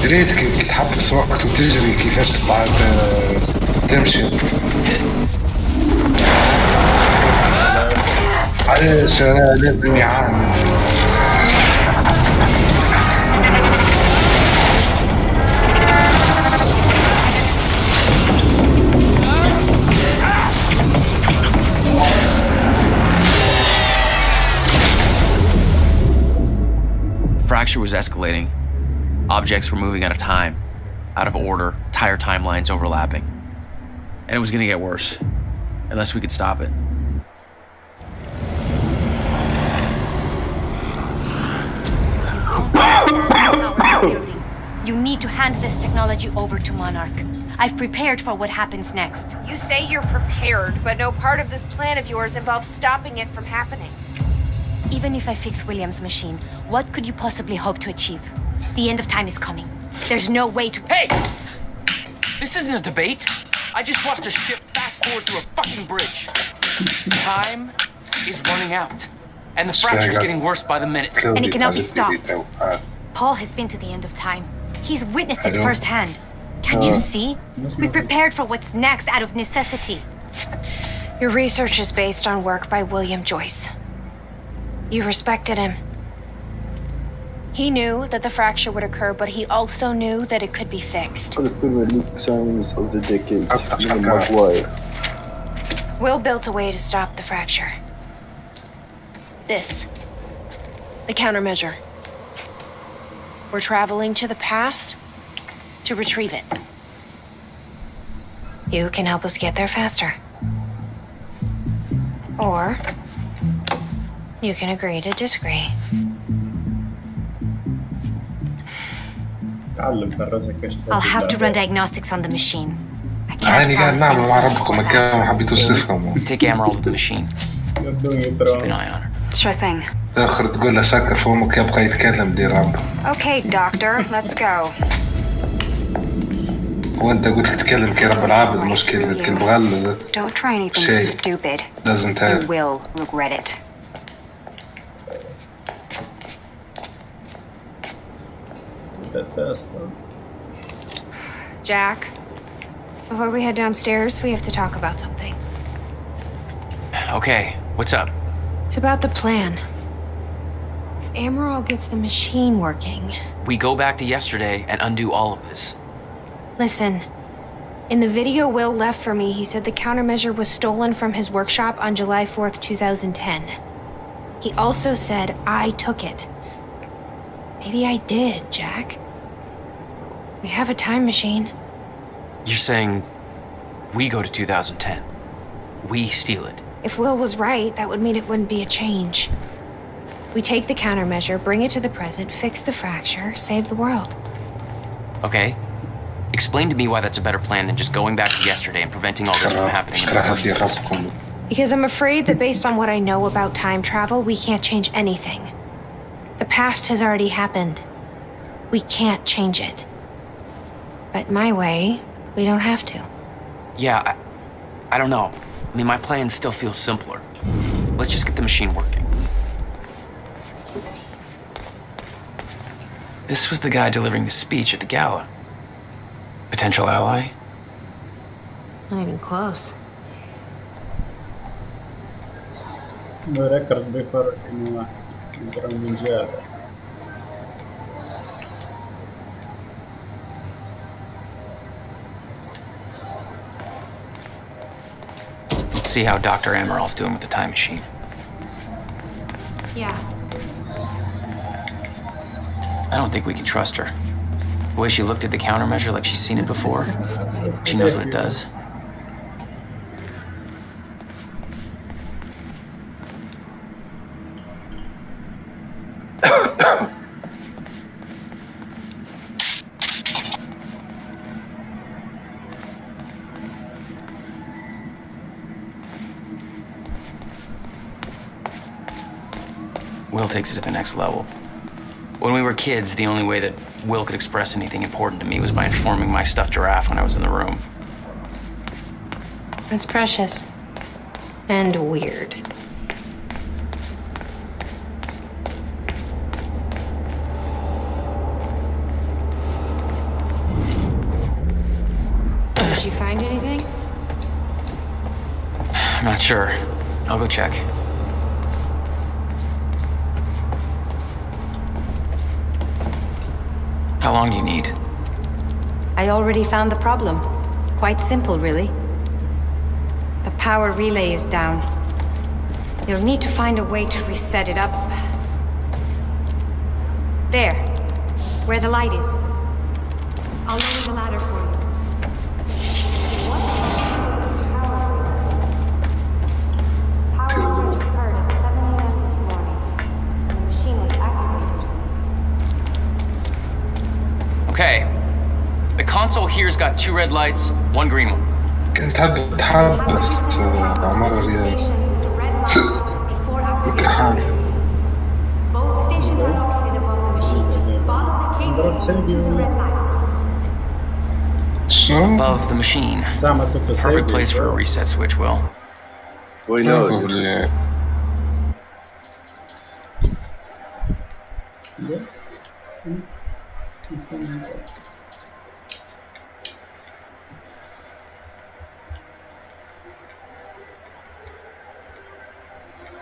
S2: ريتك كي تحبس وقت وتجري كيفاش تطلع تمشي. علاش انا لازم يعاني.
S13: Fracture was escalating. Objects were moving out of time, out of order, entire timelines overlapping. And it was going to get worse, unless we could stop it.
S8: You need to hand this technology over to Monarch. I've prepared for what happens next.
S16: You say you're prepared, but no part of this plan of yours involves stopping it from happening.
S8: Even if I fix William's machine, what could you possibly hope to achieve? The end of time is coming. There's no way to—
S6: Hey! This isn't a debate. I just watched a ship fast forward through a fucking bridge. Time is running out. And the fracture's getting worse by the minute.
S8: And it cannot be stopped. Paul has been to the end of time. He's witnessed it firsthand. Can't you see? We prepared for what's next out of necessity.
S16: Your research is based on work by William Joyce. You respected him. He knew that the fracture would occur, but he also knew that it could be fixed.
S3: Signs of the decade. Maguire.
S16: Will built a way to stop the fracture. This. The countermeasure. We're traveling to the past to retrieve it. You can help us get there faster. Or you can agree to disagree.
S8: I'll have to run diagnostics on the machine. I can't
S2: يعني قاعد
S8: promise
S2: نعمل مع
S8: anything.
S2: ربكم ما حبيت اوصفهم.
S13: Take Emerald to the machine. Keep an eye on her.
S12: Sure thing.
S2: اخر تقول له سكر فمك يبقى يتكلم دير رب.
S12: Okay, doctor, let's go.
S2: وانت قلت لك تتكلم كي رب العابد مشكلة كل بغل.
S12: Don't try anything
S2: شيء.
S12: stupid.
S2: لازم تعرف.
S12: You will regret it.
S16: Jack, before we head downstairs, we have to talk about something.
S13: Okay, what's up?
S16: It's about the plan.
S8: Amaral gets the machine working...
S13: We go back to yesterday and undo all of this.
S8: Listen, in the video Will left for me, he said the countermeasure was stolen from his workshop on July 4th, 2010. He also said I took it. Maybe I did, Jack. We have a time machine.
S13: You're saying we go to 2010. We steal it.
S8: If Will was right, that would mean it wouldn't be a change. We take the countermeasure, bring it to the present, fix the fracture, save the world.
S13: Okay. Explain to me why that's a better plan than just going back to yesterday and preventing all this from happening in the first place.
S8: Because I'm afraid that based on what I know about time travel, we can't change anything. The past has already happened. We can't change it. But my way, we don't have to.
S13: Yeah, I don't know. I mean, my plan still feels simpler. Let's just get the machine working. This was the guy delivering the speech at the gala. Potential ally?
S8: Not even close.
S1: ركرت بفرق إنه واحد من جاب.
S13: Let's see how Dr. Amaral's doing with the time machine.
S8: Yeah.
S13: I don't think we can trust her. The way she looked at the countermeasure like she's seen it before, she knows what it does. Will takes it to the next level. When we were kids, the only way that Will could express anything important to me was by informing my stuffed giraffe when I was in the room.
S8: That's precious. And weird. Did she find anything?
S13: I'm not sure. I'll go check. How long do you need?
S5: I already found the problem. Quite simple, really. The power relay is down. You'll need to find a way to reset it up. There, where the light is. I'll lower the ladder for you. Power surge occurred at 7 a.m. this morning, and the machine was activated.
S13: Okay. The console here's got 2 red lights, 1 green one.
S2: كنت حابب تحبس عمر رياض
S5: Both stations are located above the machine. Just follow the cables to the red lights.
S13: Above the machine. Perfect place for a reset switch, Will.
S3: We know.
S1: Yeah.